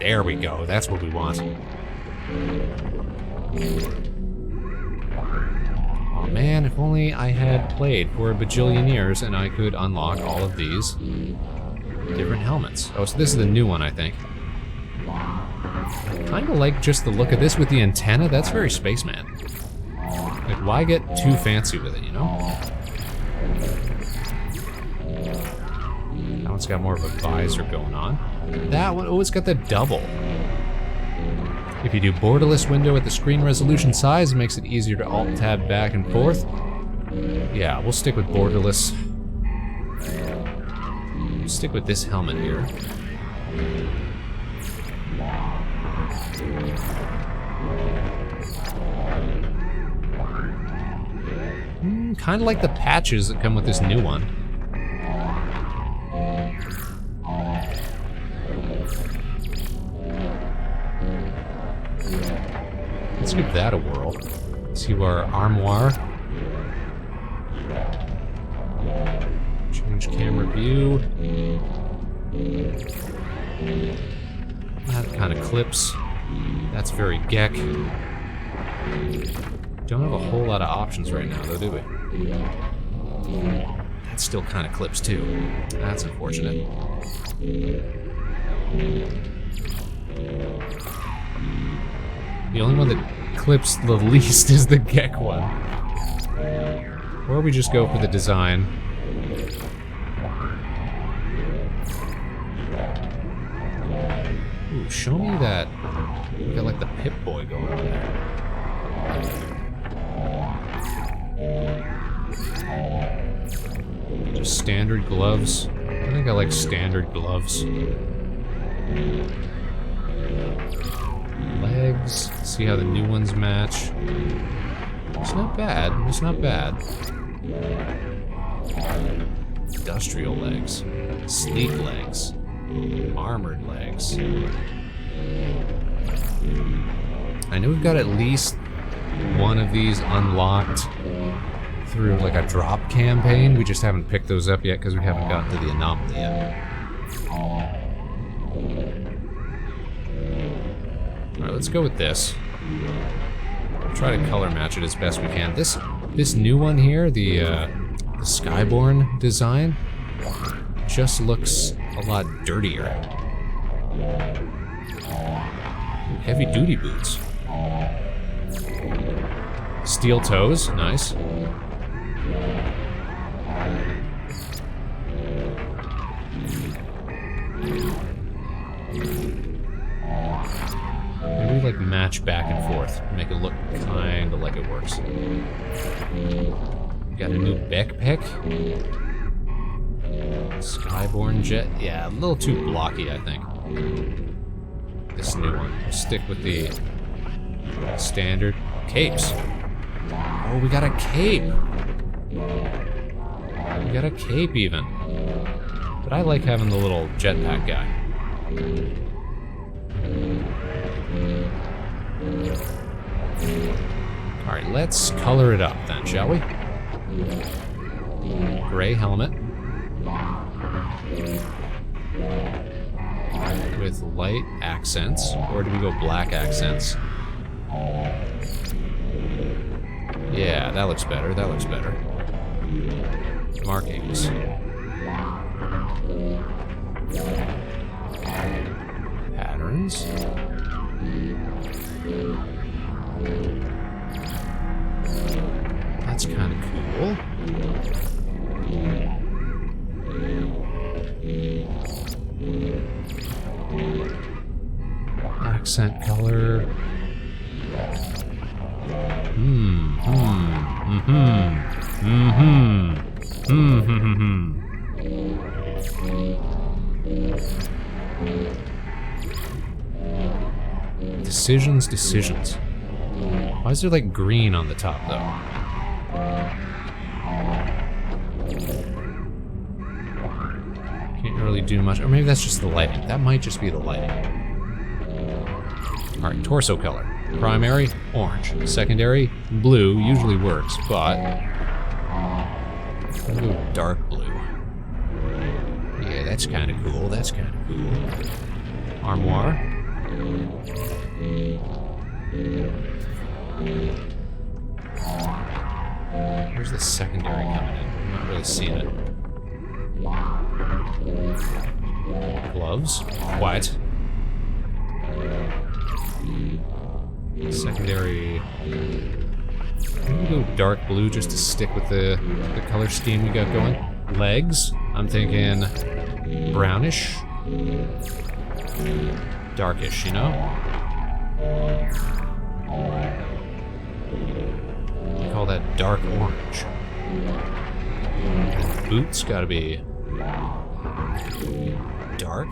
There we go. That's what we want. Oh man, if only I had played for a bajillion years and I could unlock all of these different helmets. Oh, so this is the new one, I think. I kind of like just the look of this with the antenna. That's very Spaceman. Like, why get too fancy with it, you know? That one's got more of a visor going on. That one, oh, it's got the double. If you do borderless window at the screen resolution size, it makes it easier to alt-tab back and forth. Yeah, we'll stick with borderless. We'll stick with this helmet here. Kind of like the patches that come with this new one. Let's give that a whirl. See our armoire. Change camera view. That kind of clips. That's very Gek. Don't have a whole lot of options right now, though, do we? That still kind of clips, too. That's unfortunate. The only one that clips the least is the Gek one. Or we just go for the design. Ooh, show me that. We got like the Pip-Boy going on there. Just standard gloves. I think I like standard gloves. Legs. See how the new ones match. It's not bad. It's not bad. Industrial legs. Sleek legs. Armored legs. I know we've got at least one of these unlocked through like a drop campaign. We just haven't picked those up yet because we haven't gotten to the anomaly yet. Alright, let's go with this. Try to color match it as best we can. This new one here, the Skyborn design, just looks a lot dirtier. Heavy duty boots. Steel toes, nice. Maybe like match back and forth, make it look kind of like it works. Got a new backpack. Skyborn jet, yeah, a little too blocky, I think. This new one. We'll stick with the standard capes. Oh, we got a cape. We got a cape even. But I like having the little jetpack guy. Alright, let's color it up then, shall we? Gray helmet. With light accents, or do we go black accents? Yeah, that looks better, that looks better. Markings. Patterns. That's kind of cool. Accent color. Decisions. Why is there like green on the top though? Can't really do much. Or maybe that's just the lighting. That might just be the lighting. Alright, torso color. Primary, orange. Secondary, blue. Usually works, but... I'll go dark blue. Yeah, that's kind of cool. That's kind of cool. Armoire. Where's the secondary coming in? I'm not really seeing it. Gloves. White. Secondary. I'm gonna go dark blue just to stick with the color scheme we got going. Legs. I'm thinking brownish. Darkish, you know? We call that dark orange. And boots gotta be dark.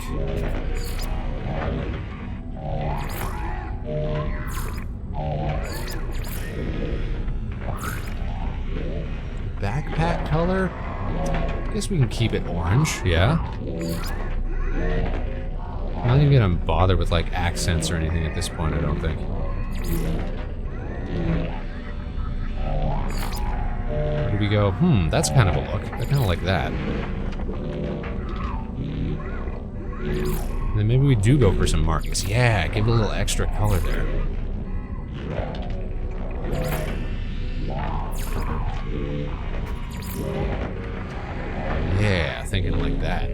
Backpack color? I guess we can keep it orange, yeah. I'm not even gonna bother with like accents or anything at this point, I don't think. Where do we go? That's kind of a look. I kind of like that. And then maybe we do go for some markings. Yeah, give it a little extra color there. Yeah, thinking like that.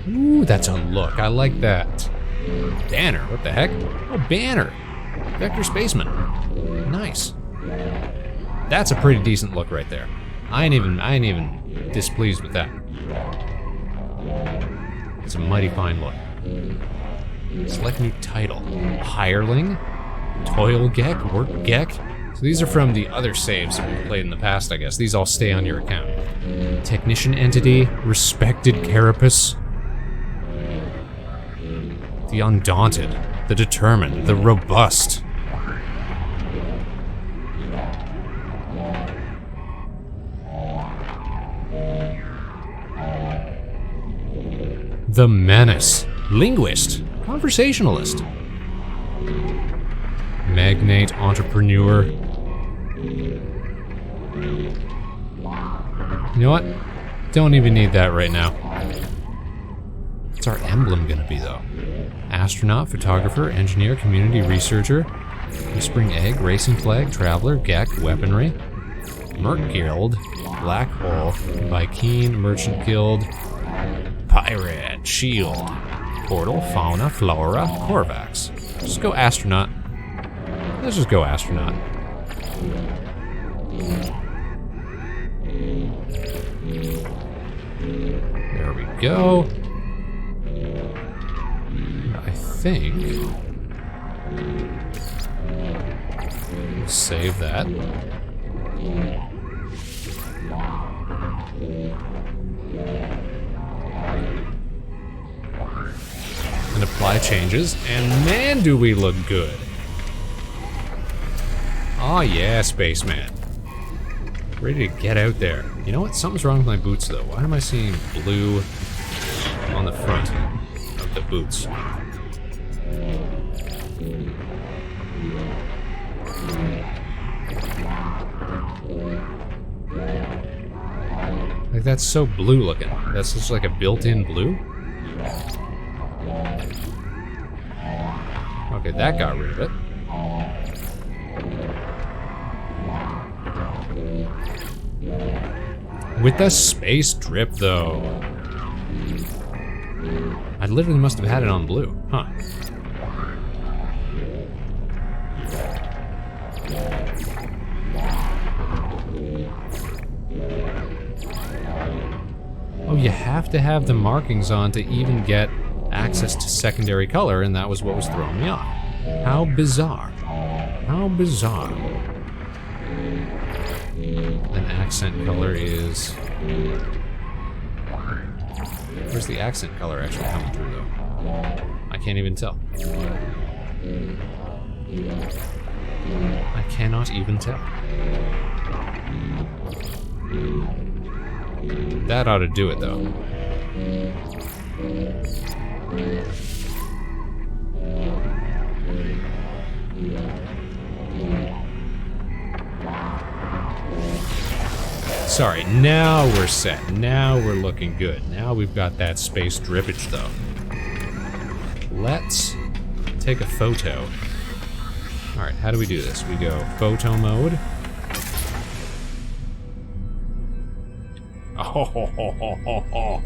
Ooh, that's a look. I like that. Banner, what the heck? Oh, banner. Vector Spaceman. Nice. That's a pretty decent look right there. I ain't even displeased with that. It's a mighty fine look. Select new title. Hireling, Toil Gek, Work Gek. So these are from the other saves that we've played in the past, I guess. These all stay on your account. Technician Entity, Respected Carapace. The Undaunted, the Determined, the Robust. The Menace, Linguist, Conversationalist. Magnate, Entrepreneur. You know what? Don't even need that right now. What's our emblem gonna be, though? Astronaut, Photographer, Engineer, Community Researcher, Whispering Egg, Racing Flag, Traveler, Gek, Weaponry, Merc Guild, Black Hole, Vikeen, Merchant Guild, Pirate, Shield, Portal, Fauna, Flora, Corvax. Just go Astronaut. Let's just go Astronaut. There we go. I think we'll save that. And apply changes, and man, do we look good. Oh yeah, Spaceman. Ready to get out there. You know what? Something's wrong with my boots, though. Why am I seeing blue on the front of the boots? Like, that's so blue looking. That's just like a built-in blue? Okay, that got rid of it. With the space drip, though. I literally must have had it on blue. Huh. Oh, you have to have the markings on to even get access to secondary color, and that was what was throwing me off. How bizarre. How bizarre. An accent color is... Where's the accent color actually coming through, though? I can't even tell. I cannot even tell. That ought to do it, though. Sorry, now we're set. Now we're looking good. Now we've got that space drippage, though. Let's take a photo. Alright, how do we do this? We go photo mode. Oh,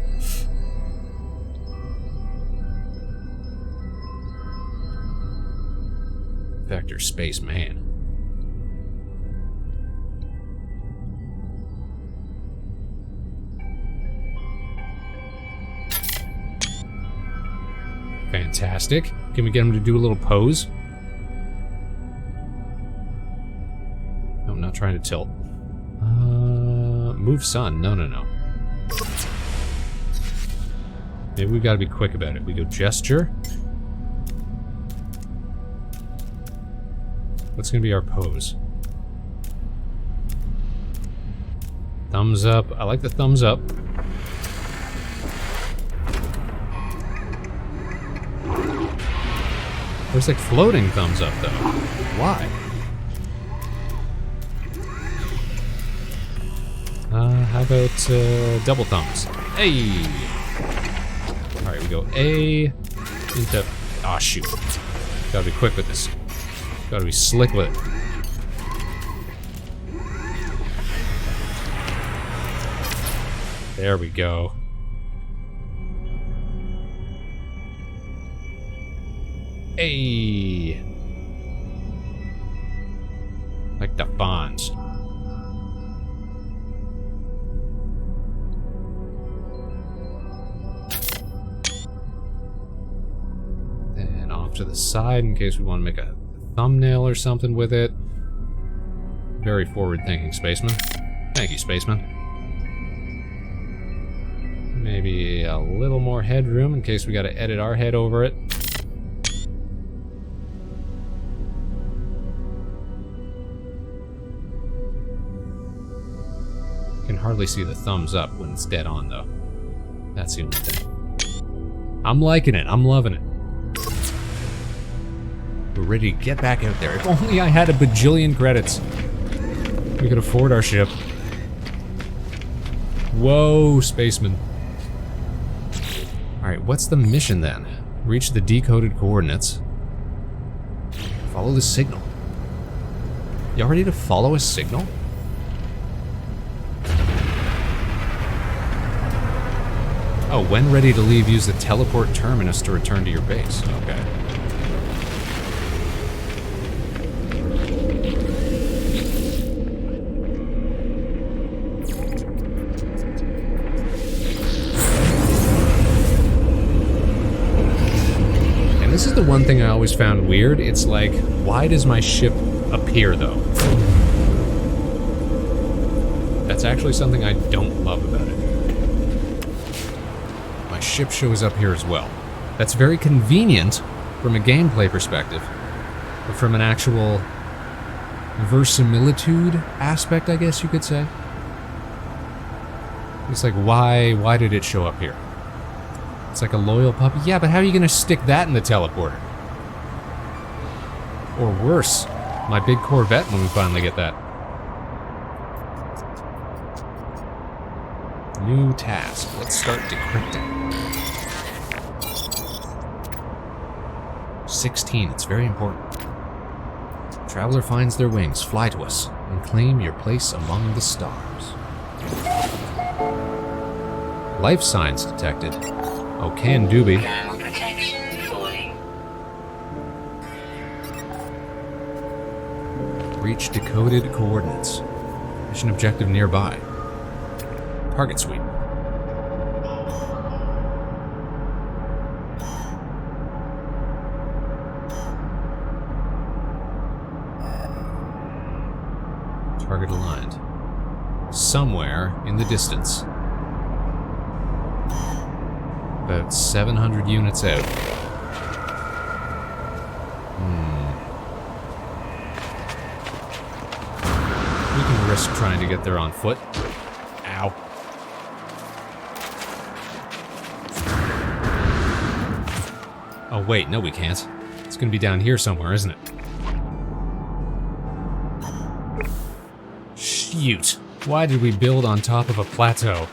Vector Spaceman. Fantastic. Can we get him to do a little pose? No, I'm not trying to tilt. Move sun. No. Maybe we've got to be quick about it. We go gesture. What's going to be our pose? Thumbs up. I like the thumbs up. There's like floating thumbs up, though. Why? How about double thumbs? Hey! Alright, we go A into... Aw, shoot. Gotta be quick with this. Gotta be slick with it. There we go. Hey! Like the bonds. And off to the side in case we want to make a thumbnail or something with it. Very forward-thinking, Spaceman. Thank you, Spaceman. Maybe a little more headroom in case we got to edit our head over it. Can hardly see the thumbs up when it's dead on, though. That's the only thing. I'm liking it. I'm loving it. We're ready to get back out there. If only I had a bajillion credits. We could afford our ship. Whoa, Spaceman. Alright, what's the mission then? Reach the decoded coordinates. Follow the signal. Y'all ready to follow a signal? Oh, when ready to leave, use the teleport terminus to return to your base. Okay. And this is the one thing I always found weird. It's like, why does my ship appear, though? That's actually something I don't love about it. My ship shows up here as well. That's very convenient from a gameplay perspective, but from an actual verisimilitude aspect, I guess you could say. It's like, why did it show up here? It's like a loyal puppy. Yeah, but how are you gonna stick that in the teleporter? Or worse, my big Corvette when we finally get that. New task. Let's start decrypting. 16. It's very important. Traveler finds their wings. Fly to us and claim your place among the stars. Life signs detected. Oh, can doobie. Thermal protection falling. Reach decoded coordinates. Mission objective nearby. Target sweep. Target aligned. Somewhere in the distance. About 700 units out. We can risk trying to get there on foot. Ow. Oh wait, no we can't. It's gonna be down here somewhere, isn't it? Shoot. Why did we build on top of a plateau?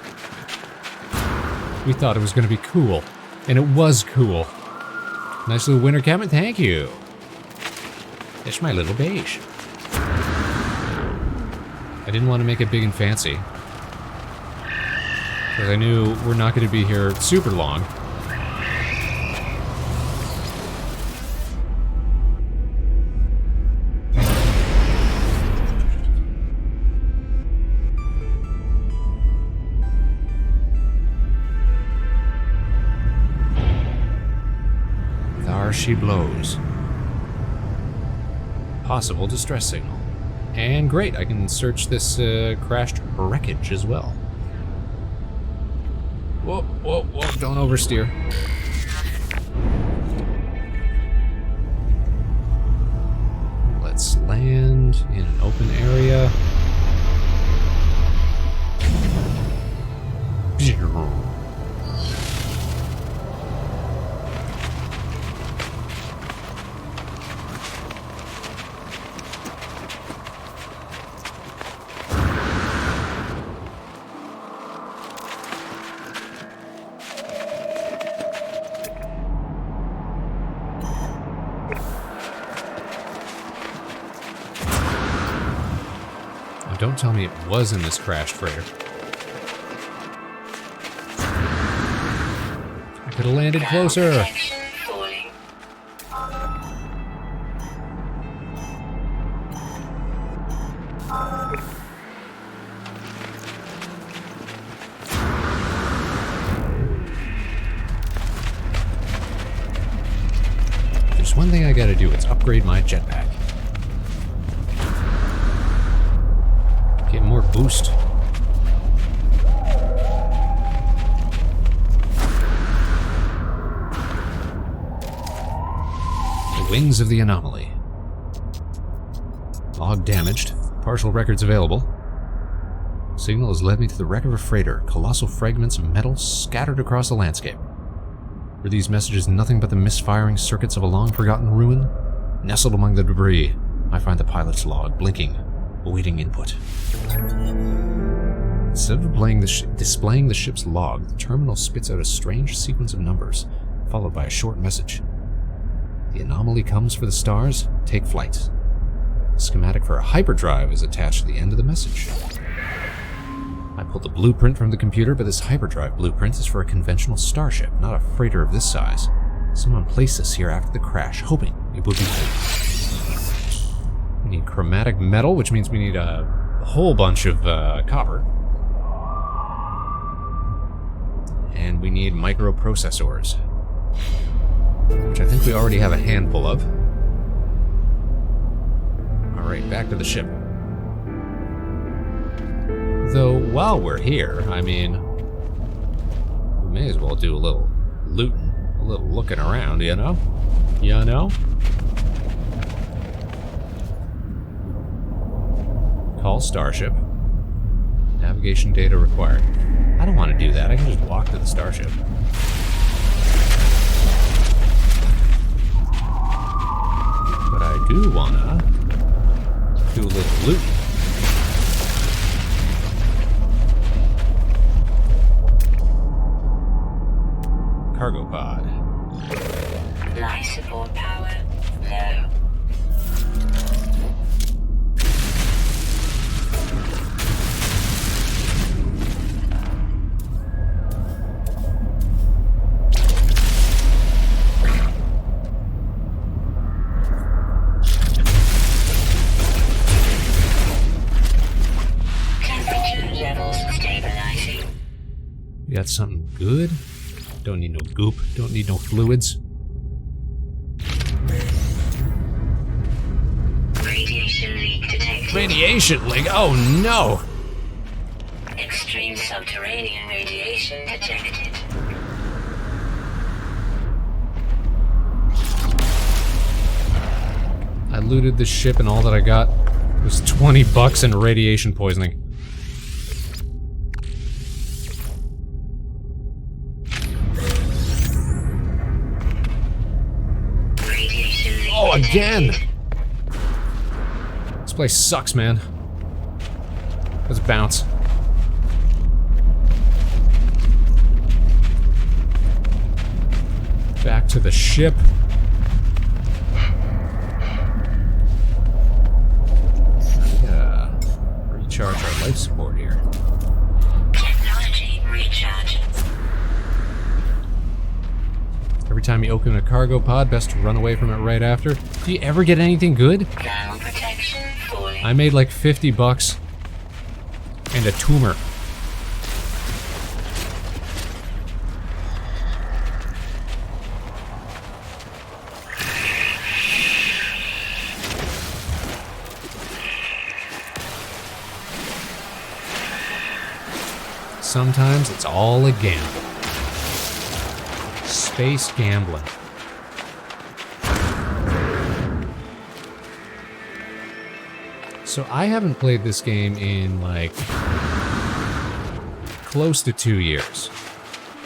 We thought it was gonna be cool. And it was cool. Nice little winter cabin, thank you. It's my little beige. I didn't want to make it big and fancy. Because I knew we're not going to be here super long. There she blows. Possible distress signal. And great, I can search this crashed wreckage as well. Whoa, whoa, whoa, don't oversteer. Let's land in an open area. Don't tell me it was in this crashed freighter. I could have landed closer. There's one thing I gotta do, it's upgrade my jetpack. Get more boost. The wings of the anomaly. Log damaged. Partial records available. Signal has led me to the wreck of a freighter. Colossal fragments of metal scattered across the landscape. Were these messages nothing but the misfiring circuits of a long-forgotten ruin? Nestled among the debris, I find the pilot's log blinking, awaiting input. Instead of displaying the ship's log, the terminal spits out a strange sequence of numbers, followed by a short message. The anomaly comes for the stars. Take flight. A schematic for a hyperdrive is attached to the end of the message. I pulled the blueprint from the computer, but this hyperdrive blueprint is for a conventional starship, not a freighter of this size. Someone placed this here after the crash, hoping it would be full. We need chromatic metal, which means we need a whole bunch of copper. And we need microprocessors, which I think we already have a handful of. Alright, back to the ship. Though, while we're here, I mean, we may as well do a little looting, a little looking around, you know? You know? Call Starship. Navigation data required. I don't want to do that. I can just walk to the Starship. But I do want to do a little loot. Cargo pod. Life support power low. Temperature levels stabilizing. You got something good? Don't need no goop. Don't need no fluids. Radiation leak detected. Radiation leak. Oh no! Extreme subterranean radiation detected. I looted the ship and all that I got was $20 in radiation poisoning. Radiation leak Oh, detected. again! This place sucks, man. Let's bounce. Back to the ship. Recharge our life support here. Technology recharge. Every time you open a cargo pod, best to run away from it right after. Do you ever get anything good? Ground protection fully. I made like $50 and a tumor. Sometimes it's all a gamble. Space gambling. So I haven't played this game in like close to 2 years.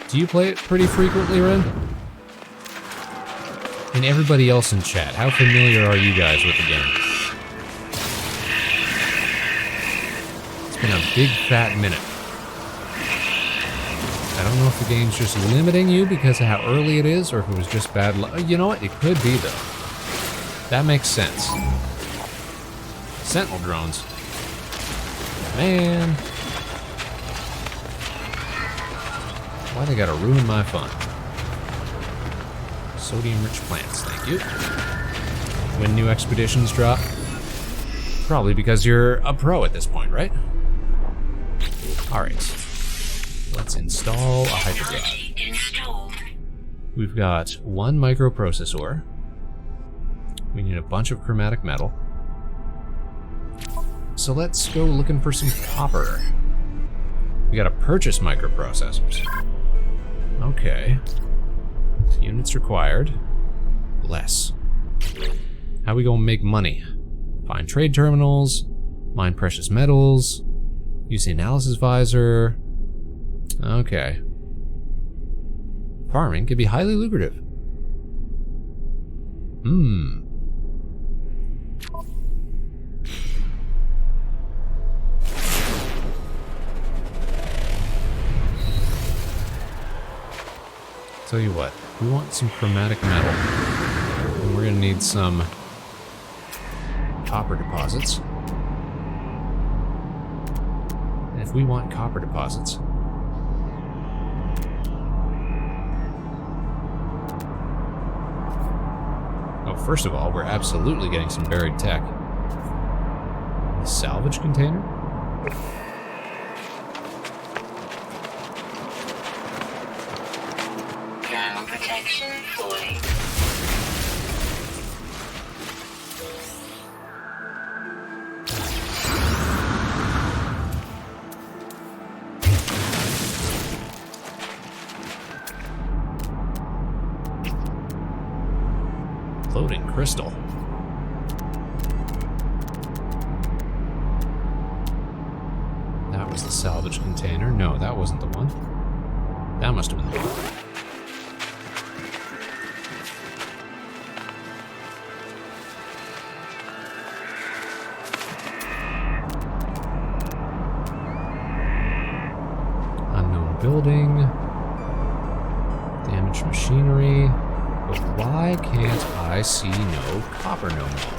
Do you play it pretty frequently, Ren? And everybody else in chat, how familiar are you guys with the game? It's been a big fat minute. I don't know if the game's just limiting you because of how early it is, or if it was just bad luck. You know what? It could be, though. That makes sense. Sentinel drones. Man. Why they gotta ruin my fun? Sodium-rich plants, thank you. When new expeditions drop? Probably because you're a pro at this point, right? Alright. Let's install a hyperdrive. Technology installed. We've got one microprocessor. We need a bunch of chromatic metal. So let's go looking for some copper. We gotta purchase microprocessors. Okay. Units required. Less. How we gonna make money? Find trade terminals, mine precious metals, use the analysis visor. Okay. Farming can be highly lucrative. Tell you what, we want some chromatic metal. And we're gonna need some copper deposits. And if we want copper deposits, first of all, we're absolutely getting some buried tech. A salvage container? Ground protection fully. Floating crystal. That was the salvage container. No, that wasn't the one. That must have been the one. Unknown building. Damaged machinery. But why can't I see no copper no more?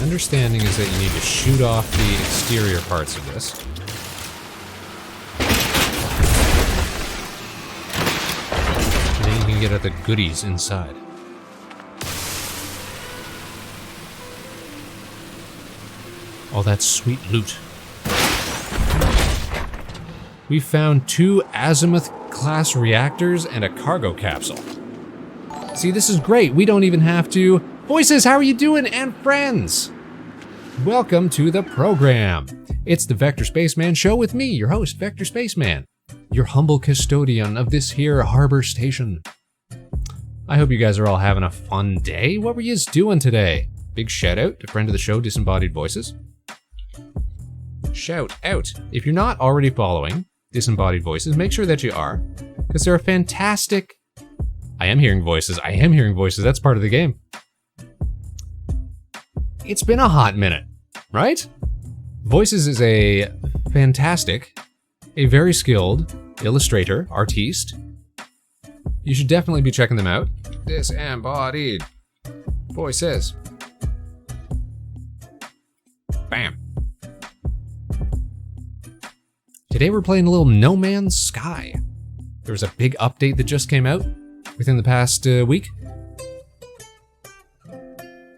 Understanding is that you need to shoot off the exterior parts of this. get at the goodies inside. All that sweet loot. We found 2 Azimuth-class reactors and a cargo capsule. See, this is great. We don't even have to... Voices, how are you doing? And friends! Welcome to the program. It's the Vector Spaceman Show with me, your host, Vector Spaceman, your humble custodian of this here harbor station. I hope you guys are all having a fun day. What were you doing today? Big shout out to friend of the show, Disembodied Voices. Shout out. If you're not already following Disembodied Voices, make sure that you are, because they're a fantastic... I am hearing voices. That's part of the game. It's been a hot minute, right? Voices is a fantastic, a very skilled illustrator, artiste. You should definitely be checking them out. Disembodied Voices. Bam. Today we're playing a little No Man's Sky. There was a big update that just came out within the past week.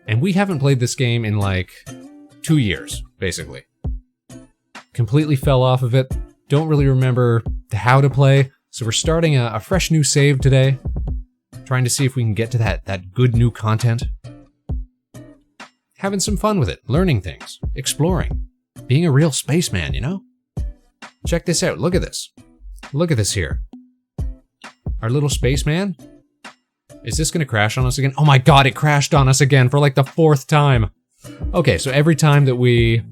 And we haven't played this game in like 2 years, basically. Completely fell off of it. Don't really remember how to play. So we're starting a fresh new save today. Trying to see if we can get to that good new content. Having some fun with it. Learning things. Exploring. Being a real spaceman, you know? Check this out. Look at this. Look at this here. Our little spaceman. Is this gonna crash on us again? Oh my god, it crashed on us again for like the 4th time. Okay, so every time that we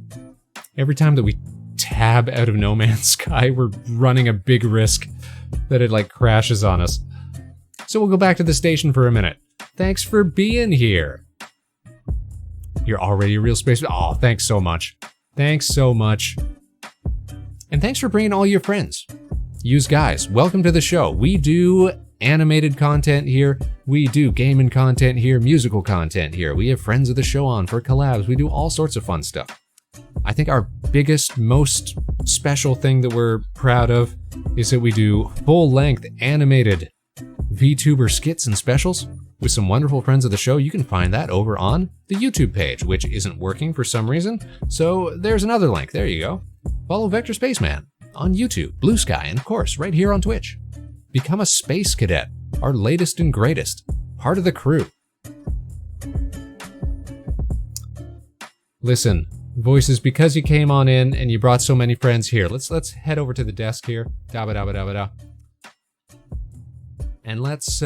tab out of No Man's Sky, we're running a big risk that it like crashes on us. So we'll go back to the station for a minute. Thanks for being here. You're already a real spaceman. Oh, thanks so much. Thanks so much. And thanks for bringing all your friends. Yous guys, welcome to the show. We do animated content here. We do gaming content here, musical content here. We have friends of the show on for collabs. We do all sorts of fun stuff. I think our biggest, most special thing that we're proud of is that we do full-length animated VTuber skits and specials with some wonderful friends of the show. You can find that over on the YouTube page, which isn't working for some reason. So there's another link. There you go. Follow Vector Spaceman on YouTube, Blue Sky, and of course, right here on Twitch. Become a space cadet, our latest and greatest, part of the crew. Listen, Voices, because you came on in and you brought so many friends here, let's head over to the desk here. Da-ba-da-ba-da-ba-da. And let's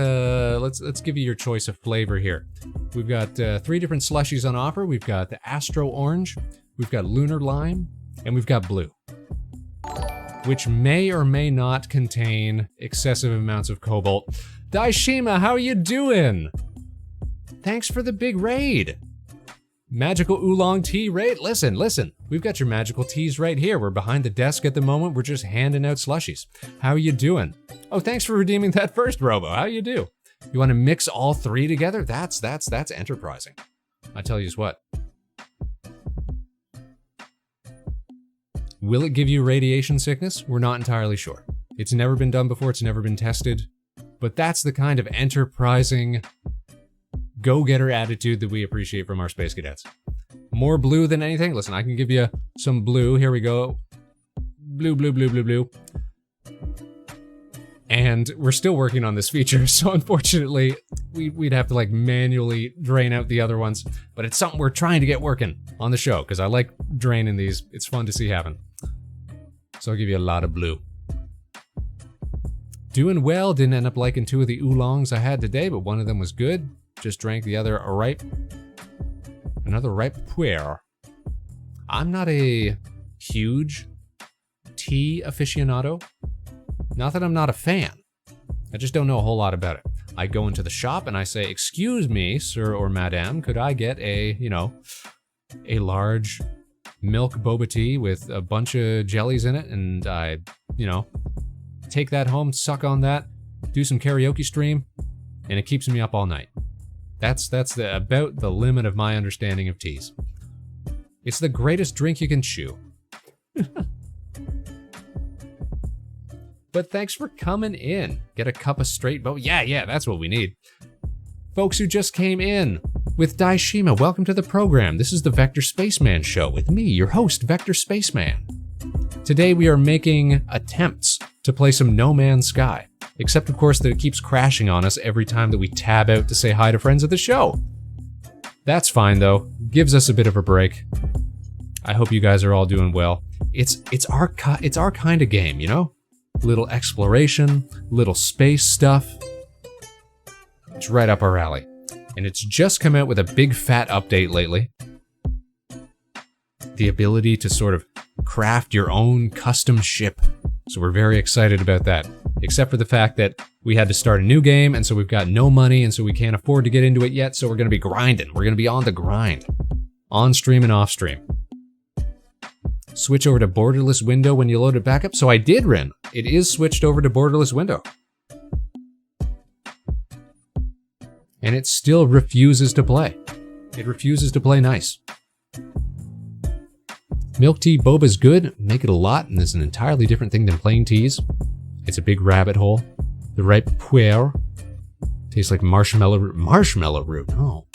give you your choice of flavor here. We've got 3 different slushies on offer. We've got the Astro Orange, we've got Lunar Lime, and we've got Blue, which may or may not contain excessive amounts of cobalt. Daishima, how are you doing? Thanks for the big raid. Magical Oolong Tea raid? Listen, we've got your magical teas right here. We're behind the desk at the moment. We're just handing out slushies. How are you doing? Oh, thanks for redeeming that first, Robo. How you do? You want to mix all 3 together? That's enterprising. I tell you what. Will it give you radiation sickness? We're not entirely sure. It's never been done before, it's never been tested, but that's the kind of enterprising, go-getter attitude that we appreciate from our space cadets. More blue than anything? Listen, I can give you some blue. Here we go. Blue, blue, blue, blue, blue. And we're still working on this feature, so unfortunately, we'd have to like manually drain out the other ones, but it's something we're trying to get working on the show, because I like draining these. It's fun to see happen. So I'll give you a lot of blue. Doing well, didn't end up liking 2 of the oolongs I had today, but one of them was good. Just drank the other ripe. Another ripe puer. I'm not a huge tea aficionado. Not that I'm not a fan. I just don't know a whole lot about it. I go into the shop and I say, "Excuse me, sir or madame, could I get a large milk boba tea with a bunch of jellies in it?" And I, take that home, suck on that, do some karaoke stream, and it keeps me up all night. That's about the limit of my understanding of teas. It's the greatest drink you can chew. but thanks for coming in. Get a cup of straight boba. Yeah, that's what we need. Folks who just came in with Daishima, welcome to the program. This is the Vector Spaceman Show with me, your host, Vector Spaceman. Today we are making attempts to play some No Man's Sky, except of course that it keeps crashing on us every time that we tab out to say hi to friends of the show. That's fine though, gives us a bit of a break. I hope you guys are all doing well. It's our kind of game, you know? Little exploration, little space stuff. It's right up our alley. And it's just come out with a big fat update lately. The ability to sort of craft your own custom ship. So we're very excited about that. Except for the fact that we had to start a new game, and so we've got no money, and so we can't afford to get into it yet, so we're gonna be grinding. We're gonna be on the grind. On stream and off stream. Switch over to borderless window when you load it back up. So I did, Rin. It is switched over to borderless window. And it still refuses to play. It refuses to play nice. Milk tea boba's good, make it a lot, and it's an entirely different thing than plain teas. It's a big rabbit hole. The ripe puer tastes like marshmallow root. Marshmallow root, oh.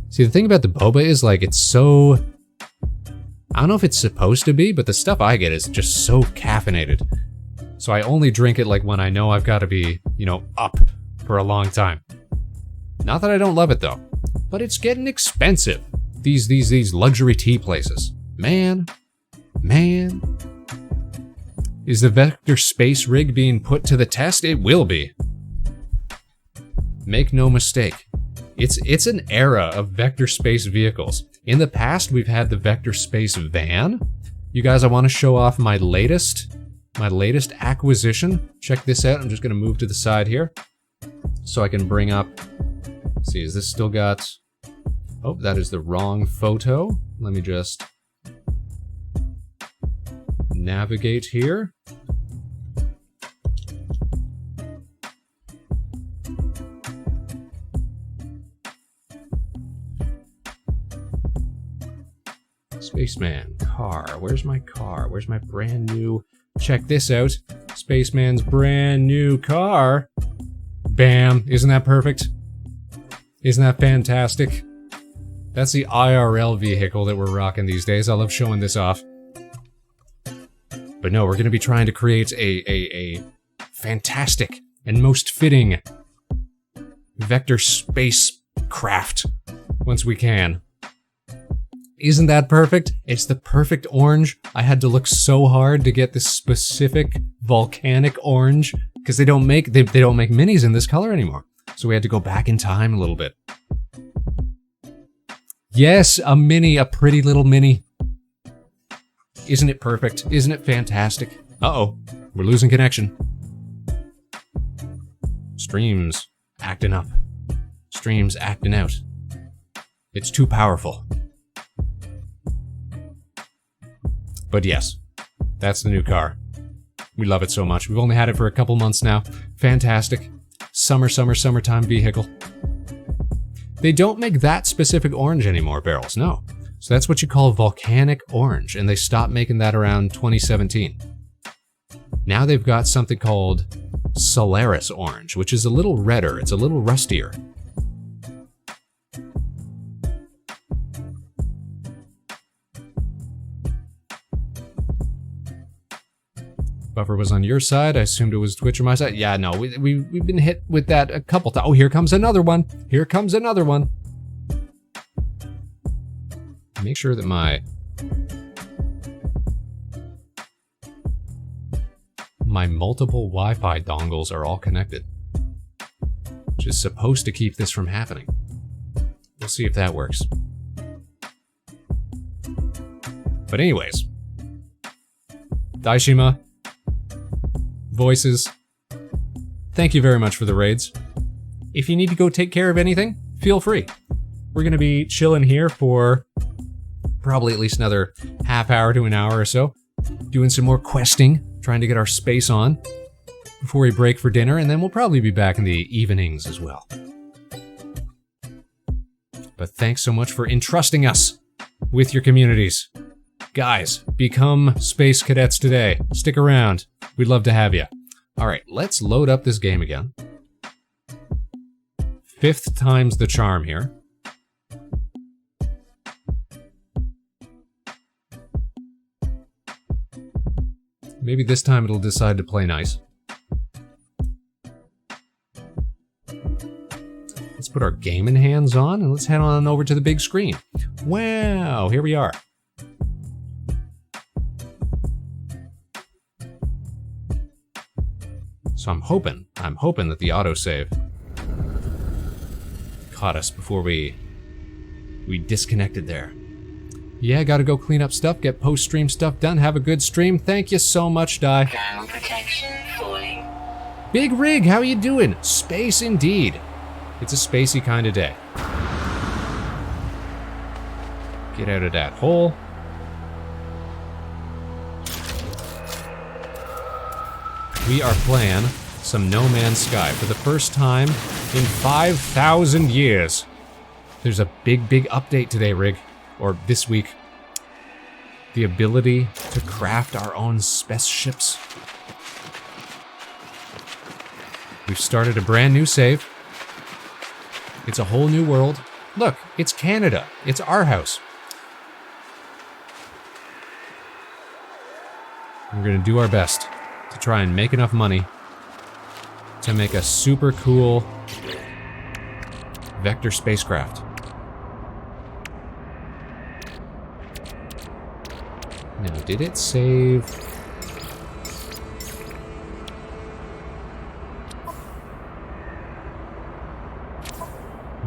See, the thing about the boba is like, it's so, I don't know if it's supposed to be, but the stuff I get is just so caffeinated. So I only drink it like when I know I've got to be, you know, up for a long time. Not that I don't love it though, but it's getting expensive. These luxury tea places. Man. Is the Vector space rig being put to the test? It will be. Make no mistake. It's an era of Vector space vehicles. In the past, we've had the Vector space van. You guys, I want to show off my latest acquisition. Check this out. I'm just going to move to the side here so I can bring up. Let's see, is this still got? Oh, that is the wrong photo. Let me just navigate here. Spaceman, car. Where's my car? Where's my brand new? Check this out. Spaceman's brand new car. Bam. Isn't that perfect? Isn't that fantastic? That's the IRL vehicle that we're rocking these days. I love showing this off. But no, we're going to be trying to create a fantastic and most fitting Vector spacecraft once we can. Isn't that perfect? It's the perfect orange. I had to look so hard to get this specific volcanic orange because they don't make minis in this color anymore. So we had to go back in time a little bit. Yes, a mini, a pretty little mini. Isn't it perfect? Isn't it fantastic? Uh-oh, we're losing connection. Stream's acting up. Stream's acting out. It's too powerful. But yes, that's the new car. We love it so much. We've only had it for a couple months now. Fantastic. Summertime vehicle. They don't make that specific orange anymore, barrels, no. So that's what you call volcanic orange, and they stopped making that around 2017. Now they've got something called Solaris orange, which is a little redder, it's a little rustier. Buffer was on your side. I assumed it was Twitch or my side. Yeah, no, we've been hit with that a couple times. Oh, here comes another one. Here comes another one. Make sure that my multiple Wi-Fi dongles are all connected, which is supposed to keep this from happening. We'll see if that works. But anyways, Daishima, Voices, thank you very much for the raids. If you need to go take care of anything, feel free. We're going to be chilling here for probably at least another half hour to an hour or so, doing some more questing, trying to get our space on before we break for dinner, and then we'll probably be back in the evenings as well. But thanks so much for entrusting us with your communities. Guys, become space cadets today. Stick around. We'd love to have you. All right, let's load up this game again. 5th time's the charm here. Maybe this time it'll decide to play nice. Let's put our gaming hands on and let's head on over to the big screen. Wow, here we are. So I'm hoping that the autosave caught us before we disconnected there. Yeah, gotta go clean up stuff, get post-stream stuff done, have a good stream. Thank you so much, Di. Ground protection fully. Big Rig, how you doing? Space indeed. It's a spacey kind of day. Get out of that hole. We are playing some No Man's Sky for the first time in 5,000 years. There's a big update today, Rig. Or this week. The ability to craft our own spaceships. We've started a brand new save. It's a whole new world. Look, it's Canada. It's our house. We're gonna do our best to try and make enough money to make a super cool vector spacecraft. Now, did it save?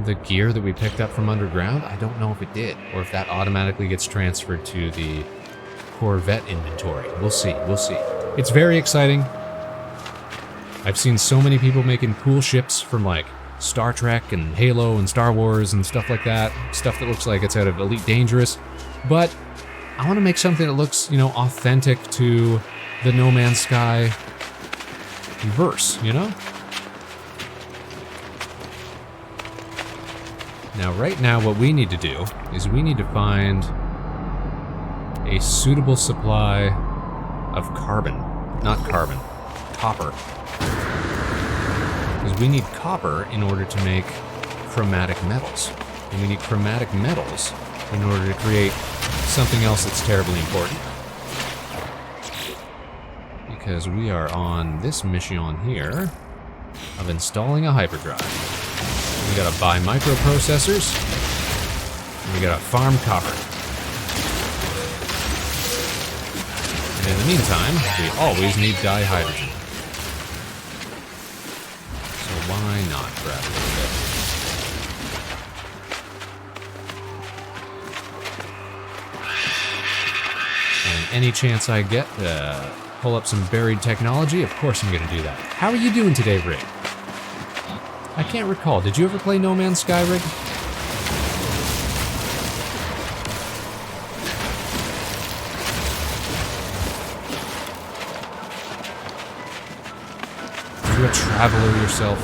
The gear that we picked up from underground? I don't know if it did, or if that automatically gets transferred to the Corvette inventory. We'll see, we'll see. It's very exciting. I've seen so many people making cool ships from like Star Trek and Halo and Star Wars and stuff like that. Stuff that looks like it's out of Elite Dangerous. But I want to make something that looks, you know, authentic to the No Man's Sky verse, you know? Now, right now, what we need to do is we need to find a suitable supply of carbon. Not carbon, copper. Because we need copper in order to make chromatic metals. And we need chromatic metals in order to create something else that's terribly important. Because we are on this mission here of installing a hyperdrive. We gotta buy microprocessors, and we gotta farm copper. And in the meantime, we always need dihydrogen. So why not grab a little bit? And any chance I get to pull up some buried technology, of course I'm gonna do that. How are you doing today, Rig? I can't recall. Did you ever play No Man's Sky, Rig? Are you a traveler yourself?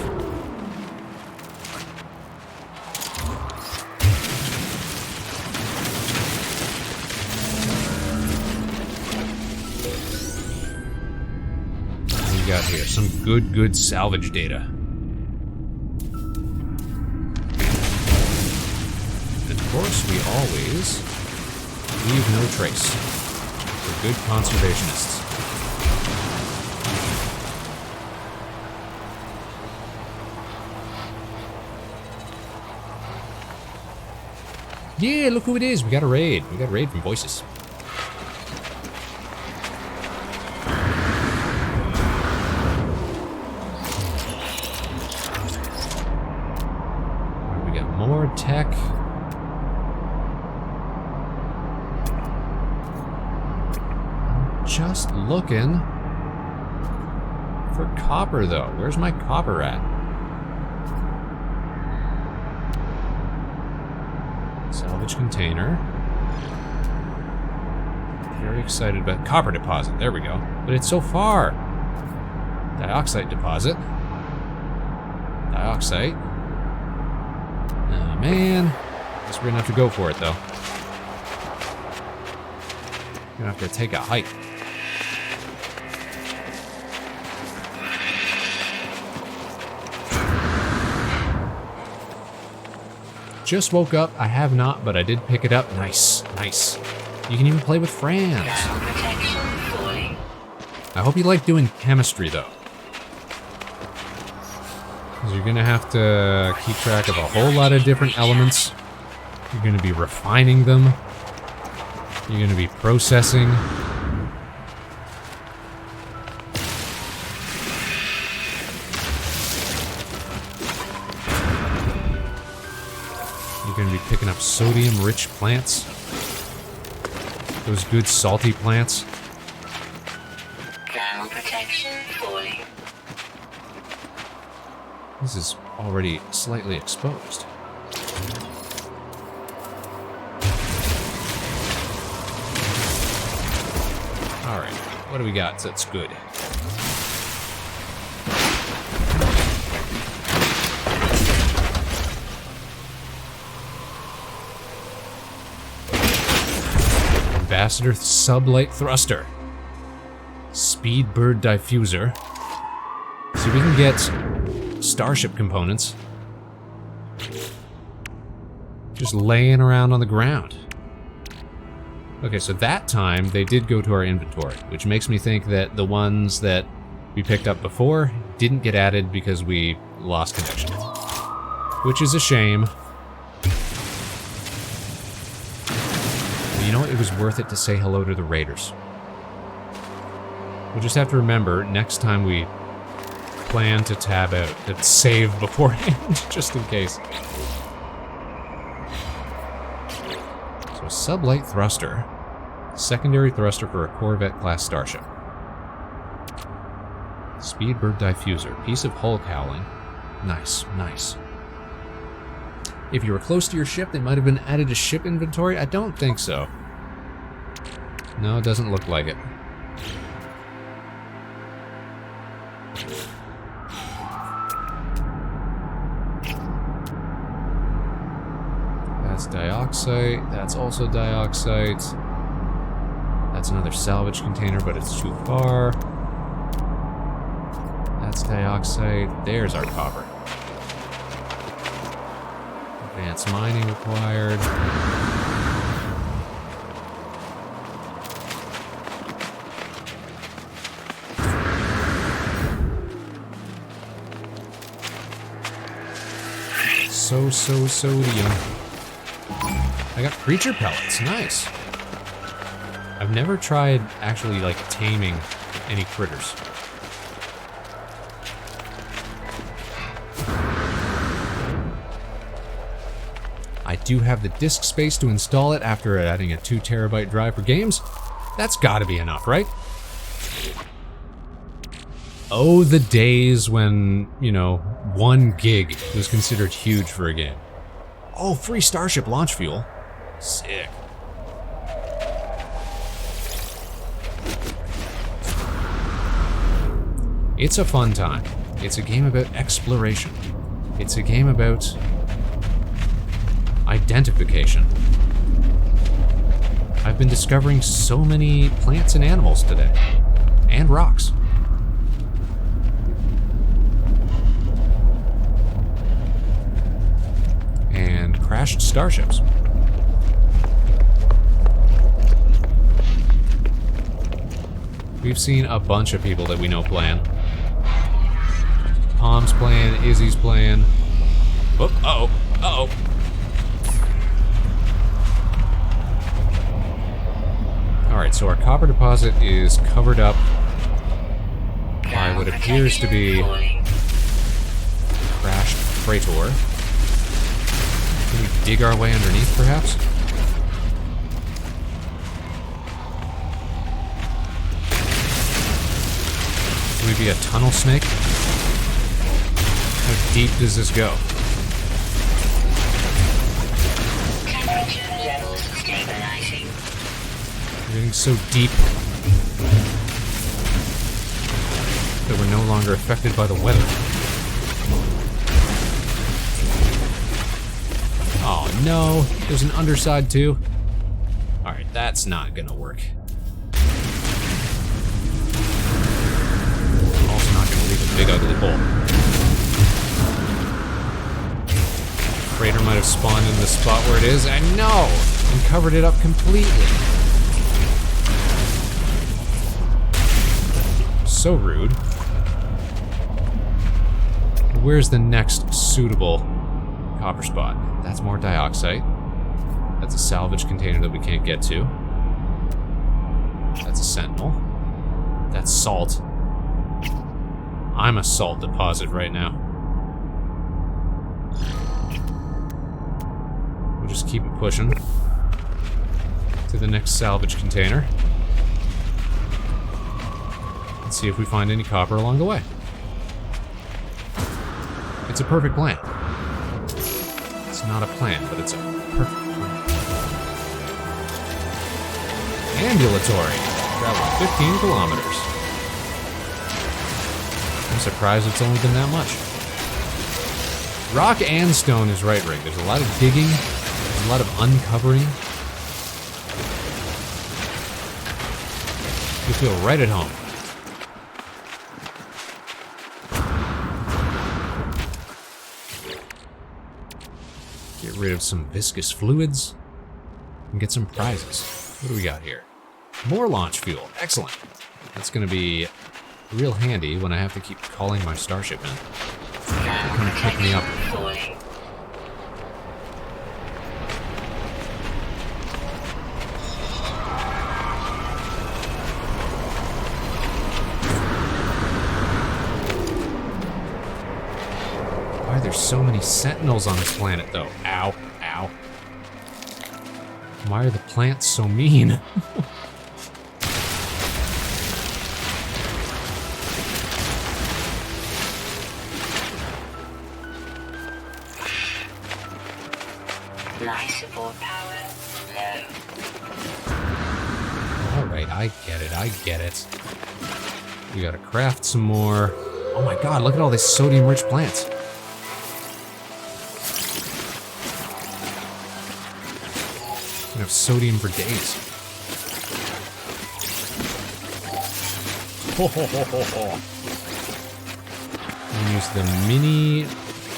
What do we got here? Some good salvage data. Of course, we always leave no trace. We're good conservationists. Yeah, look who it is. We got a raid. We got a raid from Voices. We got more tech. Just looking for copper, though. Where's my copper at? Salvage container. Very excited about copper deposit. There we go. But it's so far. Dioxide deposit. Dioxide. Oh, man. Guess we're gonna have to go for it, though. Gonna have to take a hike. just woke up. I have not, but I did pick it up. Nice, nice. You can even play with friends. Ground protection falling. I hope you like doing chemistry, though. Because you're going to have to keep track of a whole lot of different elements. You're going to be refining them. You're going to be processing. You're going to be picking up sodium-rich plants. Those good salty plants. Ground protection falling. This is already slightly exposed. Alright, what do we got that's good? Ambassador Sublight Thruster. Speedbird Diffuser. So we can get Starship components just laying around on the ground. Okay, so that time they did go to our inventory, which makes me think that the ones that we picked up before didn't get added because we lost connection. Which is a shame. But you know what? It was worth it to say hello to the raiders. We'll just have to remember next time we plan to tab out, to save beforehand, just in case. So Sublight Thruster. Secondary thruster for a Corvette-class starship. Speedbird Diffuser. Piece of hull cowling. Nice, nice. If you were close to your ship, they might have been added to ship inventory. I don't think so. No, it doesn't look like it. That's dioxide. That's also dioxide. That's another salvage container, but it's too far. That's dioxide. There's our copper. Advanced mining required. Sodium. I got creature pellets. Nice. I've never tried actually, like, taming any critters. I do have the disk space to install it after adding a 2 terabyte drive for games. That's gotta be enough, right? Oh, the days when, you know, 1 gig was considered huge for a game. Oh, free Starship launch fuel. Sick. It's a fun time. It's a game about exploration. It's a game about identification. I've been discovering so many plants and animals today. And rocks. And crashed starships. We've seen a bunch of people that we know playing. Palm's playing, Izzy's playing. Whoop, uh-oh, uh-oh. Alright, so our copper deposit is covered up by what appears to be crashed freighter. Can we dig our way underneath, perhaps? Can we be a tunnel snake? How deep does this go? Temperature levels stabilizing. We're getting so deep that we're no longer affected by the weather. Oh no, there's an underside too. Alright, that's not gonna work. Also not gonna leave a big ugly hole. Freighter might have spawned in the spot where it is. I know! And covered it up completely. So rude. Where's the next suitable copper spot? That's more dioxide. That's a salvage container that we can't get to. That's a sentinel. That's salt. I'm a salt deposit right now. We'll just keep it pushing to the next salvage container. And see if we find any copper along the way. It's a perfect plan. It's not a plan, but it's a perfect plan. Ambulatory. Traveling 15 kilometers. I'm surprised it's only been that much. Rock and stone is right, Rig. There's a lot of digging. There's a lot of uncovering. You feel right at home. Get rid of some viscous fluids and get some prizes. What do we got here? More launch fuel. Excellent. That's going to be real handy when I have to keep calling my starship in. They're going to pick me up. Why are there so many sentinels on this planet, though? Ow. Ow. Why are the plants so mean? Life support power low. Alright, I get it. We gotta craft some more. Oh my god, look at all these sodium-rich plants. We can have sodium for days. Ho ho ho ho ho. We can use the mini...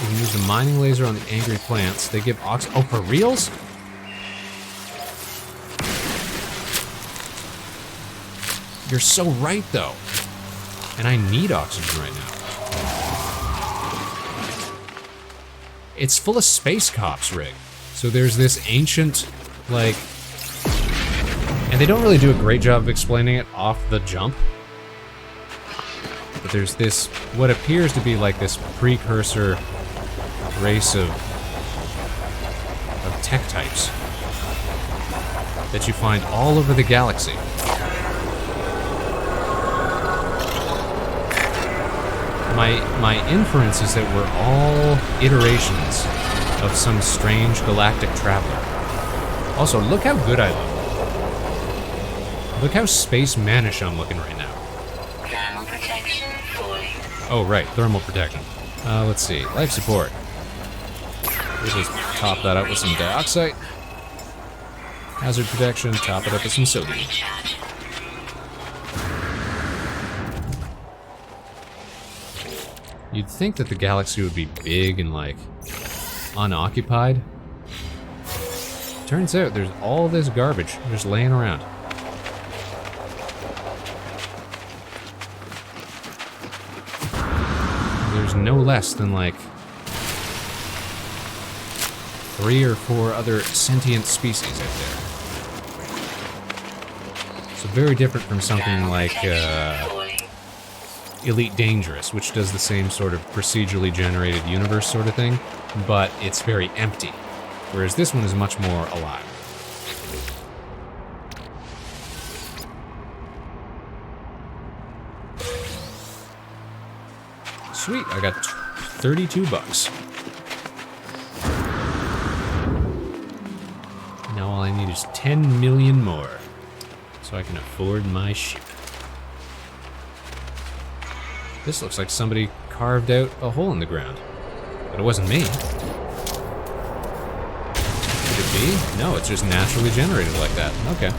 We can use the mining laser on the angry plants. They give oh, for reals? You're so right, though. And I need oxygen right now. It's full of space cops, Rig. So there's this ancient, like... And they don't really do a great job of explaining it off the jump. But there's this, what appears to be like this precursor race of tech types that you find all over the galaxy. My inference is that we're all iterations of some strange galactic traveler. Also, look how good I look. Look how space-manish I'm looking right now. Thermal protection falling. Oh, right, thermal protection. Let's see, life support. Let's just top that up with some dioxide. Hazard protection, top it up with some sodium. Recharge. You'd think that the galaxy would be big and, like, unoccupied. Turns out there's all this garbage just laying around. There's no less than, like, 3 or 4 other sentient species out there. So very different from something like Elite Dangerous, which does the same sort of procedurally generated universe sort of thing, but it's very empty. Whereas this one is much more alive. Sweet, I got 32 bucks. Now all I need is 10 million more, so I can afford my ship. This looks like somebody carved out a hole in the ground. But it wasn't me. Could it be? No, it's just naturally generated like that. Okay.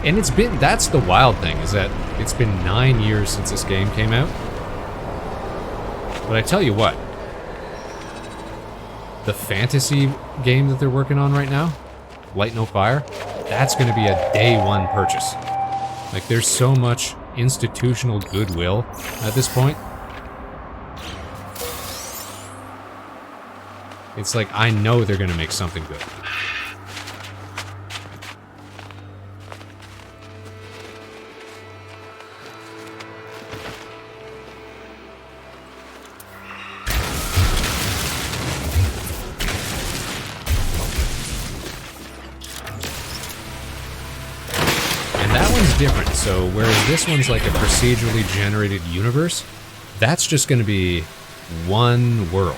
And it's been, that's the wild thing, is that it's been 9 years since this game came out. But I tell you what, the fantasy game that they're working on right now, Light No Fire, that's going to be a day one purchase. Like, there's so much institutional goodwill at this point. It's like, I know they're going to make something good. Different. So whereas this one's like a procedurally generated universe, that's just going to be one world.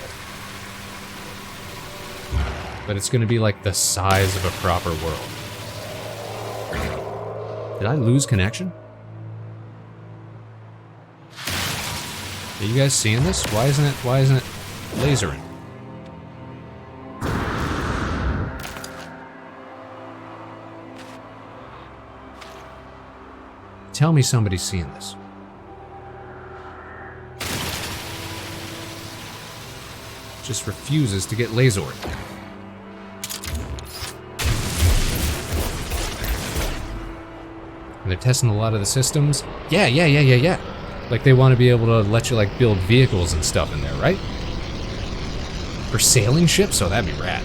But it's going to be like the size of a proper world. Did I lose connection? Are you guys seeing this? Why isn't it lasering? Tell me somebody's seeing this. Just refuses to get lasered. And they're testing a lot of the systems. Yeah. Like they want to be able to let you like build vehicles and stuff in there, right? For sailing ships? Oh, that'd be rad.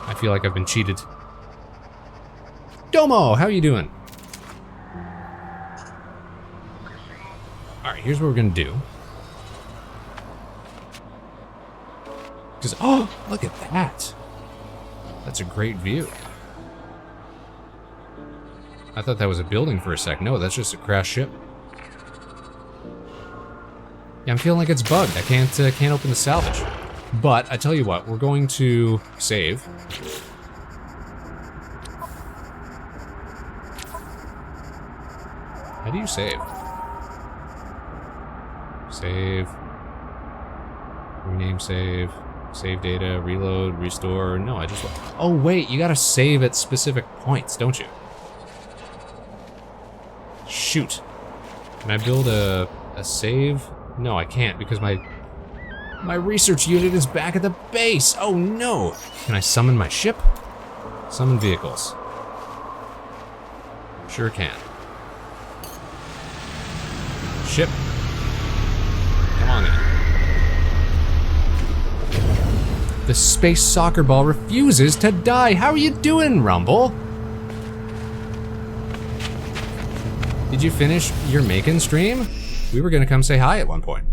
I feel like I've been cheated. Domo, how you doing? Alright, here's what we're gonna do. Because, oh, look at that. That's a great view. I thought that was a building for a sec. No, that's just a crashed ship. Yeah, I'm feeling like it's bugged. I can't open the salvage. But I tell you what, we're going to save. How do you save? Save. Rename save. Save data, reload, restore. No, I just... Oh wait, you gotta save at specific points, don't you? Shoot. Can I build a save? No, I can't because my research unit is back at the base. Oh no. Can I summon my ship? Summon vehicles. Sure can. Ship. Come on in. The space soccer ball refuses to die. How are you doing, Rumble? Did you finish your Macon stream? We were gonna come say hi at one point.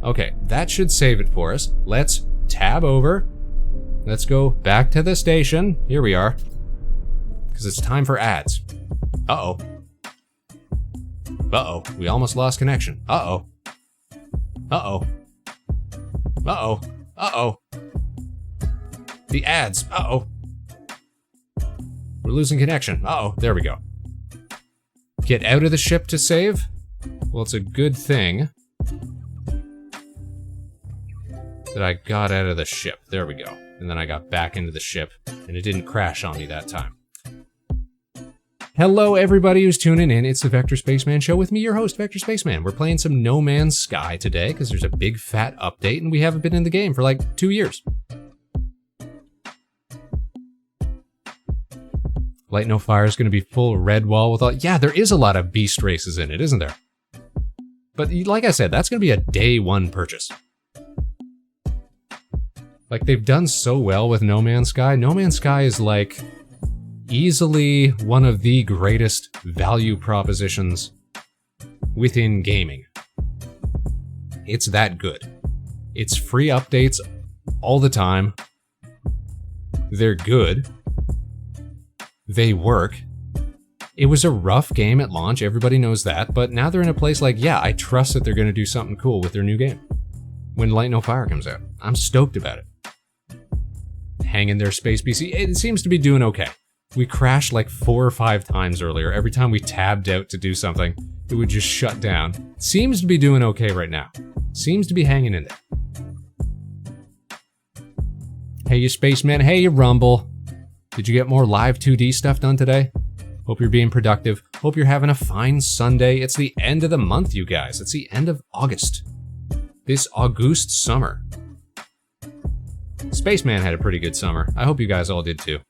Okay, that should save it for us. Let's tab over. Let's go back to the station. Here we are. Because it's time for ads. Uh-oh. Uh-oh. We almost lost connection. Uh-oh. Uh-oh. Uh-oh. Uh-oh. The ads. Uh-oh. We're losing connection. Uh-oh. There we go. Get out of the ship to save? Well, it's a good thing that I got out of the ship. There we go. And then I got back into the ship, and it didn't crash on me that time. Hello, everybody who's tuning in. It's the Vector Spaceman Show with me, your host, Vector Spaceman. We're playing some No Man's Sky today, because there's a big fat update, and we haven't been in the game for like 2 years. Light No Fire is going to be full red wall with all... Yeah, there is a lot of beast races in it, isn't there? But like I said, that's going to be a day one purchase. Like, they've done so well with No Man's Sky. No Man's Sky is like easily one of the greatest value propositions within gaming. It's that good. It's free updates all the time. They're good. They work. It was a rough game at launch, everybody knows that, but now they're in a place like, yeah, I trust that they're going to do something cool with their new game. When Light No Fire comes out. I'm stoked about it. Hang in there, Space BC. It seems to be doing okay. We crashed like 4 or 5 times earlier. Every time we tabbed out to do something, it would just shut down. Seems to be doing okay right now. Seems to be hanging in there. Hey, you Spaceman. Hey, you Rumble. Did you get more live 2D stuff done today? Hope you're being productive. Hope you're having a fine Sunday. It's the end of the month, you guys. It's the end of August. This August summer. Spaceman had a pretty good summer. I hope you guys all did too.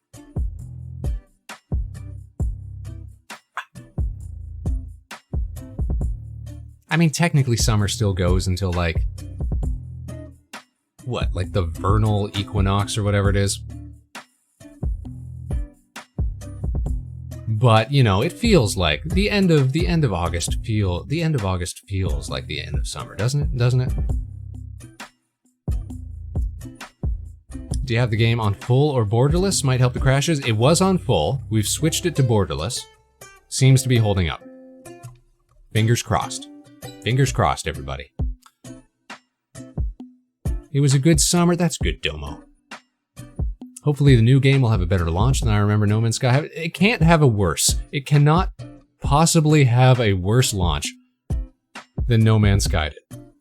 I mean, technically summer still goes until like, what, like the vernal equinox or whatever it is? But, you know, it feels like the end of August feels like the end of summer, doesn't it? Do you have the game on full or borderless? Might help the crashes. It was on full. We've switched it to borderless. Seems to be holding up. Fingers crossed. Fingers crossed, everybody. It was a good summer. That's good, Domo. Hopefully the new game will have a better launch than I remember No Man's Sky. It can't have a worse. It cannot possibly have a worse launch than No Man's Sky did.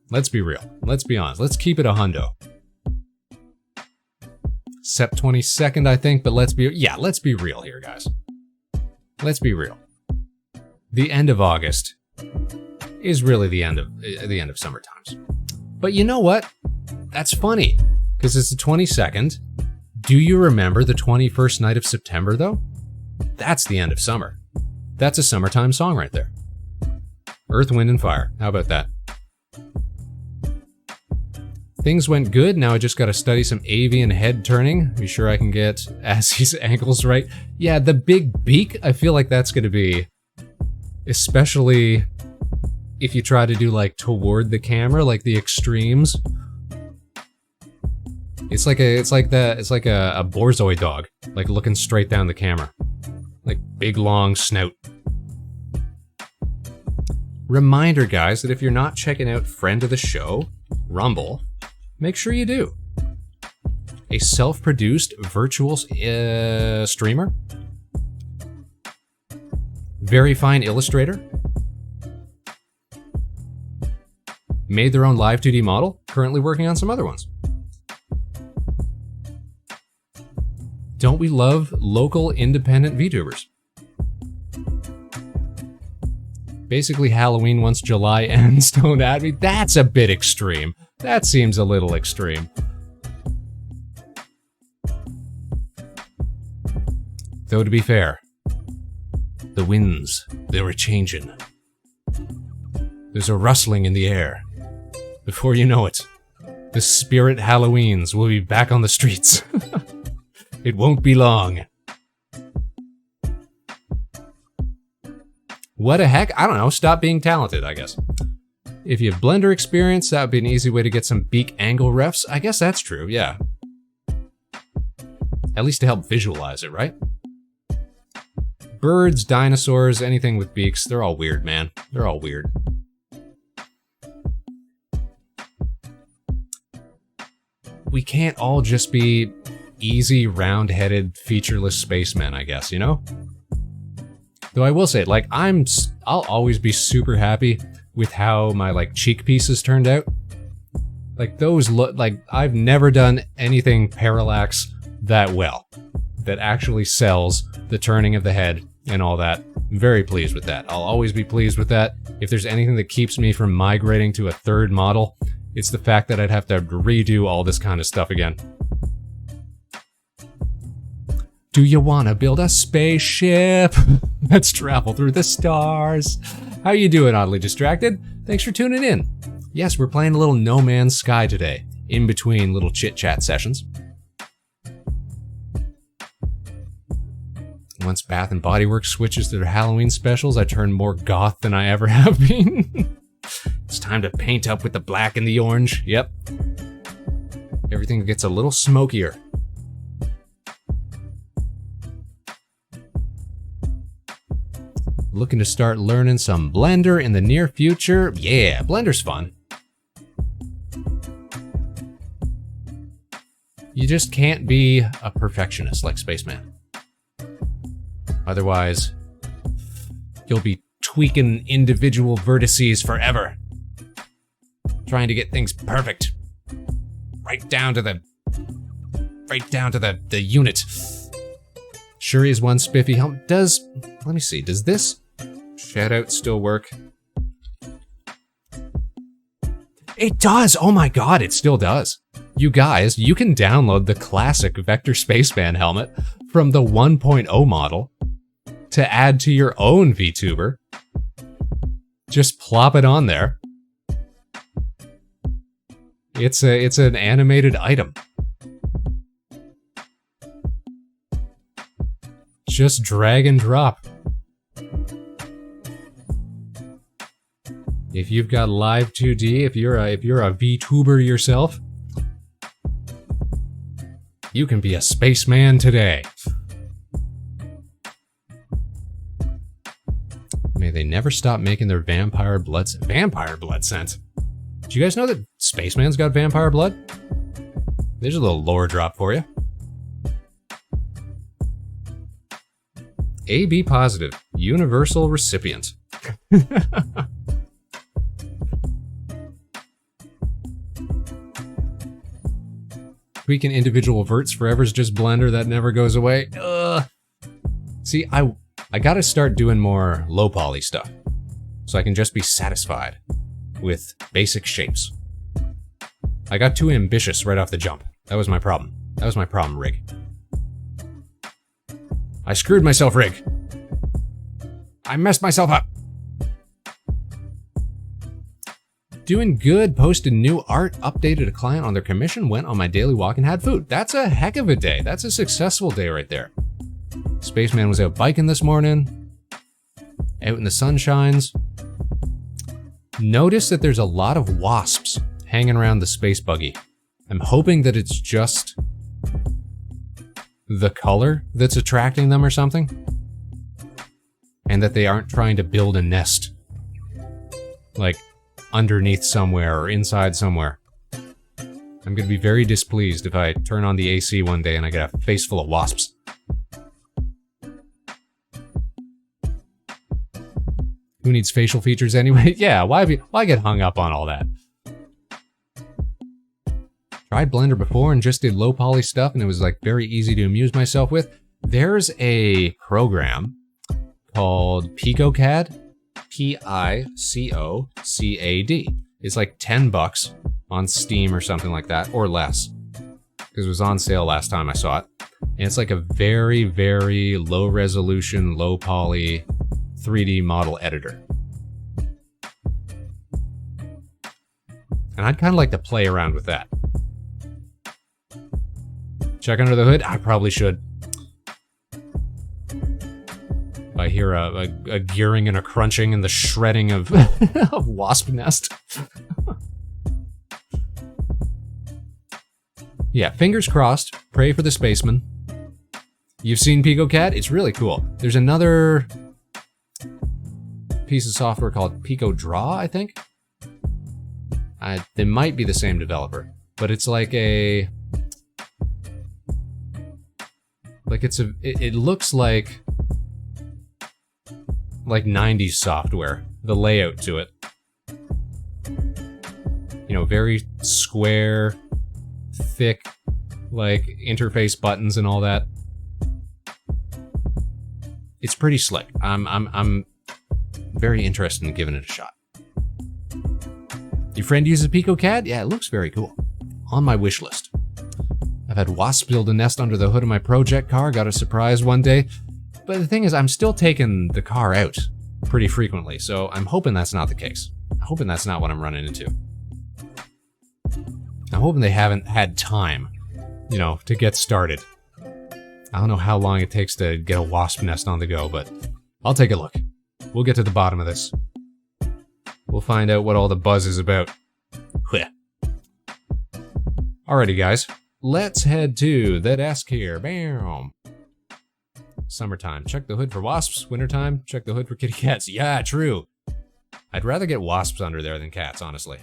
Let's be real. Let's be honest. Let's keep it a hundo. Sep 22nd, I think, but let's be real here, guys. Let's be real. The end of August is really the end of summer times. But you know what? That's funny, because it's the 22nd. Do you remember the 21st night of September, though? That's the end of summer. That's a summertime song right there. Earth, Wind, and Fire. How about that? Things went good. Now I just got to study some avian head turning. Be sure I can get Assie's ankles right. Yeah, the big beak, I feel like that's going to be... Especially if you try to do, like, toward the camera, like the extremes... It's like a borzoi dog, like looking straight down the camera. Like big long snout. Reminder, guys, that if you're not checking out friend of the show, Rumble, make sure you do. A self-produced virtual streamer. Very fine illustrator. Made their own live 2D model, currently working on some other ones. Don't we love local independent VTubers? Basically Halloween once July ends, don't at me. That's a bit extreme. That seems a little extreme. Though to be fair, the winds, they were changing. There's a rustling in the air. Before you know it, the spirit Halloweens will be back on the streets. It won't be long. What the heck? I don't know. Stop being talented, I guess. If you have Blender experience, that would be an easy way to get some beak angle refs. I guess that's true, yeah. At least to help visualize it, right? Birds, dinosaurs, anything with beaks, they're all weird, man. They're all weird. We can't all just be easy, round-headed, featureless spacemen, I guess, you know? Though I will say, like, I'll always be super happy with how my, like, cheek pieces turned out. Like, those look, like, I've never done anything parallax that well. That actually sells the turning of the head and all that. I'm very pleased with that. I'll always be pleased with that. If there's anything that keeps me from migrating to a third model, it's the fact that I'd have to redo all this kind of stuff again. Do you want to build a spaceship? Let's travel through the stars. How you doing, Oddly Distracted? Thanks for tuning in. Yes, we're playing a little No Man's Sky today, in between little chit-chat sessions. Once Bath and Body Works switches to their Halloween specials, I turn more goth than I ever have been. It's time to paint up with the black and the orange. Yep. Everything gets a little smokier. Looking to start learning some Blender in the near future? Yeah, Blender's fun. You just can't be a perfectionist like Spaceman. Otherwise, you'll be tweaking individual vertices forever. Trying to get things perfect. Right down to the unit. Sure is one spiffy helmet. Let me see, does this shout out still work? It does! Oh my god, it still does. You guys, you can download the classic Vector Spaceman helmet from the 1.0 model to add to your own VTuber. Just plop it on there. It's an animated item. Just drag and drop. If you've got live 2D, if you're a VTuber yourself, you can be a spaceman today. May they never stop making their vampire blood scent. Do you guys know that Spaceman's got vampire blood? There's a little lore drop for you. AB positive, universal recipient. Tweaking individual verts forever's just blender that never goes away. See, I gotta start doing more low poly stuff so I can just be satisfied with basic shapes. I got too ambitious right off the jump. That was my problem. That was my problem, Rig. I screwed myself, Rig. I messed myself up. Doing good, posted new art, updated a client on their commission, went on my daily walk and had food. That's a heck of a day. That's a successful day right there. Spaceman was out biking this morning, out in the sunshines. Notice that there's a lot of wasps hanging around the space buggy. I'm hoping that it's just the color that's attracting them or something, and that they aren't trying to build a nest, like underneath somewhere or inside somewhere. I'm gonna be very displeased if I turn on the AC one day and I get a face full of wasps. Who needs facial features anyway? Yeah, why get hung up on all that? Tried Blender before and just did low poly stuff, and it was like very easy to amuse myself with. There's a program called PicoCAD, PICOCAD. It's like $10 on Steam or something like that, or less, because it was on sale last time I saw it. And it's like a very, very low resolution, low poly 3D model editor. And I'd kind of like to play around with that. Check under the hood? I probably should. If I hear a gearing and a crunching and the shredding of, of wasp nest. Yeah, fingers crossed. Pray for the Spaceman. You've seen PicoCAD? It's really cool. There's another piece of software called PicoDraw, I think. They might be the same developer, but it's like a... It looks like 90s software, the layout to it. You know, very square, thick, like interface buttons and all that. It's pretty slick. I'm very interested in giving it a shot. Your friend uses PicoCAD? Yeah, it looks very cool. On my wish list. I've had wasps build a nest under the hood of my project car, got a surprise one day. But the thing is, I'm still taking the car out pretty frequently, so I'm hoping that's not the case. I'm hoping that's not what I'm running into. I'm hoping they haven't had time, you know, to get started. I don't know how long it takes to get a wasp nest on the go, but I'll take a look. We'll get to the bottom of this. We'll find out what all the buzz is about. Alrighty, guys. Let's head to the desk here. Bam! Summertime. Check the hood for wasps. Wintertime. Check the hood for kitty cats. Yeah, true. I'd rather get wasps under there than cats, honestly.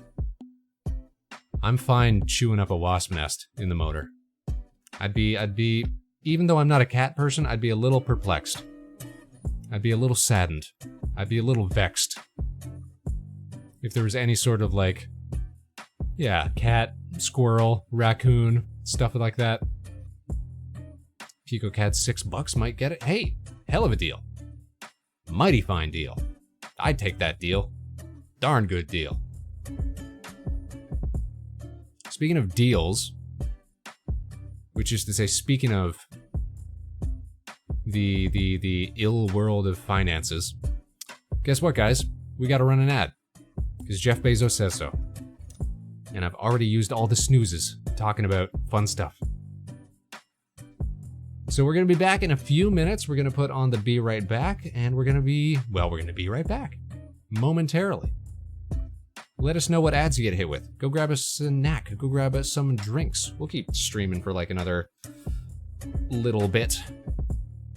I'm fine chewing up a wasp nest in the motor. I'd be, even though I'm not a cat person, I'd be a little perplexed. I'd be a little saddened. I'd be a little vexed. If there was any sort of like, yeah, cat, squirrel, raccoon, stuff like that. PicoCAD $6 might get it. Hey, hell of a deal. Mighty fine deal. I'd take that deal. Darn good deal. Speaking of deals, which is to say, speaking of the ill world of finances, guess what, guys? We gotta run an ad. Because Jeff Bezos says so. And I've already used all the snoozes talking about fun stuff. So we're gonna be back in a few minutes. We're gonna put on the Be Right Back, and we're gonna be right back. Momentarily. Let us know what ads you get hit with. Go grab a snack. Go grab us some drinks. We'll keep streaming for like another little bit.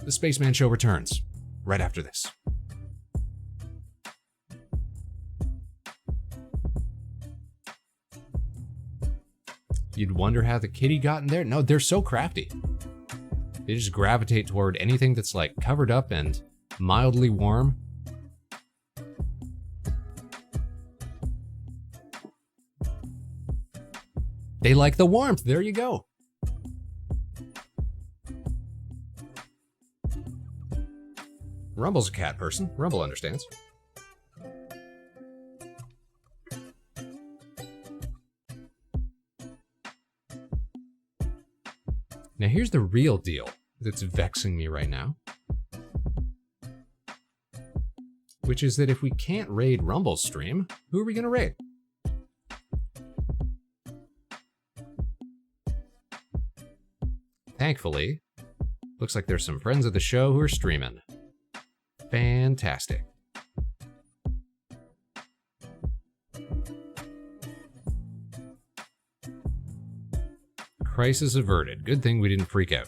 The Spaceman Show returns right after this. You'd wonder how the kitty got in there? No, they're so crafty. They just gravitate toward anything that's like covered up and mildly warm. They like the warmth. There you go. Rumble's a cat person. Rumble understands. Now here's the real deal that's vexing me right now. Which is that if we can't raid Rumble's stream, who are we gonna raid? Thankfully, looks like there's some friends of the show who are streaming. Fantastic. Crisis averted. Good thing we didn't freak out.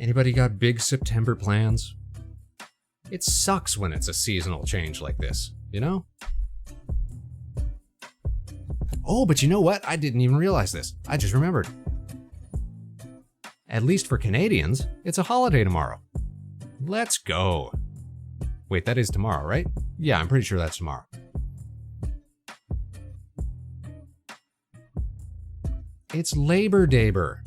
Anybody got big September plans? It sucks when it's a seasonal change like this, you know? Oh, but you know what? I didn't even realize this. I just remembered. At least for Canadians, it's a holiday tomorrow. Let's go. Wait, that is tomorrow, right? Yeah, I'm pretty sure that's tomorrow. It's Labor Day-ber.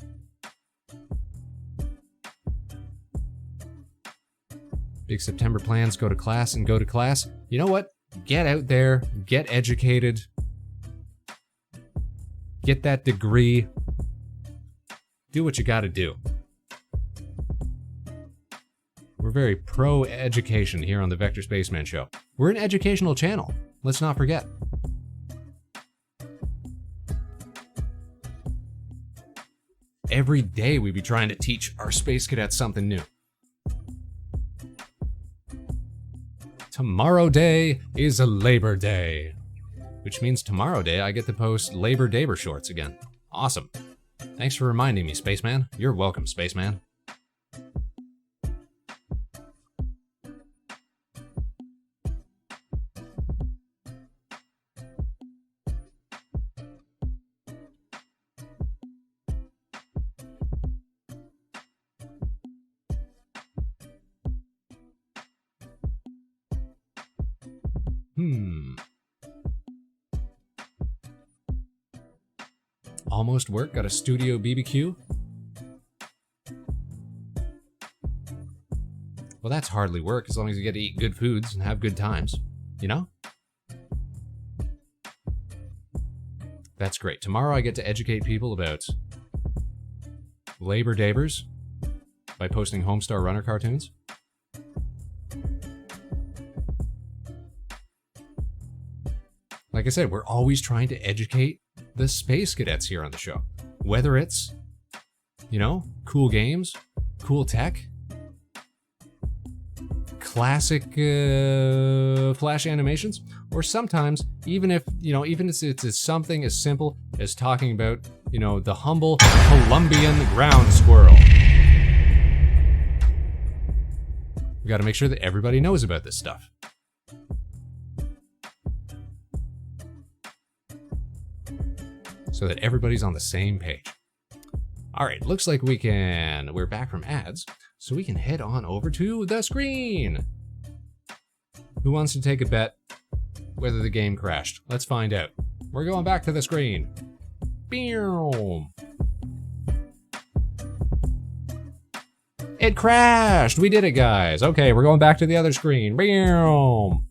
Big September plans, go to class and go to class. You know what? Get out there, get educated, get that degree, do what you gotta do. We're very pro-education here on the Vector Spaceman Show. We're an educational channel, let's not forget. Every day we be trying to teach our space cadets something new. Tomorrow Day is a Labor Day, which means tomorrow day I get to post Labor Day-ber shorts again. Awesome. Thanks for reminding me, Spaceman. You're welcome, Spaceman. Almost work, got a studio BBQ. Well, that's hardly work as long as you get to eat good foods and have good times, you know? That's great. Tomorrow I get to educate people about Labor Day-bers by posting Homestar Runner cartoons. Like I said, we're always trying to educate the space cadets here on the show. Whether it's, you know, cool games, cool tech, classic Flash animations, or sometimes even if, you know, even if it's something as simple as talking about, you know, the humble Colombian ground squirrel. We got to make sure that everybody knows about this stuff. So that everybody's on the same page. All right, looks like we're back from ads, so we can head on over to the screen. Who wants to take a bet whether the game crashed? Let's find out. We're going back to the screen. Boom. It crashed! We did it, guys. Okay, we're going back to the other screen. Boom.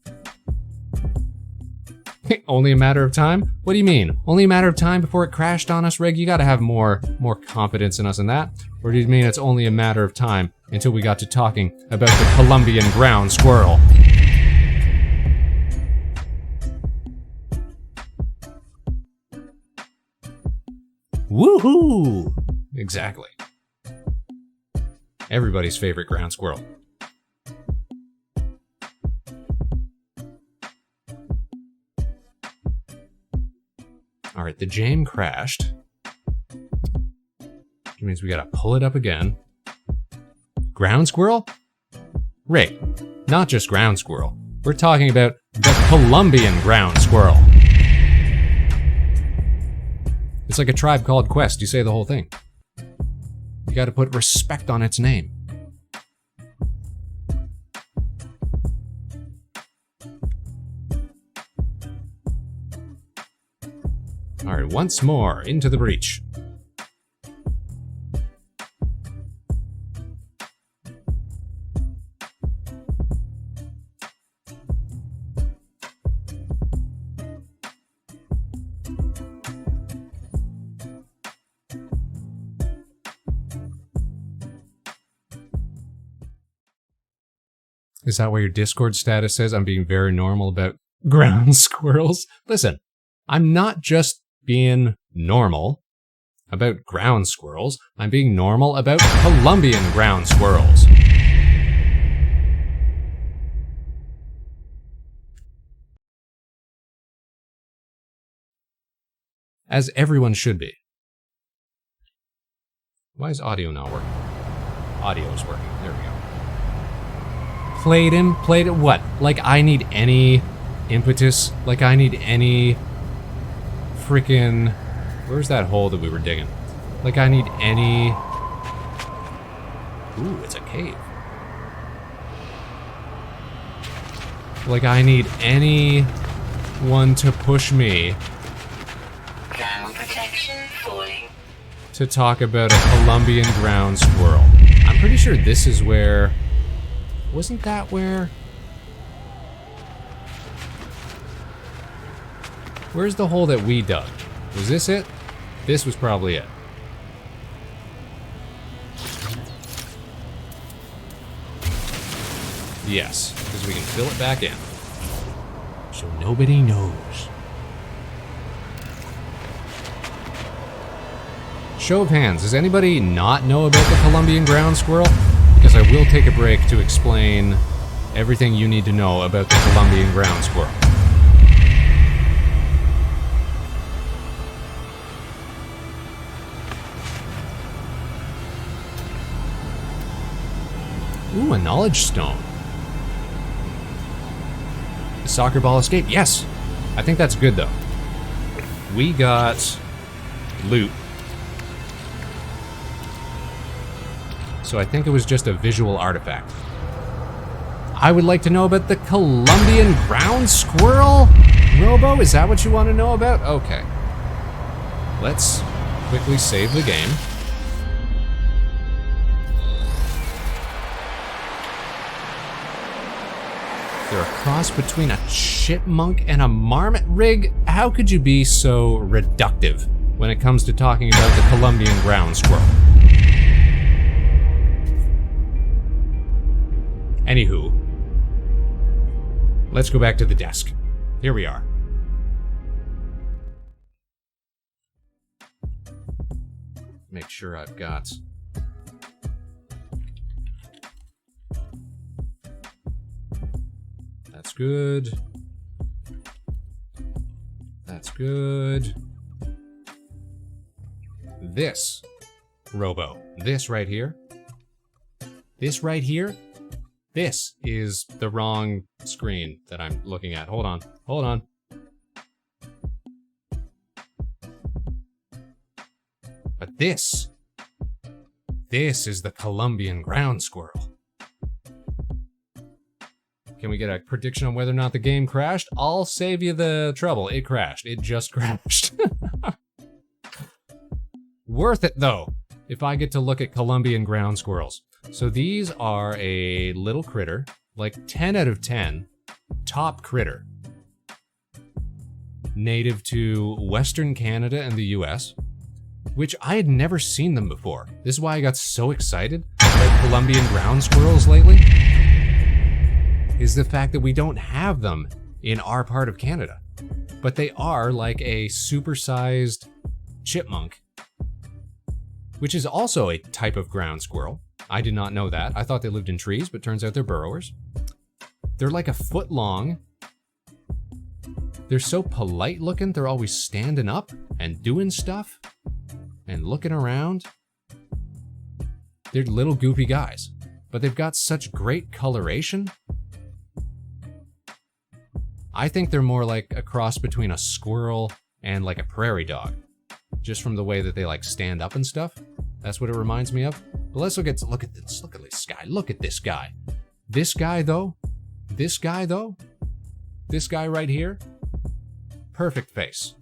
Only a matter of time? What do you mean? Only a matter of time before it crashed on us, Rig? You gotta have more confidence in us than that. Or do you mean it's only a matter of time until we got to talking about the Colombian ground squirrel? Woohoo! Exactly. Everybody's favorite ground squirrel. All right, the jam crashed. Which means we gotta pull it up again. Ground squirrel? Rick, not just ground squirrel. We're talking about the Colombian ground squirrel. It's like a Tribe Called Quest. You say the whole thing. You gotta put respect on its name. All right, once more, into the breach. Is that why your Discord status says I'm being very normal about ground squirrels? Listen, I'm not just being normal about ground squirrels. I'm being normal about Colombian ground squirrels. As everyone should be. Why is audio not working? Audio is working. There we go. Played it what? Like I need any impetus? Like I need any freaking... Where's that hole that we were digging? Like I need any... Ooh, it's a cave. Like I need anyone to push me Ground protection falling. to talk about a Colombian ground squirrel. I'm pretty sure this is where... Wasn't that where... Where's the hole that we dug? Was this it? This was probably it. Yes, because we can fill it back in. So nobody knows. Show of hands, does anybody not know about the Colombian ground squirrel? Because I will take a break to explain everything you need to know about the Colombian ground squirrel. Ooh, a knowledge stone. The soccer ball escape, yes! I think that's good though. We got loot. So I think it was just a visual artifact. I would like to know about the Colombian ground squirrel? Robo, is that what you want to know about? Okay. Let's quickly save the game. They're a cross between a chipmunk and a marmot. Rig, how could you be so reductive when it comes to talking about the Colombian ground squirrel? Anywho, let's go back to the desk. Here we are. Make sure I've got... That's good. That's good. This, Robo, this right here. This right here. This is the wrong screen that I'm looking at. Hold on. Hold on. But this This is the Colombian ground squirrel. Can we get a prediction on whether or not the game crashed? I'll save you the trouble. It crashed. It just crashed. Worth it, though, if I get to look at Colombian ground squirrels. So these are a little critter, like 10 out of 10, top critter. Native to Western Canada and the US, which I had never seen them before. This is why I got so excited about Colombian ground squirrels lately, is the fact that we don't have them in our part of Canada. But they are like a supersized chipmunk, which is also a type of ground squirrel. I did not know that. I thought they lived in trees, but turns out they're burrowers. They're like a foot long. They're so polite looking. They're always standing up and doing stuff and looking around. They're little goofy guys, but they've got such great coloration. I think they're more like a cross between a squirrel and like a prairie dog, just from the way that they like stand up and stuff. That's what it reminds me of. But let's look at this. Look at this guy. Look at this guy. This guy though. This guy right here. Perfect face.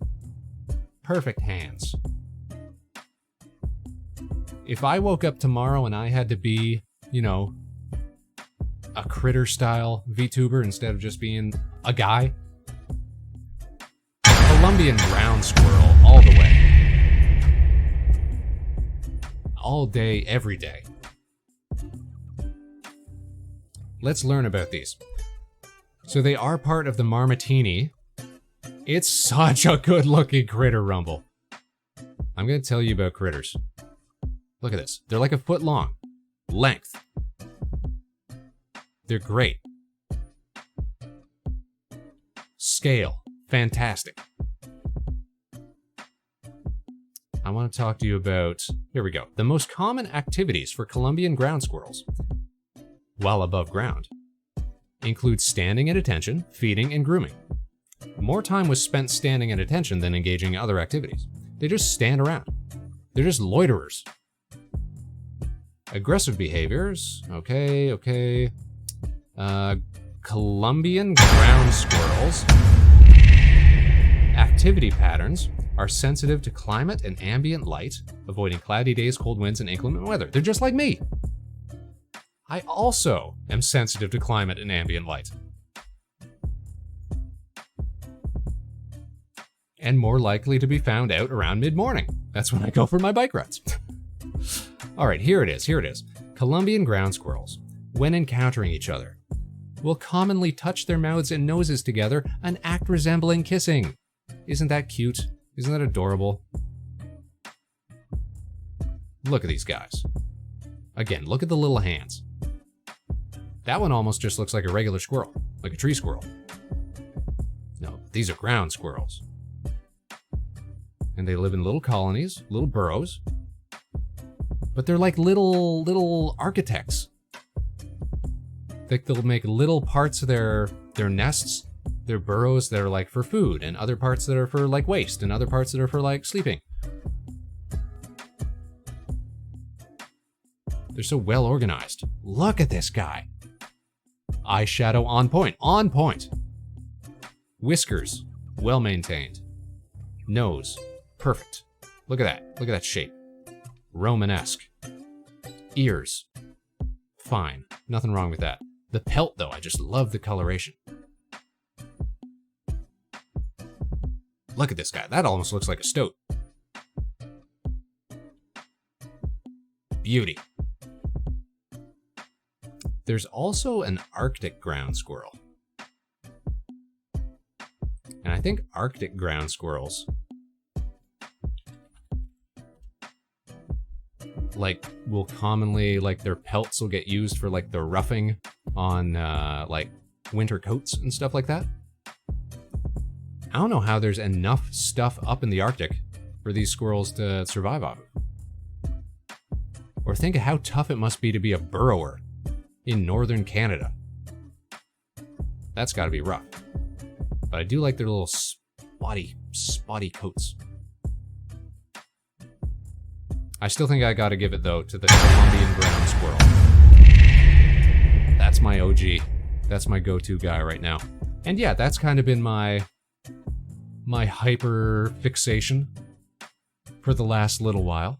Perfect hands. If I woke up tomorrow and I had to be, you know, a critter style VTuber instead of just being a guy, Colombian ground squirrel all the way. All day, every day. Let's learn about these. So they are part of the Marmotini. It's such a good looking critter, Rumble. I'm gonna tell you about critters. Look at this. They're like a foot long. Length. They're great. Scale. Fantastic. I want to talk to you about, here we go, the most common activities for Colombian ground squirrels while above ground include standing at attention, feeding, and grooming. More time was spent standing at attention than engaging in other activities. They just stand around. They're just loiterers. Aggressive behaviors, okay. Colombian ground squirrels. Activity patterns are sensitive to climate and ambient light, avoiding cloudy days, cold winds, and inclement weather. They're just like me. I also am sensitive to climate and ambient light. And more likely to be found out around mid-morning. That's when I go for my bike rides. All right, here it is. Colombian ground squirrels, when encountering each other, will commonly touch their mouths and noses together, an act resembling kissing. Isn't that cute? Isn't that adorable? Look at these guys. Again, look at the little hands. That one almost just looks like a regular squirrel, like a tree squirrel. No, these are ground squirrels. And they live in little colonies, little burrows. But they're like little architects. They'll make little parts of their nests, their burrows that are like for food, and other parts that are for like waste, and other parts that are for like sleeping. They're so well organized. Look at this guy. Eyeshadow on point. Whiskers, well maintained. Nose, perfect. Look at that shape. Romanesque. Ears, fine. Nothing wrong with that. The pelt though, I just love the coloration. Look at this guy. That almost looks like a stoat. Beauty. There's also an Arctic ground squirrel. And I think Arctic ground squirrels like will commonly, like their pelts will get used for like the roughing on like winter coats and stuff like that. I don't know how there's enough stuff up in the Arctic for these squirrels to survive off of. Or think of how tough it must be to be a burrower in northern Canada. That's gotta be rough. But I do like their little spotty coats. I still think I gotta give it, though, to the Colombian ground squirrel. That's my OG. That's my go-to guy right now. And yeah, that's kind of been my hyper fixation for the last little while.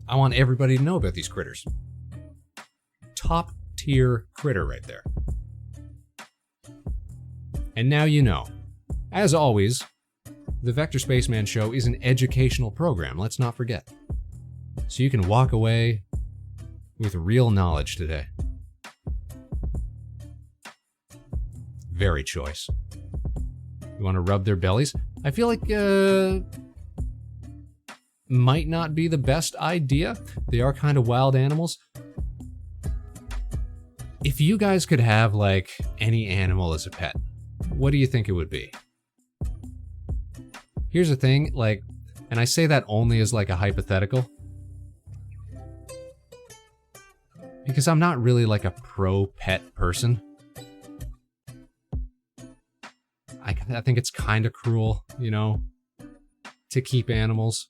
I want everybody to know about these critters. Top tier critter right there. And now you know. As always, the Vector Spaceman Show is an educational program, let's not forget. So you can walk away with real knowledge today. Very choice. You want to rub their bellies? I feel like, might not be the best idea. They are kind of wild animals. If you guys could have, like, any animal as a pet, what do you think it would be? Here's the thing, like, and I say that only as like a hypothetical, because I'm not really like a pro pet person. I think it's kind of cruel, you know, to keep animals.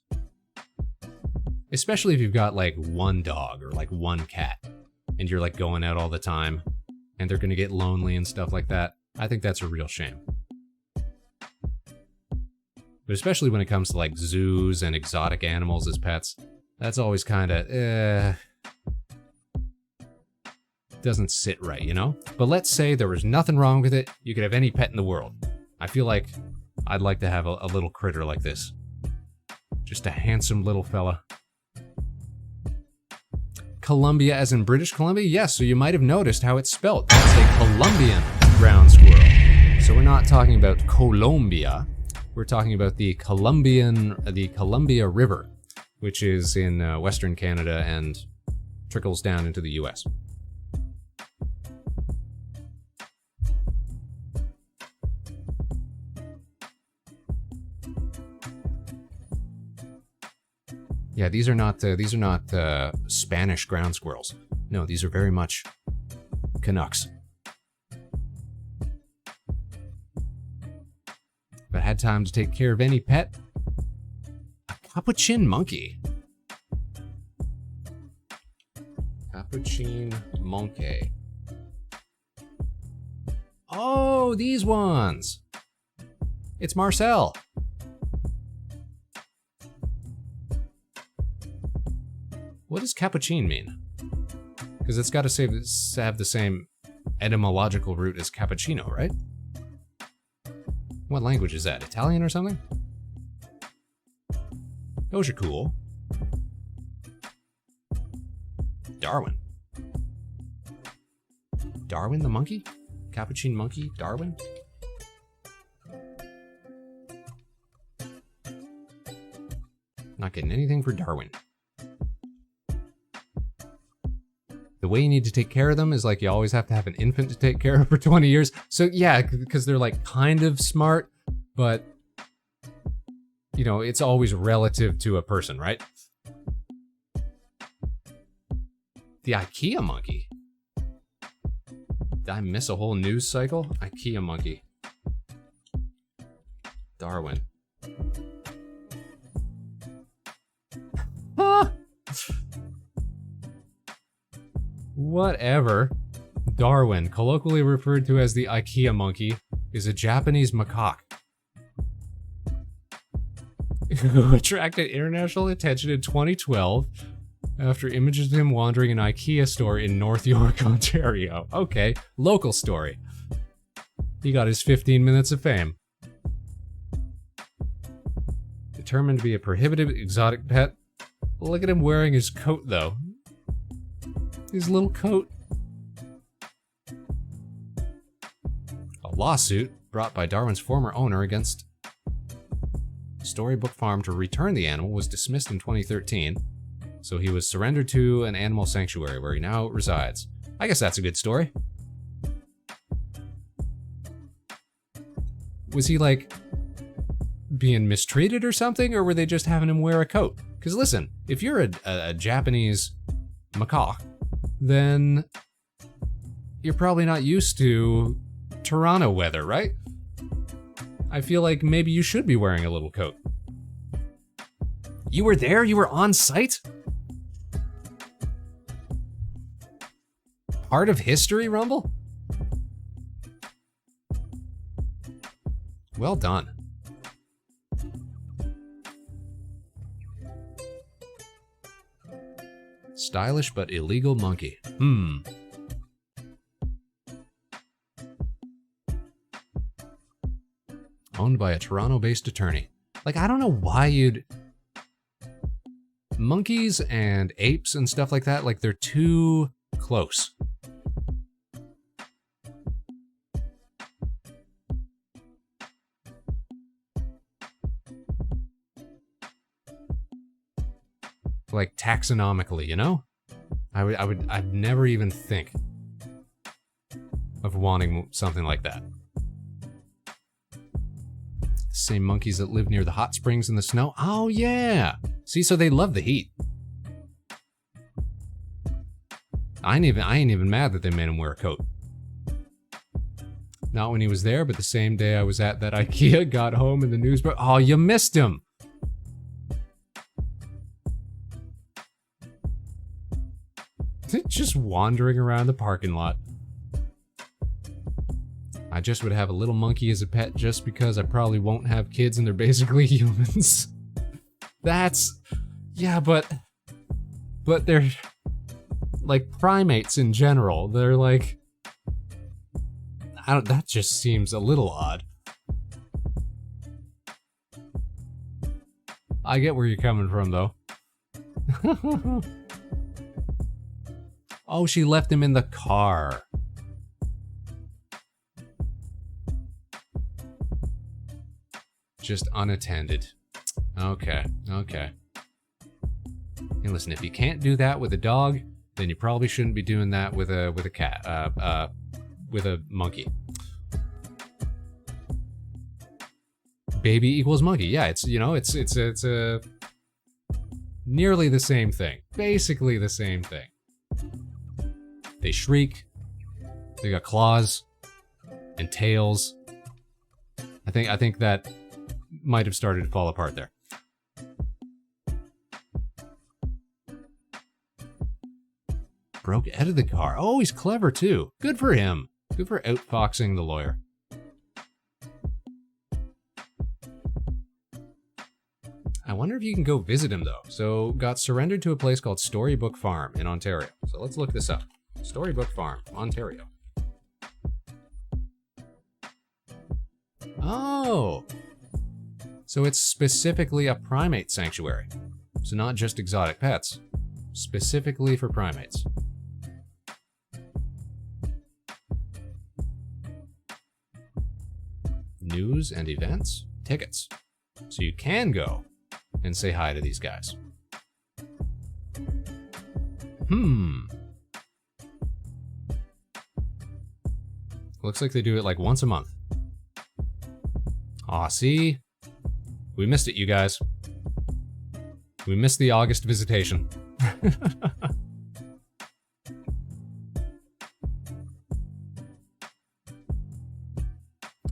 Especially if you've got like one dog or like one cat and you're like going out all the time and they're gonna get lonely and stuff like that. I think that's a real shame. But especially when it comes to like zoos and exotic animals as pets, that's always kind of, doesn't sit right, you know? But let's say there was nothing wrong with it, you could have any pet in the world. I feel like I'd like to have a little critter like this. Just a handsome little fella. Columbia as in British Columbia? Yes, so you might have noticed how it's spelled. That's a Colombian ground squirrel. So we're not talking about Colombia. We're talking about the Columbia River, which is in Western Canada and trickles down into the US. Yeah, these are not Spanish ground squirrels. No, these are very much Canucks. If I had time to take care of any pet, a capuchin monkey. Capuchin monkey. Oh, these ones. It's Marcel. What does capuchin mean? Because it's got to have the same etymological root as cappuccino, right? What language is that? Italian or something? Those are cool. Darwin. Darwin the monkey? Capuchin monkey? Darwin? Not getting anything for Darwin. The way you need to take care of them is like you always have to have an infant to take care of for 20 years. So yeah, because they're like kind of smart, but you know, it's always relative to a person, right? The IKEA monkey. Did I miss a whole news cycle? IKEA monkey. Darwin. Whatever. Darwin, colloquially referred to as the IKEA monkey, is a Japanese macaque who attracted international attention in 2012 after images of him wandering an IKEA store in North York, Ontario. Okay, local story. He got his 15 minutes of fame. Determined to be a prohibitive exotic pet. Look at him wearing his coat, though. His little coat. A lawsuit brought by Darwin's former owner against Storybook Farm to return the animal was dismissed in 2013, so he was surrendered to an animal sanctuary where he now resides. I guess that's a good story. Was he, like, being mistreated or something, or were they just having him wear a coat? Because listen, if you're a Japanese macaque, then you're probably not used to Toronto weather, right? I feel like maybe you should be wearing a little coat. You were there? You were on site? Part of history, Rumble? Well done. Stylish but illegal monkey. Owned by a Toronto-based attorney. Like, I don't know why you'd... Monkeys and apes and stuff like that, like, they're too close. Like, taxonomically, you know? I'd never even think of wanting something like that. Same monkeys that live near the hot springs in the snow. Oh, yeah. See, so they love the heat. I ain't even mad that they made him wear a coat. Not when he was there, but the same day I was at that IKEA, got home and the news broke. Oh, you missed him. Just wandering around the parking lot. I just would have a little monkey as a pet just because I probably won't have kids and they're basically humans. That's... Yeah, but they're like primates in general. They're like... that just seems a little odd. I get where you're coming from, though. Oh, she left him in the car. Just unattended. Okay. Hey, listen, if you can't do that with a dog, then you probably shouldn't be doing that with a cat, with a monkey. Baby equals monkey. Yeah, it's a nearly the same thing. Basically the same thing. They shriek. They got claws and tails. I think that might have started to fall apart there. Broke out of the car. Oh, he's clever too. Good for him. Good for outfoxing the lawyer. I wonder if you can go visit him though. So, got surrendered to a place called Storybook Farm in Ontario. So let's look this up. Storybook Farm, Ontario. Oh! So it's specifically a primate sanctuary. So not just exotic pets. Specifically for primates. News and events? Tickets. So you can go and say hi to these guys. Looks like they do it like once a month. Aw, see? We missed it, you guys. We missed the August visitation.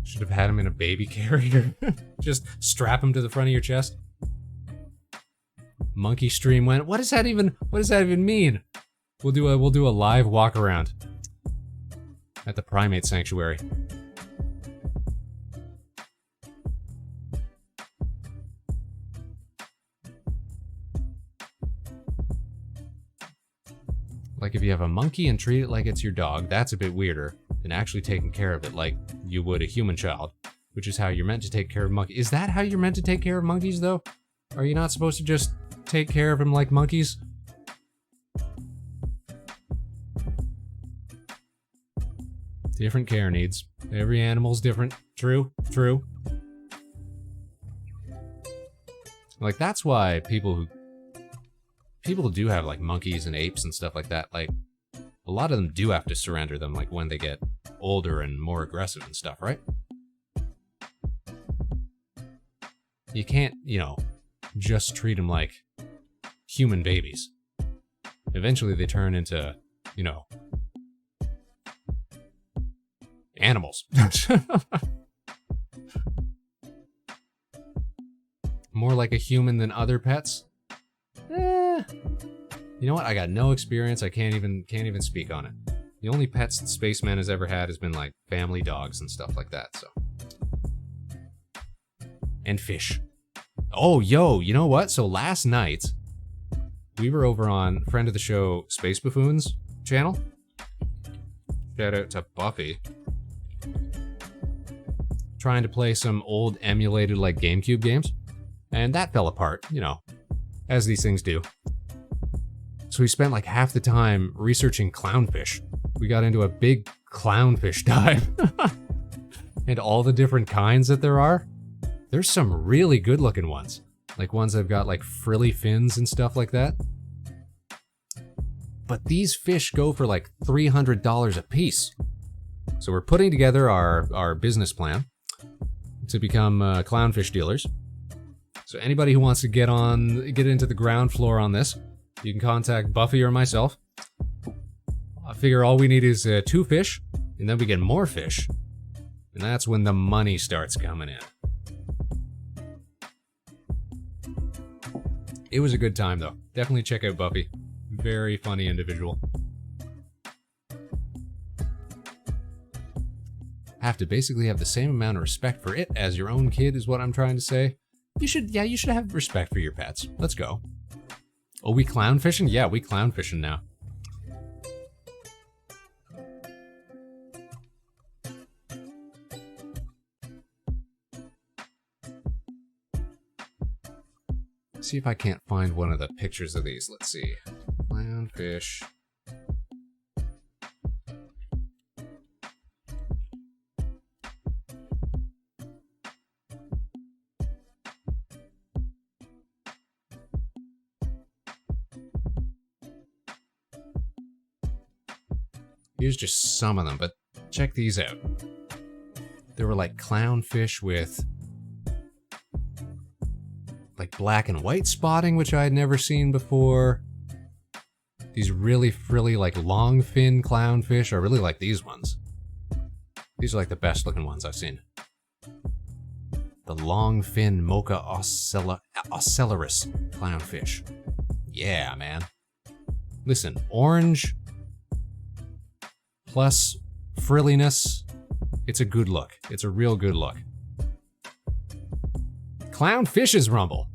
Should have had him in a baby carrier. Just strap him to the front of your chest. Monkey stream went. What does that even mean? We'll do a live walk around at the primate sanctuary. Like if you have a monkey and treat it like it's your dog, that's a bit weirder than actually taking care of it like you would a human child, which is how you're meant to take care of monkeys. Is that how you're meant to take care of monkeys though? Are you not supposed to just take care of them like monkeys? Different care needs. Every animal's different. True. Like that's why people do have like monkeys and apes and stuff like that. Like a lot of them do have to surrender them like when they get older and more aggressive and stuff, right? You can't, just treat them like human babies. Eventually they turn into, animals. More like a human than other pets. You know what? I got no experience. I can't even speak on it. The only pets that Spaceman has ever had has been like family dogs and stuff like that, so. And fish. Oh, yo, you know what? So last night, we were over on friend of the show, Space Buffoon's channel. Shout out to Buffy. Trying to play some old emulated like GameCube games. And that fell apart, you know, as these things do. So we spent like half the time researching clownfish. We got into a big clownfish dive. And all the different kinds that there are. There's some really good looking ones. Like ones that have got like frilly fins and stuff like that. But these fish go for like $300 a piece. So we're putting together our business plan to become clownfish dealers. So anybody who wants to get into the ground floor on this, you can contact Buffy or myself. I figure all we need is 2 fish, and then we get more fish. And that's when the money starts coming in. It was a good time, though. Definitely check out Buffy. Very funny individual. Have to basically have the same amount of respect for it as your own kid is what I'm trying to say. You should have respect for your pets. Let's go. Oh, we clown fishing? Yeah, we clown fishing now. See if I can't find one of the pictures of these. Let's see. Clownfish. Here's just some of them, but check these out. There were like clownfish with like black and white spotting, which I had never seen before. These really frilly, like long fin clownfish. I really like these ones. These are like the best looking ones I've seen. The long fin mocha ocellaris clownfish. Yeah, man. Listen, orange plus frilliness, it's a good look. It's a real good look. Clownfishes rumble.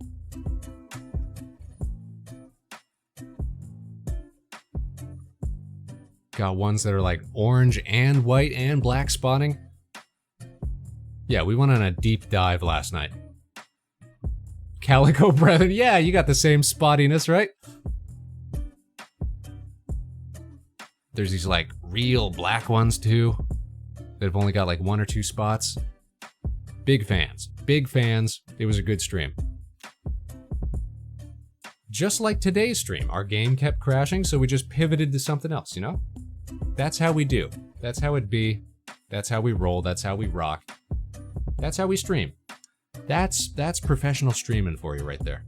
Got ones that are like orange and white and black spotting. Yeah, we went on a deep dive last night. Calico brethren, yeah, you got the same spottiness, right? There's these like real black ones too that have only got like 1 or 2 spots. Big fans. Big fans. It was a good stream. Just like today's stream, our game kept crashing, so we just pivoted to something else, you know? That's how we do. That's how it be. That's how we roll. That's how we rock. That's how we stream. That's professional streaming for you right there.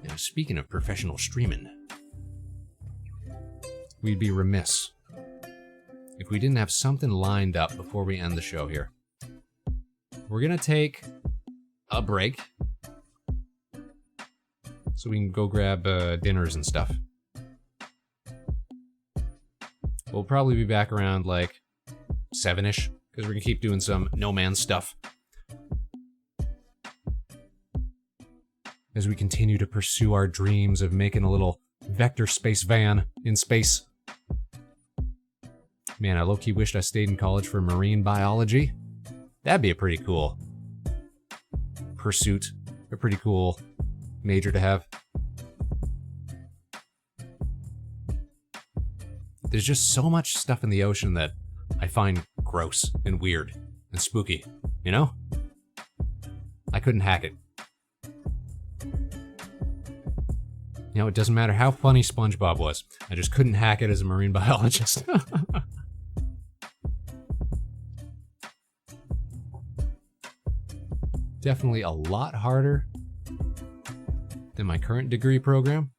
Now, speaking of professional streaming, we'd be remiss if we didn't have something lined up before we end the show here. We're gonna take a break so we can go grab dinners and stuff. We'll probably be back around like 7-ish, because we're gonna keep doing some No Man's stuff as we continue to pursue our dreams of making a little vector space van in space. Man, I low-key wished I stayed in college for marine biology. That'd be a pretty cool pursuit, a pretty cool major to have. There's just so much stuff in the ocean that I find gross and weird and spooky, you know? I couldn't hack it. You know, it doesn't matter how funny SpongeBob was. I just couldn't hack it as a marine biologist. Definitely a lot harder than my current degree program.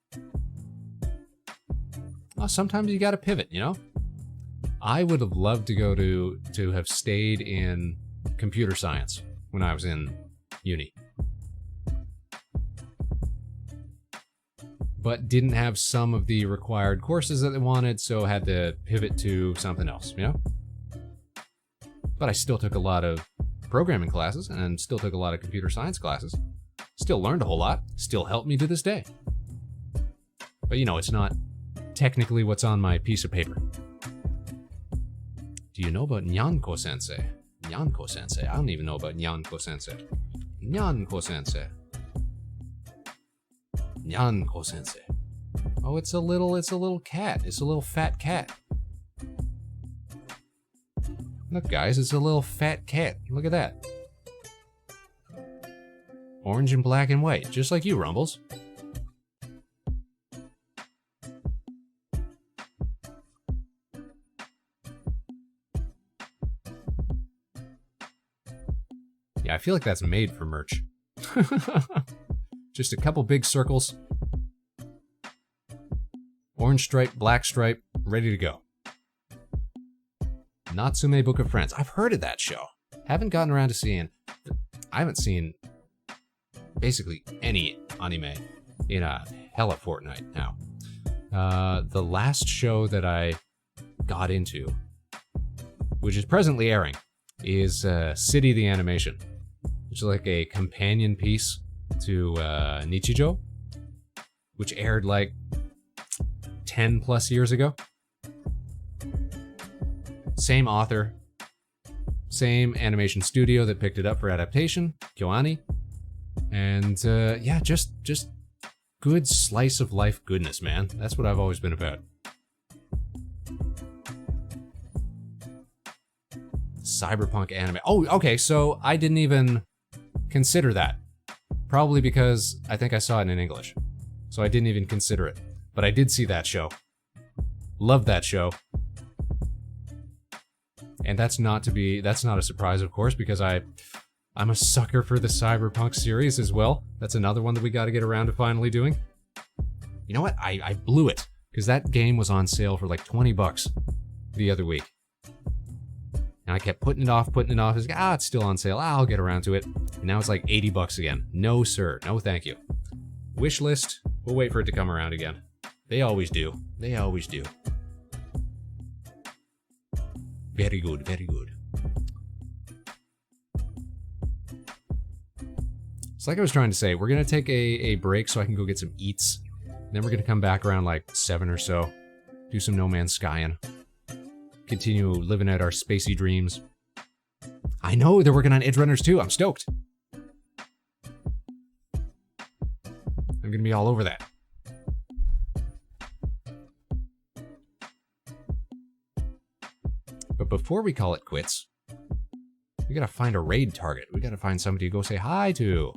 Well, sometimes you gotta pivot, you know? I would have loved to go to have stayed in computer science when I was in uni. But didn't have some of the required courses that they wanted, so had to pivot to something else, you know? But I still took a lot of programming classes and still took a lot of computer science classes. Still learned a whole lot, still helped me to this day. But you know, it's not technically what's on my piece of paper. Do you know about Nyanko-sensei? Nyanko-sensei. I don't even know about Nyanko-sensei. Nyanko-sensei. Nyanko-sensei. Oh, it's a little cat. It's a little fat cat. Look, guys, it's a little fat cat. Look at that. Orange and black and white, just like you, Rumbles. Yeah, I feel like that's made for merch. Just a couple big circles. Orange stripe, black stripe, ready to go. Natsume Book of Friends. I've heard of that show. Haven't gotten around to seeing... I haven't seen basically any anime in a hella fortnight now. The last show that I got into, which is presently airing, is City the Animation, which is like a companion piece to Nichijou, which aired like 10 plus years ago. Same author, same animation studio that picked it up for adaptation, KyoAni. And yeah, just good slice of life goodness, man. That's what I've always been about. Cyberpunk anime. Oh, okay, so I didn't even consider that. Probably because I think I saw it in English. So I didn't even consider it. But I did see that show. Loved that show. And that's not a surprise, of course, because I'm a sucker for the Cyberpunk series as well. That's another one that we got to get around to finally doing. You know what? I blew it, because that game was on sale for like 20 bucks the other week. And I kept putting it off. It's like, it's still on sale. I'll get around to it. And now it's like 80 bucks again. No, sir. No, thank you. Wish list. We'll wait for it to come around again. They always do. They always do. Very good, very good. It's like I was trying to say, we're going to take a break so I can go get some eats. Then we're going to come back around like 7 or so. Do some No Man's Skying. Continue living out our spacey dreams. I know, they're working on Edge Runners too. I'm stoked. I'm going to be all over that. But before we call it quits, we gotta find a raid target. We gotta find somebody to go say hi to.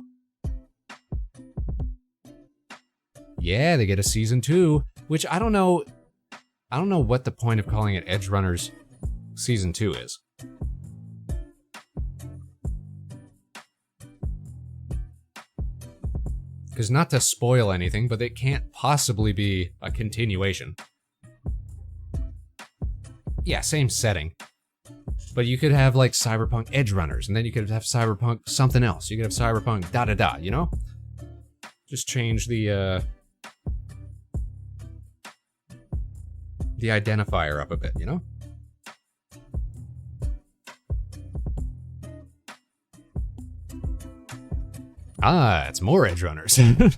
Yeah, they get a season 2, which I don't know what the point of calling it Edge Runners Season 2 is. Because not to spoil anything, but it can't possibly be a continuation. Yeah, same setting. But you could have like Cyberpunk Edge Runners, and then you could have Cyberpunk something else. You could have Cyberpunk da-da-da, you know? Just change the identifier up a bit, you know? It's more Edge Runners. It's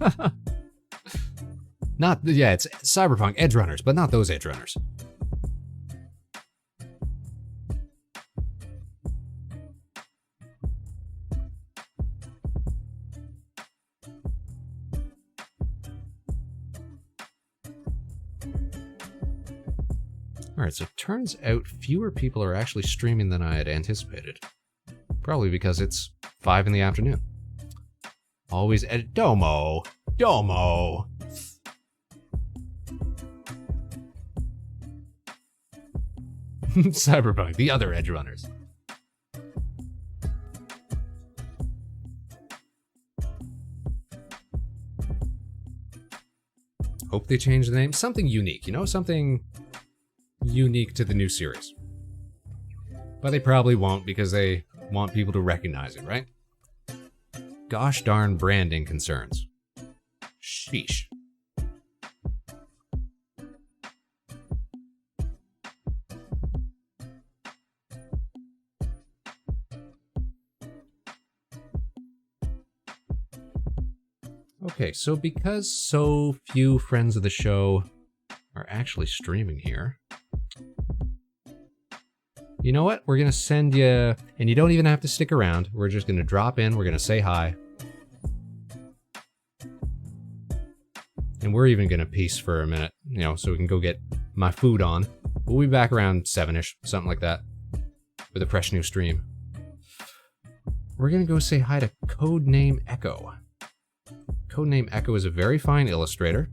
Cyberpunk Edge Runners, but not those Edge Runners. Alright, so it turns out fewer people are actually streaming than I had anticipated. Probably because it's 5 in the afternoon. Always edit. Domo! Cyberpunk, the other Edge Runners. Hope they change the name. Something unique, you know? Something unique to the new series. But they probably won't because they want people to recognize it, right? gosh darn branding concerns. Sheesh. Okay, so because so few friends of the show are actually streaming here, you know what? We're going to send you, and you don't even have to stick around. We're just going to drop in. We're going to say hi. And we're even going to peace for a minute, you know, so we can go get my food on. We'll be back around 7-ish, something like that, with a fresh new stream. We're going to go say hi to Codename Echo. Codename Echo is a very fine illustrator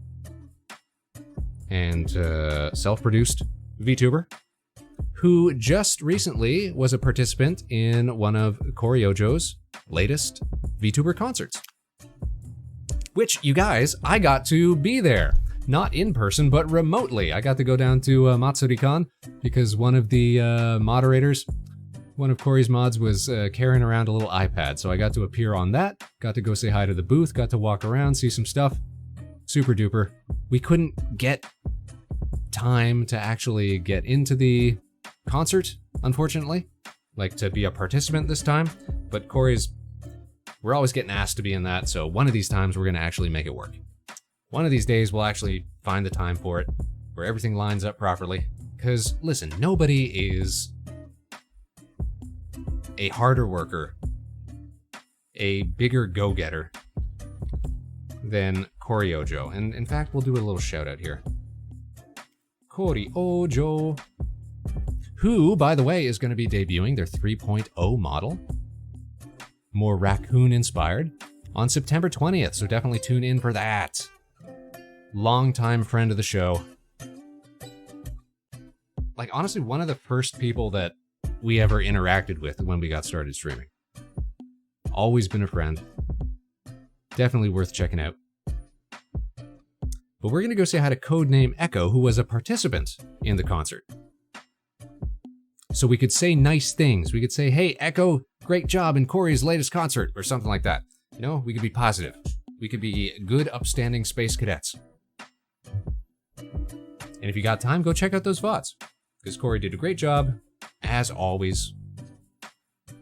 and self-produced VTuber who just recently was a participant in one of Koryojo's latest VTuber concerts. Which, you guys, I got to be there. Not in person, but remotely. I got to go down to Matsuri-con because one of the moderators, one of Corey's mods, was carrying around a little iPad. So I got to appear on that, got to go say hi to the booth, got to walk around, see some stuff. Super duper. We couldn't get time to actually get into the concert, unfortunately. Like, to be a participant this time. But we're always getting asked to be in that, so one of these times we're gonna actually make it work. One of these days we'll actually find the time for it, where everything lines up properly. Because, listen, nobody is a harder worker, a bigger go-getter than Koryojo. And in fact, we'll do a little shout out here. Koryojo, who, by the way, is going to be debuting their 3.0 model, more raccoon-inspired, on September 20th, so definitely tune in for that. Longtime friend of the show. Like, honestly, one of the first people that we ever interacted with when we got started streaming. Always been a friend. Definitely worth checking out. But we're going to go say hi to Codename Echo, who was a participant in the concert. So we could say nice things. We could say, hey, Echo, great job in Corey's latest concert, or something like that. You know, we could be positive. We could be good, upstanding space cadets. And if you got time, go check out those VODs, because Corey did a great job, as always.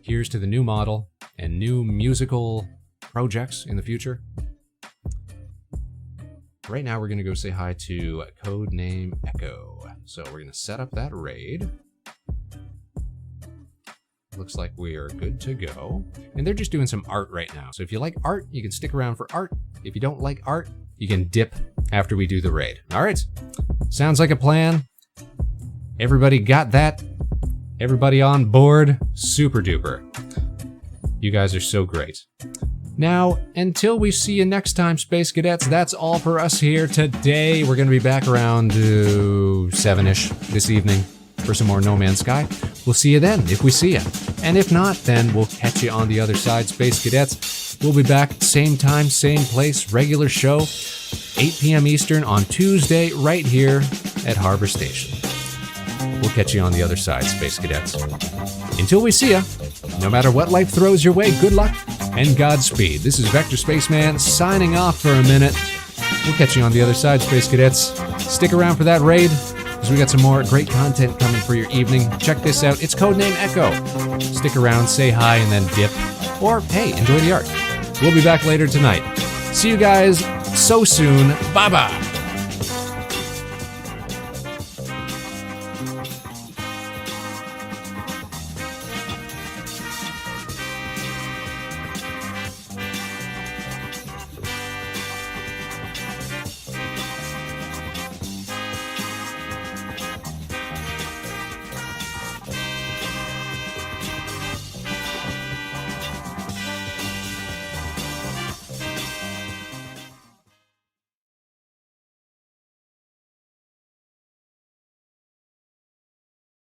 Here's to the new model and new musical projects in the future. Right now, we're going to go say hi to Codename Echo. So we're going to set up that raid. Looks like we are good to go. And they're just doing some art right now. So if you like art, you can stick around for art. If you don't like art, you can dip after we do the raid. All right. Sounds like a plan. Everybody got that? Everybody on board? Super duper. You guys are so great. Now, until we see you next time, Space Cadets, that's all for us here today. We're going to be back around 7-ish this evening for some more No Man's Sky. We'll see you then, if we see you. And if not, then we'll catch you on the other side, Space Cadets. We'll be back same time, same place, regular show, 8 p.m. Eastern on Tuesday, right here at Harbor Station. We'll catch you on the other side, Space Cadets. Until we see ya, no matter what life throws your way, good luck and Godspeed. This is Vector Spaceman signing off for a minute. We'll catch you on the other side, Space Cadets. Stick around for that raid, because we got some more great content coming for your evening. Check this out. It's Codename Echo. Stick around, say hi, and then dip. Or, hey, enjoy the art. We'll be back later tonight. See you guys so soon. Bye-bye.